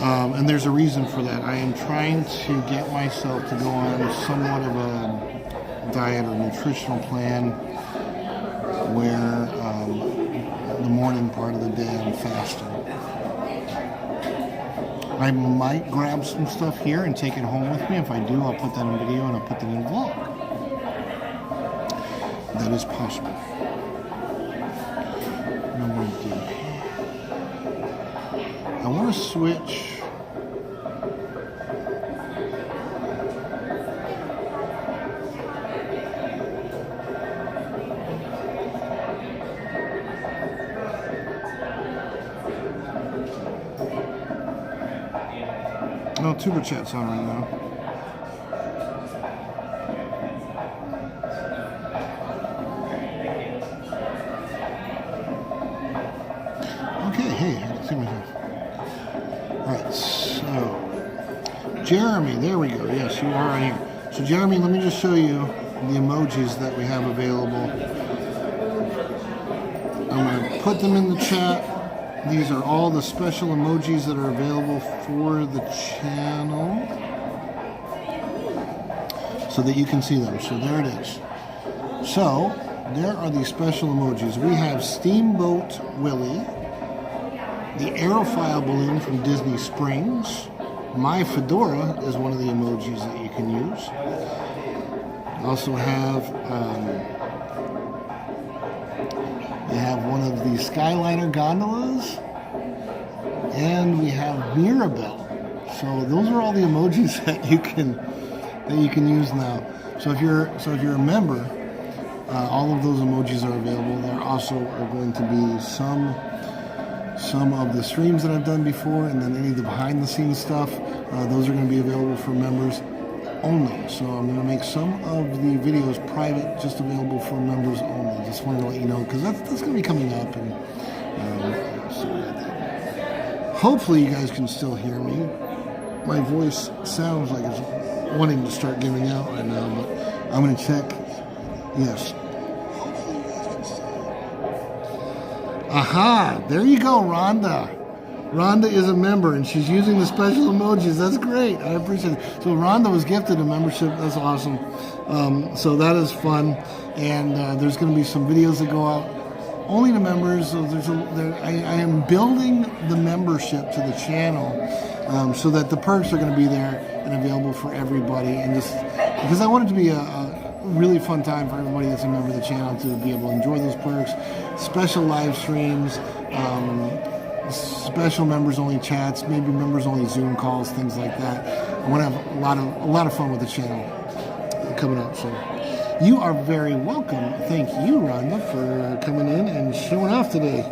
And there's a reason for that. I am trying to get myself to go on somewhat of a diet or nutritional plan where the morning part of the day I'm fasting. I might grab some stuff here and take it home with me. If I do, I'll put that in video and I'll put that in a vlog. That is possible. What I'm going to do. I want to switch. No, Tuber Chat's on right now. Okay, hey, I can see myself. Alright, so Jeremy, there we go. Yes, you are on here. So Jeremy, let me just show you the emojis that we have available. I'm going to put them in the chat. These are all the special emojis that are available for the channel so that you can see them. So there it is. So there are these special emojis. We have Steamboat Willie, the Aerophile balloon from Disney Springs. My fedora is one of the emojis that you can use. Also have we have one of the Skyliner gondolas, and we have Mirabelle. So those are all the emojis that you can use now. So if you're a member, all of those emojis are available. There also are going to be some of the streams that I've done before, and then any of the behind the scenes stuff. Those are going to be available for members. only. So I'm going to make some of the videos private, just available for members only. Just wanted to let you know, because that's going to be coming up. And hopefully you guys can still hear me. My voice sounds like it's wanting to start giving out right now, but I'm going to check. Yes. Aha! There you go, Rhonda. Rhonda is a member, and she's using the special emojis. That's great. I appreciate it. So Rhonda was gifted a membership. That's awesome. So that is fun. And there's going to be some videos that go out only to members. So I am building the membership to the channel so that the perks are going to be there and available for everybody. And just because I want it to be a really fun time for everybody that's a member of the channel to be able to enjoy those perks, special live streams, special members only chats, maybe members only Zoom calls, things like that. I want to have a lot of fun with the channel coming up. So you are very welcome. Thank you, Rhonda, for coming in and showing off today.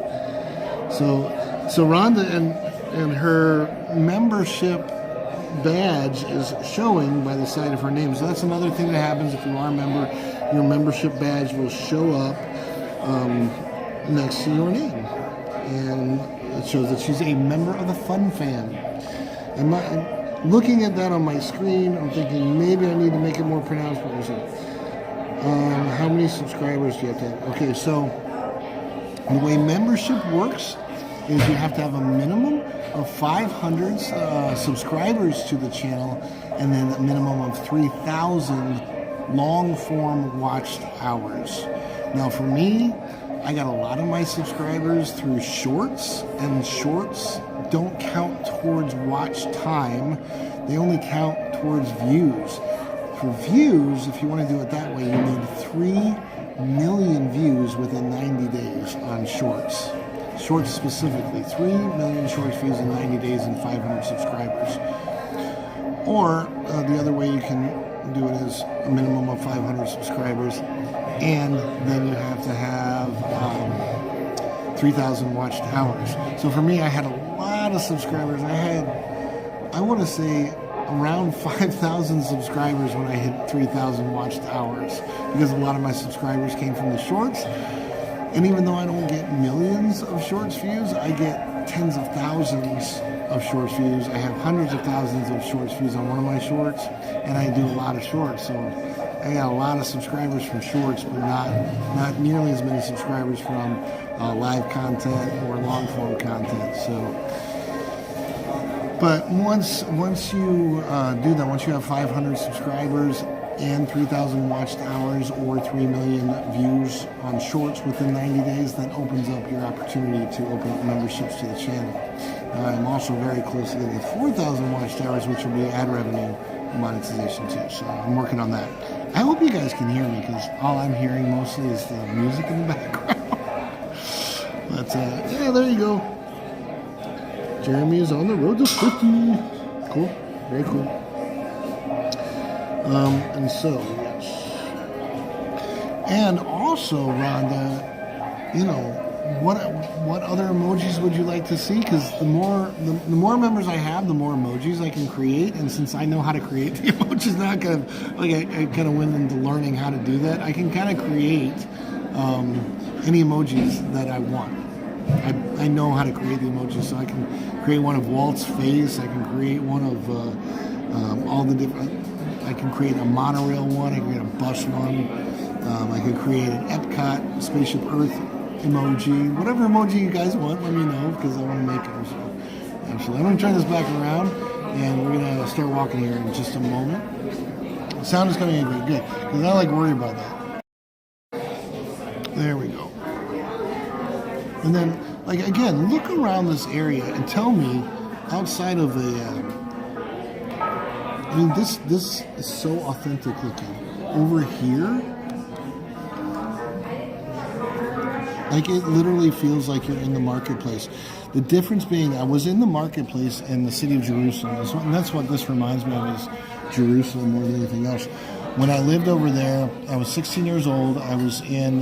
So Rhonda and her membership badge is showing by the side of her name. So that's another thing that happens if you are a member. Your membership badge will show up next to your name, and it shows that she's a member of the Fun Fam. And looking at that on my screen, I'm thinking maybe I need to make it more pronounced. What was it? How many subscribers do you have to have? Okay, so the way membership works is you have to have a minimum of 500 subscribers to the channel, and then a minimum of 3,000 long-form watched hours. Now for me, I got a lot of my subscribers through shorts, and shorts don't count towards watch time. They only count towards views. For views, if you want to do it that way, you need 3 million views within 90 days on shorts. Shorts specifically, 3 million shorts views in 90 days and 500 subscribers. Or the other way you can do it is a minimum of 500 subscribers, and then you have to have 3,000 watched hours. So for me, I had a lot of subscribers. I want to say around 5,000 subscribers when I hit 3,000 watched hours, because a lot of my subscribers came from the shorts. And even though I don't get millions of shorts views, I get tens of thousands of shorts views. I have hundreds of thousands of shorts views on one of my shorts, and I do a lot of shorts. So I got a lot of subscribers from shorts, but not nearly as many subscribers from live content or long form content. So, but once you do that, once you have 500 subscribers and 3,000 watched hours or 3 million views on shorts within 90 days, that opens up your opportunity to open up memberships to the channel. I'm also very close to getting 4,000 watched hours, which will be ad revenue monetization too. So I'm working on that. I hope you guys can hear me, because all I'm hearing mostly is the music in the background. But yeah, there you go. Jeremy is on the road to 50. Cool. Very cool. And so, yes. And also, Rhonda, you know, what other emojis would you like to see? Because the more members I have, the more emojis I can create. And since I know how to create the emojis now, I kind of went into learning how to do that. I can kind of create any emojis that I want. I know how to create the emojis, so I can create one of Walt's face. I can create one of all the different. I can create a monorail one. I can create a bus one. I can create an Epcot Spaceship Earth emoji. Whatever emoji you guys want, let me know, because I want to make them. So, absolutely. I'm going to turn this back around, and we're going to start walking here in just a moment. The sound is going to be good, because I like worry about that. There we go. And then, like, again, look around this area and tell me, outside of the, I mean, this is so authentic looking. Over here, like, it literally feels like you're in the marketplace. The difference being, I was in the marketplace in the city of Jerusalem, and that's what this reminds me of, is Jerusalem more than anything else. When I lived over there, I was 16 years old. I was in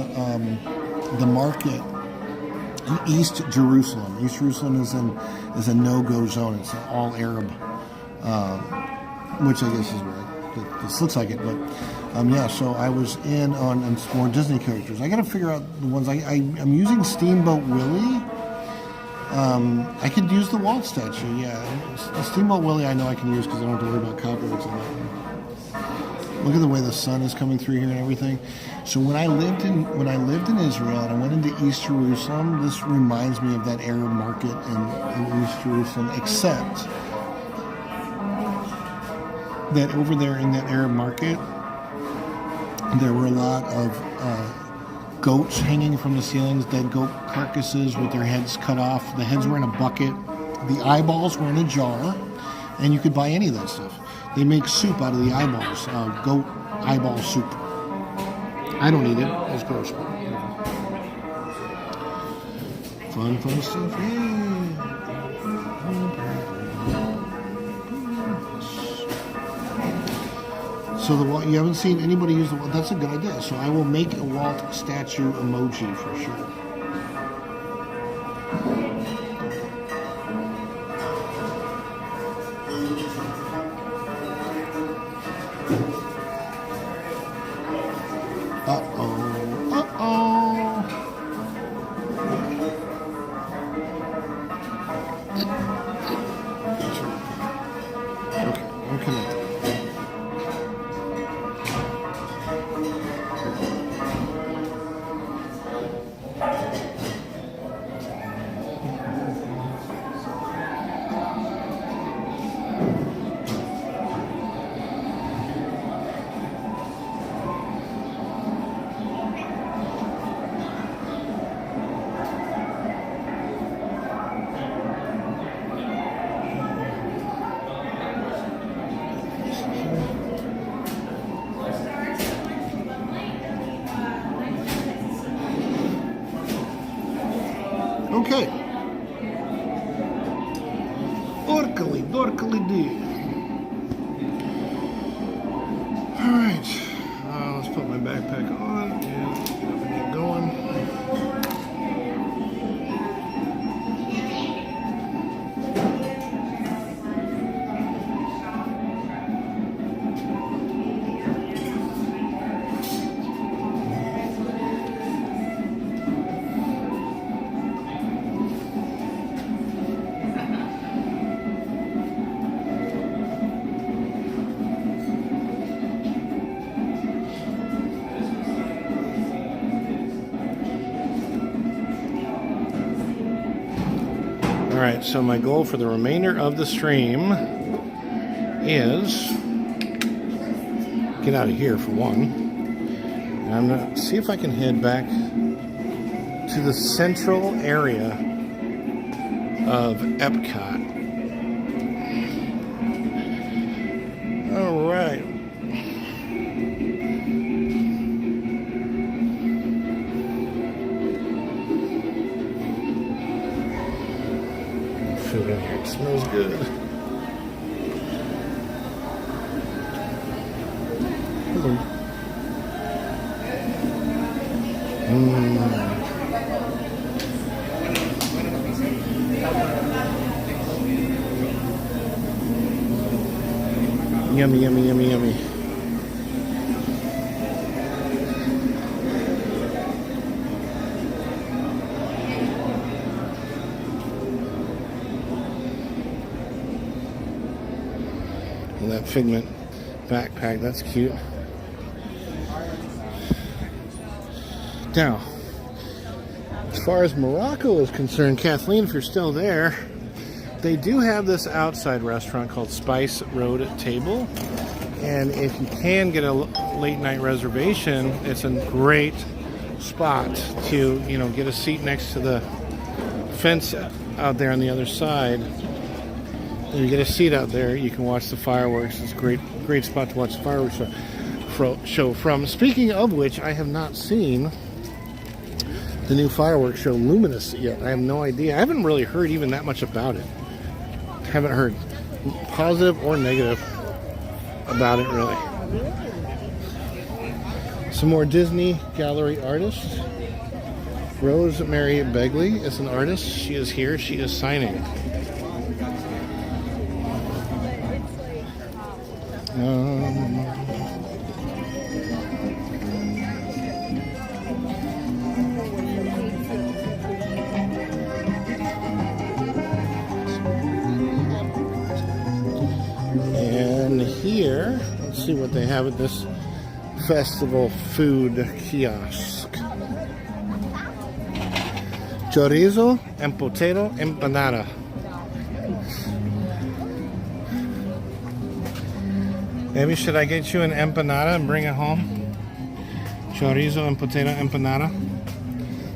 the market in East Jerusalem. East Jerusalem is a no-go zone. It's an all Arab, which I guess is right. this looks like it, but yeah. So I was in on some more Disney characters. I got to figure out the ones I'm using Steamboat Willie. I could use the Walt statue. Yeah, the Steamboat Willie I know I can use because I don't have to worry about copyrights on that. Look at the way the sun is coming through here and everything. So when I lived in Israel and I went into East Jerusalem, this reminds me of that Arab market in East Jerusalem, except that over there in that Arab market, there were a lot of goats hanging from the ceilings, dead goat carcasses with their heads cut off. The heads were in a bucket. The eyeballs were in a jar, and you could buy any of that stuff. They make soup out of the eyeballs, goat eyeball soup. I don't eat it. It's gross. Fun stuff. So the Walt, you haven't seen anybody use the Walt. That's a good idea. So I will make a Walt statue emoji for sure. Okay. Dorkily dee. Alright. Let's put my backpack on and get going. Alright, so my goal for the remainder of the stream is get out of here for one. And I'm going to see if I can head back to the central area of Epcot. Alright. Food in here. It smells good. Hello. Yummy, yummy, yummy, yummy. And that Figment backpack, that's cute. Now, as far as Morocco is concerned, Kathleen, if you're still there, they do have this outside restaurant called Spice Road Table. And if you can get a late night reservation, it's a great spot to, you know, get a seat next to the fence out there on the other side. You get a seat out there, you can watch the fireworks. It's a great spot to watch the fireworks show from. Speaking of which, I have not seen the new fireworks show, Luminous, yet. I have no idea. I haven't really heard even that much about it. Haven't heard positive or negative about it, really. Some more Disney gallery artists. Rosemary Begley is an artist. She is here. She is signing. here. Let's see what they have at this festival food kiosk. Chorizo and potato empanada. Maybe should I get you an empanada and bring it home? Chorizo and potato empanada.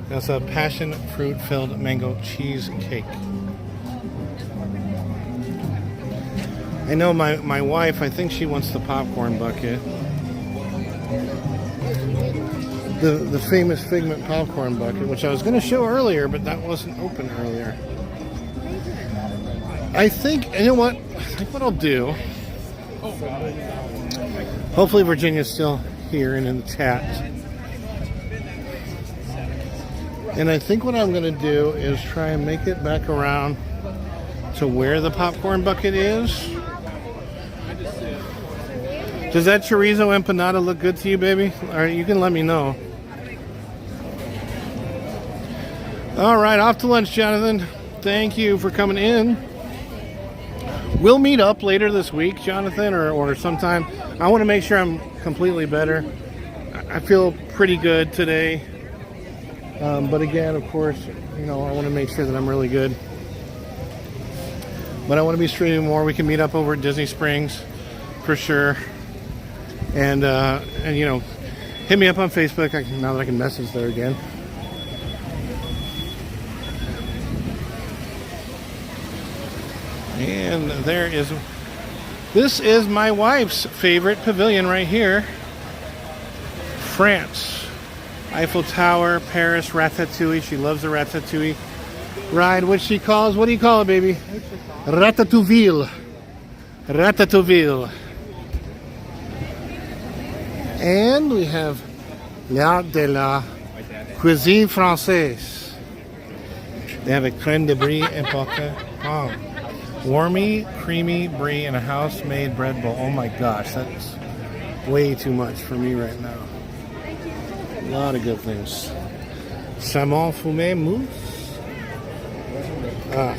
That's a passion fruit filled mango cheesecake. I know my wife, I think she wants the popcorn bucket. The famous Figment popcorn bucket, which I was going to show earlier, but that wasn't open earlier. I think, you know what? I think what I'll do, hopefully Virginia's still here and in the chat. And I think what I'm going to do is try and make it back around to where the popcorn bucket is. Does that chorizo empanada look good to you, baby? All right, you can let me know. All right, off to lunch, Jonathan. Thank you for coming in. We'll meet up later this week, Jonathan, or sometime. I want to make sure I'm completely better. I feel pretty good today. But again, of course, you know, I want to make sure that I'm really good. But I want to be streaming more. We can meet up over at Disney Springs for sure. And you know, hit me up on Facebook now that I can message there again. And this is my wife's favorite pavilion right here. France. Eiffel Tower, Paris, Ratatouille. She loves the Ratatouille ride, which she calls, what do you call it, baby? Ratatouille. Ratatouille. And we have L'Art de la Cuisine Française. They have a crème de brie and pomme. Warmy, creamy brie and a house-made bread bowl. Oh my gosh, that's way too much for me right now. A lot of good things. Salmon fumé mousse. Ah.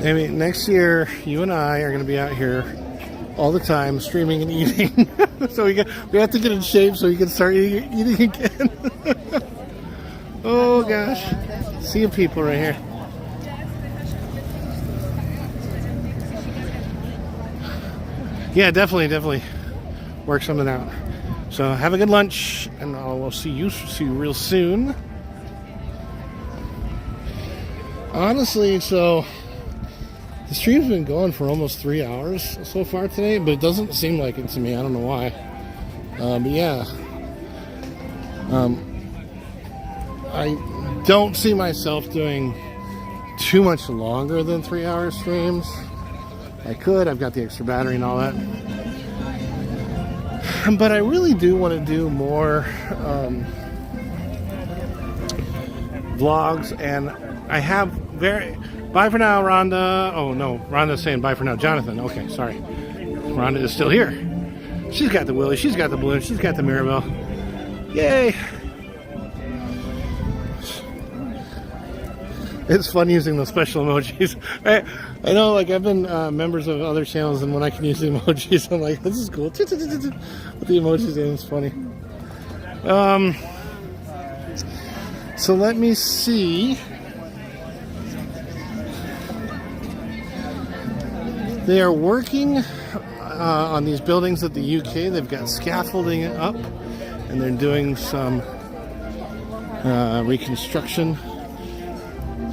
Maybe next year, you and I are going to be out here all the time, streaming and eating. So we have to get in shape so we can start eating again. Oh gosh, see you people right here. Yeah, definitely work something out. So have a good lunch, and I'll see you real soon. Honestly, so the stream's been going for almost 3 hours so far today, but it doesn't seem like it to me. I don't know why. But yeah. I don't see myself doing too much longer than 3 hour streams. I could. I've got the extra battery and all that. But I really do want to do more vlogs, and I have bye for now, Rhonda. Oh no, Rhonda's saying bye for now. Jonathan, okay, sorry. Rhonda is still here. She's got the Willy, she's got the balloon, she's got the Mirabelle. Yay! It's fun using the special emojis. I know, like, I've been members of other channels, and when I can use the emojis, I'm like, this is cool. With the emojis, it's funny. So let me see. They are working on these buildings at the UK. They've got scaffolding up, and they're doing some reconstruction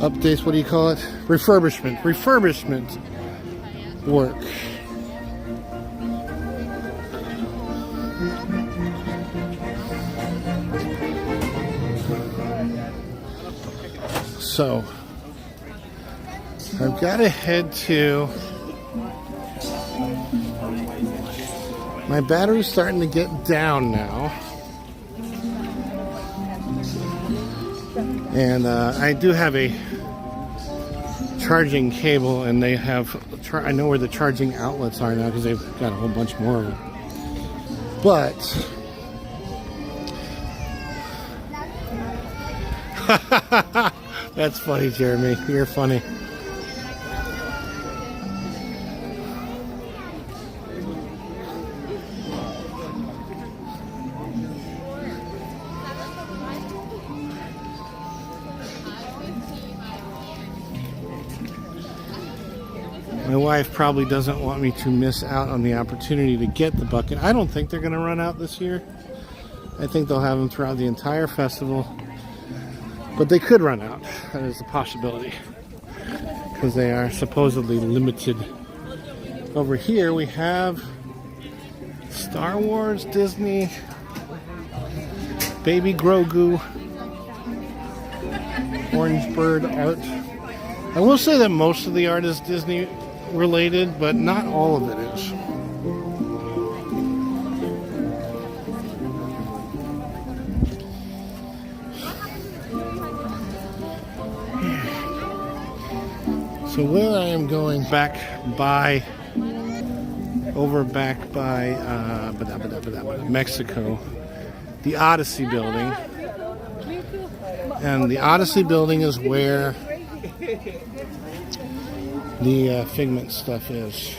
updates. What do you call it? Refurbishment work. So I've got to head to. My battery's starting to get down now. And I do have a charging cable, and they have, I know where the charging outlets are now because they've got a whole bunch more of them. But That's funny, Jeremy. You're funny. My wife probably doesn't want me to miss out on the opportunity to get the bucket. I don't think they're going to run out this year. I think they'll have them throughout the entire festival. But they could run out. That is a possibility. Because they are supposedly limited. Over here we have Star Wars, Disney, Baby Grogu, Orange Bird art. I will say that most of the art is Disney related, but not all of it is. So where I am going back by Mexico, the Odyssey building. And the Odyssey building is where the Figment stuff is.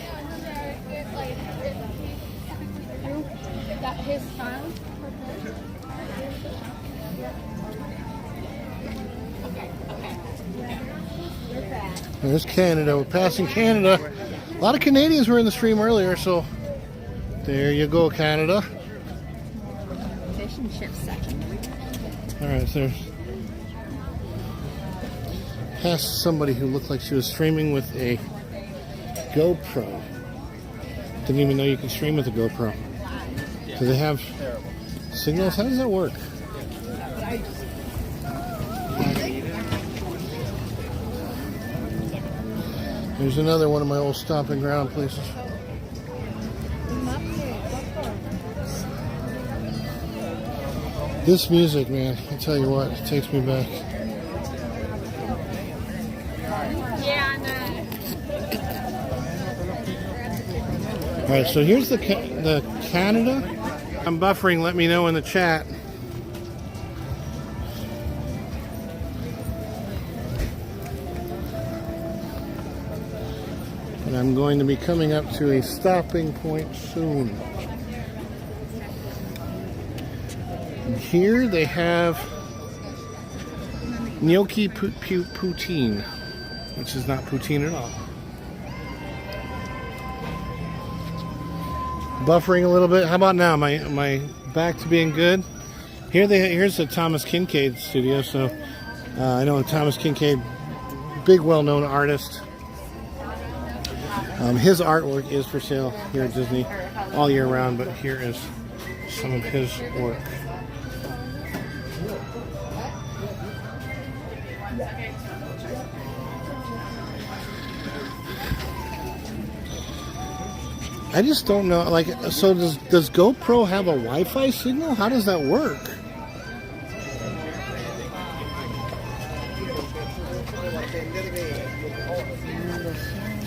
There's Canada. We're passing Canada. A lot of Canadians were in the stream earlier, so there you go, Canada. Fish and chips section. All right, so past somebody who looked like she was streaming with a GoPro. Didn't even know you could stream with a GoPro. Do they have signals? How does that work? Here's another one of my old stomping ground places. This music, man, I tell you what, it takes me back. All right, so here's the Canada. I'm buffering. Let me know in the chat. And I'm going to be coming up to a stopping point soon. And here they have gnocchi poutine, which is not poutine at all. Buffering a little bit. How about now? My back to being good. Here's the Thomas Kincaid studio. So I know Thomas Kincaid, big well-known artist. His artwork is for sale here at Disney all year round, but here is some of his work. I just don't know, like, so does GoPro have a Wi-Fi signal? How does that work?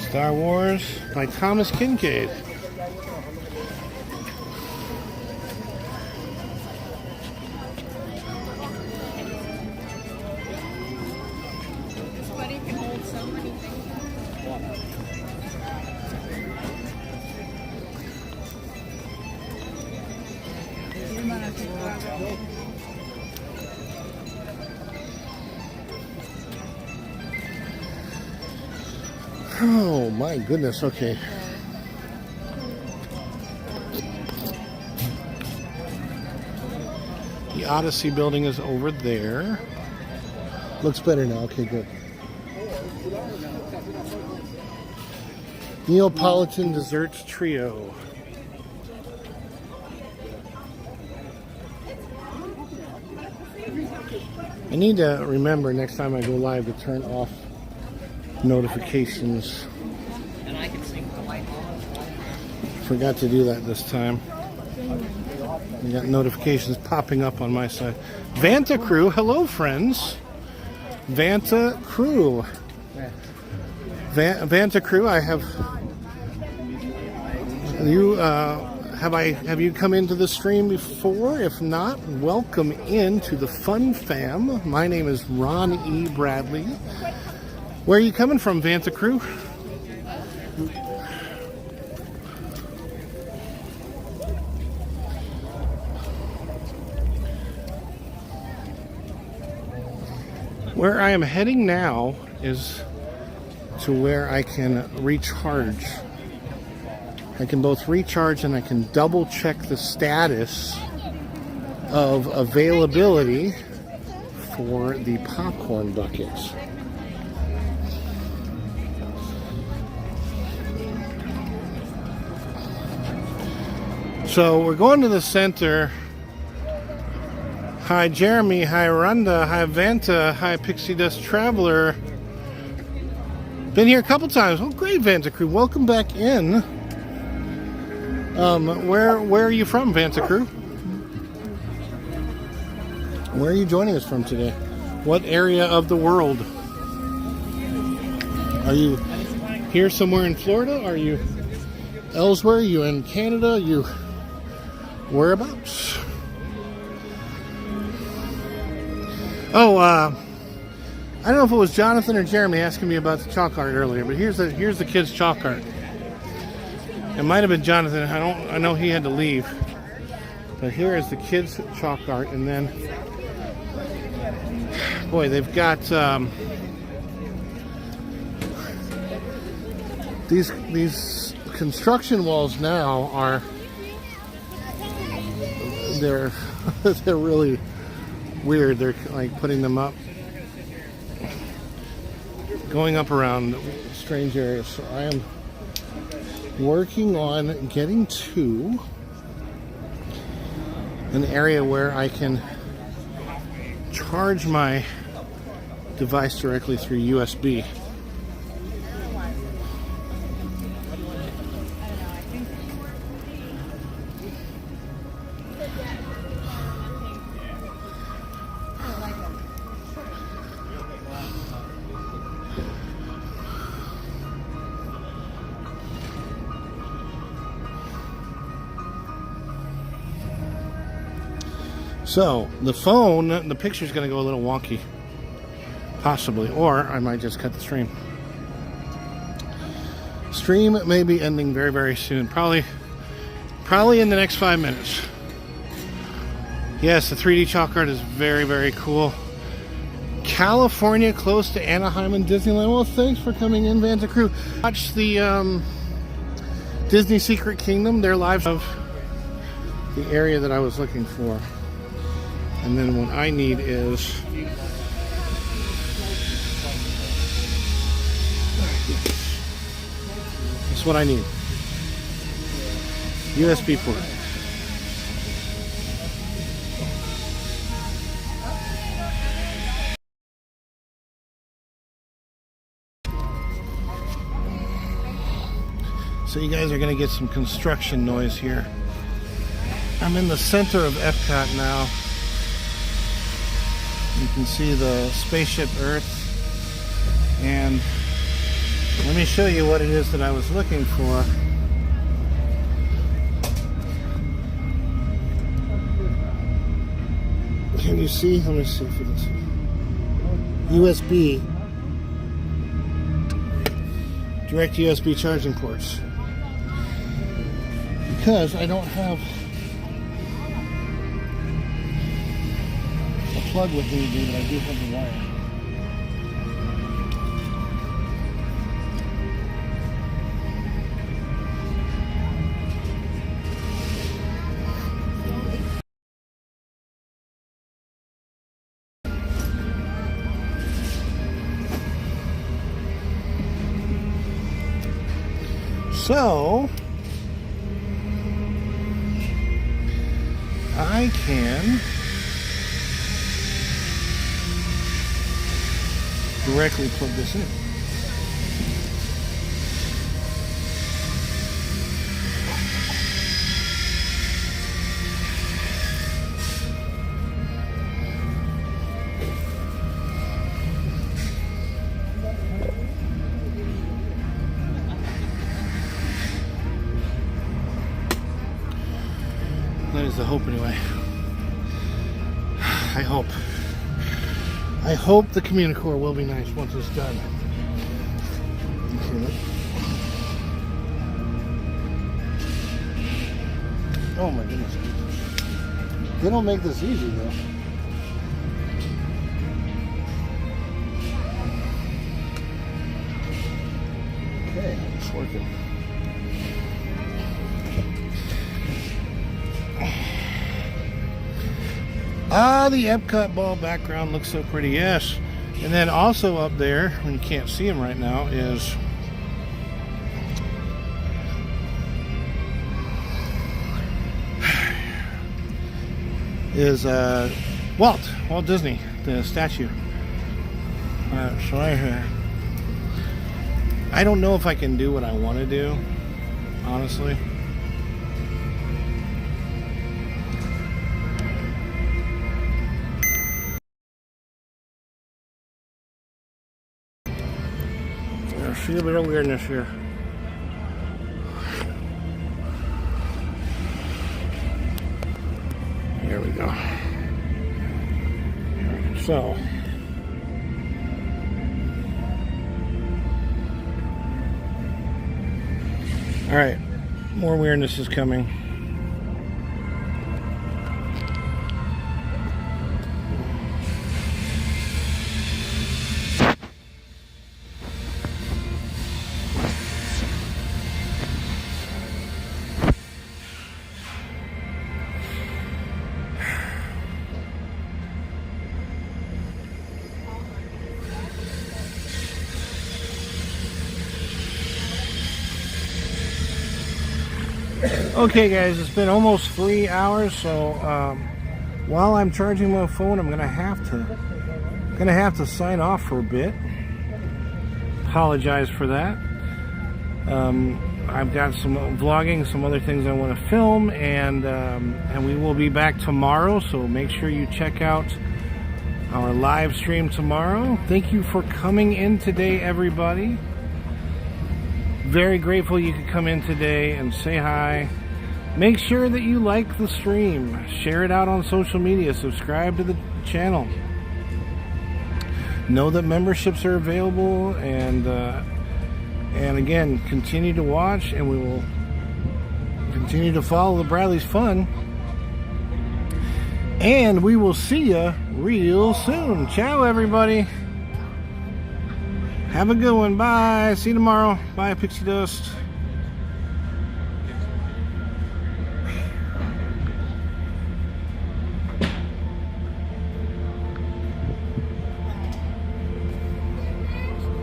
Star Wars by Thomas Kincaid. Oh my goodness, okay. The Odyssey building is over there. Looks better now, okay, good. Neapolitan Desserts Trio. I need to remember next time I go live to turn off notifications. And I can sing the light on. Forgot to do that this time. We got notifications popping up on my side. Vanta Crew, hello friends. Vanta Crew. Vanta Crew, I have you have you come into the stream before? If not, welcome into the Fun Fam. My name is Ron E. Bradley. Where are you coming from, Vanta Crew? Where I am heading now is to where I can recharge. I can both recharge and I can double check the status of availability for the popcorn buckets. So we're going to the center. Hi Jeremy, hi Rhonda, hi Vanta, hi Pixie Dust Traveler. Been here a couple times. Oh great, Vanta Crew. Welcome back in. Where are you from, Vanta Crew? Where are you joining us from today? What area of the world? Are you here somewhere in Florida? Are you elsewhere? Are you in Canada? Are you whereabouts? Oh, I don't know if it was Jonathan or Jeremy asking me about the chalk art earlier, but here's the kids' chalk art. It might have been Jonathan. I know he had to leave. But here is the kids' chalk art, and then, boy, they've got these construction walls now are they're really weird. They're like putting them up, going up around strange areas. So I am working on getting to an area where I can charge my device directly through USB. So, the phone, the picture's going to go a little wonky, possibly, or I might just cut the stream. Stream may be ending very, very soon, probably in the next 5 minutes. Yes, the 3D chalk art is very, very cool. California, close to Anaheim and Disneyland. Well, thanks for coming in, Vanta Crew. Watch the Disney Secret Kingdom, their live of the area that I was looking for. And then what I need is that's what I need. USB port. So you guys are going to get some construction noise here. I'm in the center of Epcot now. You can see the spaceship Earth, and let me show you what it is that I was looking for. Can you see? Let me see if it's USB, direct USB charging ports, because I don't have plug with me, but I do have the wire. So I can directly plug this in. is the hope anyway. I hope the Communicore will be nice once it's done. Oh my goodness. They don't make this easy though. Okay, it's working. Ah, the Epcot ball background looks so pretty, yes. And then also up there, when you can't see him right now, is Walt Disney, the statue. So I don't know if I can do what I want to do, honestly. See a bit of weirdness here. Here we go. So, all right, more weirdness is coming. Okay guys, it's been almost 3 hours, so while I'm charging my phone, I'm gonna have to sign off for a bit. Apologize for that. I've got some vlogging, some other things I want to film, and we will be back tomorrow, so make sure you check out our live stream tomorrow. Thank you for coming in today, everybody. Very grateful you could come in today and say hi. Make sure that you like the stream, share it out on social media, subscribe to the channel. Know that memberships are available, and again, continue to watch, and we will continue to follow the Bradley's fun. And we will see you real soon. Ciao, everybody. Have a good one. Bye. See you tomorrow. Bye, Pixie Dust.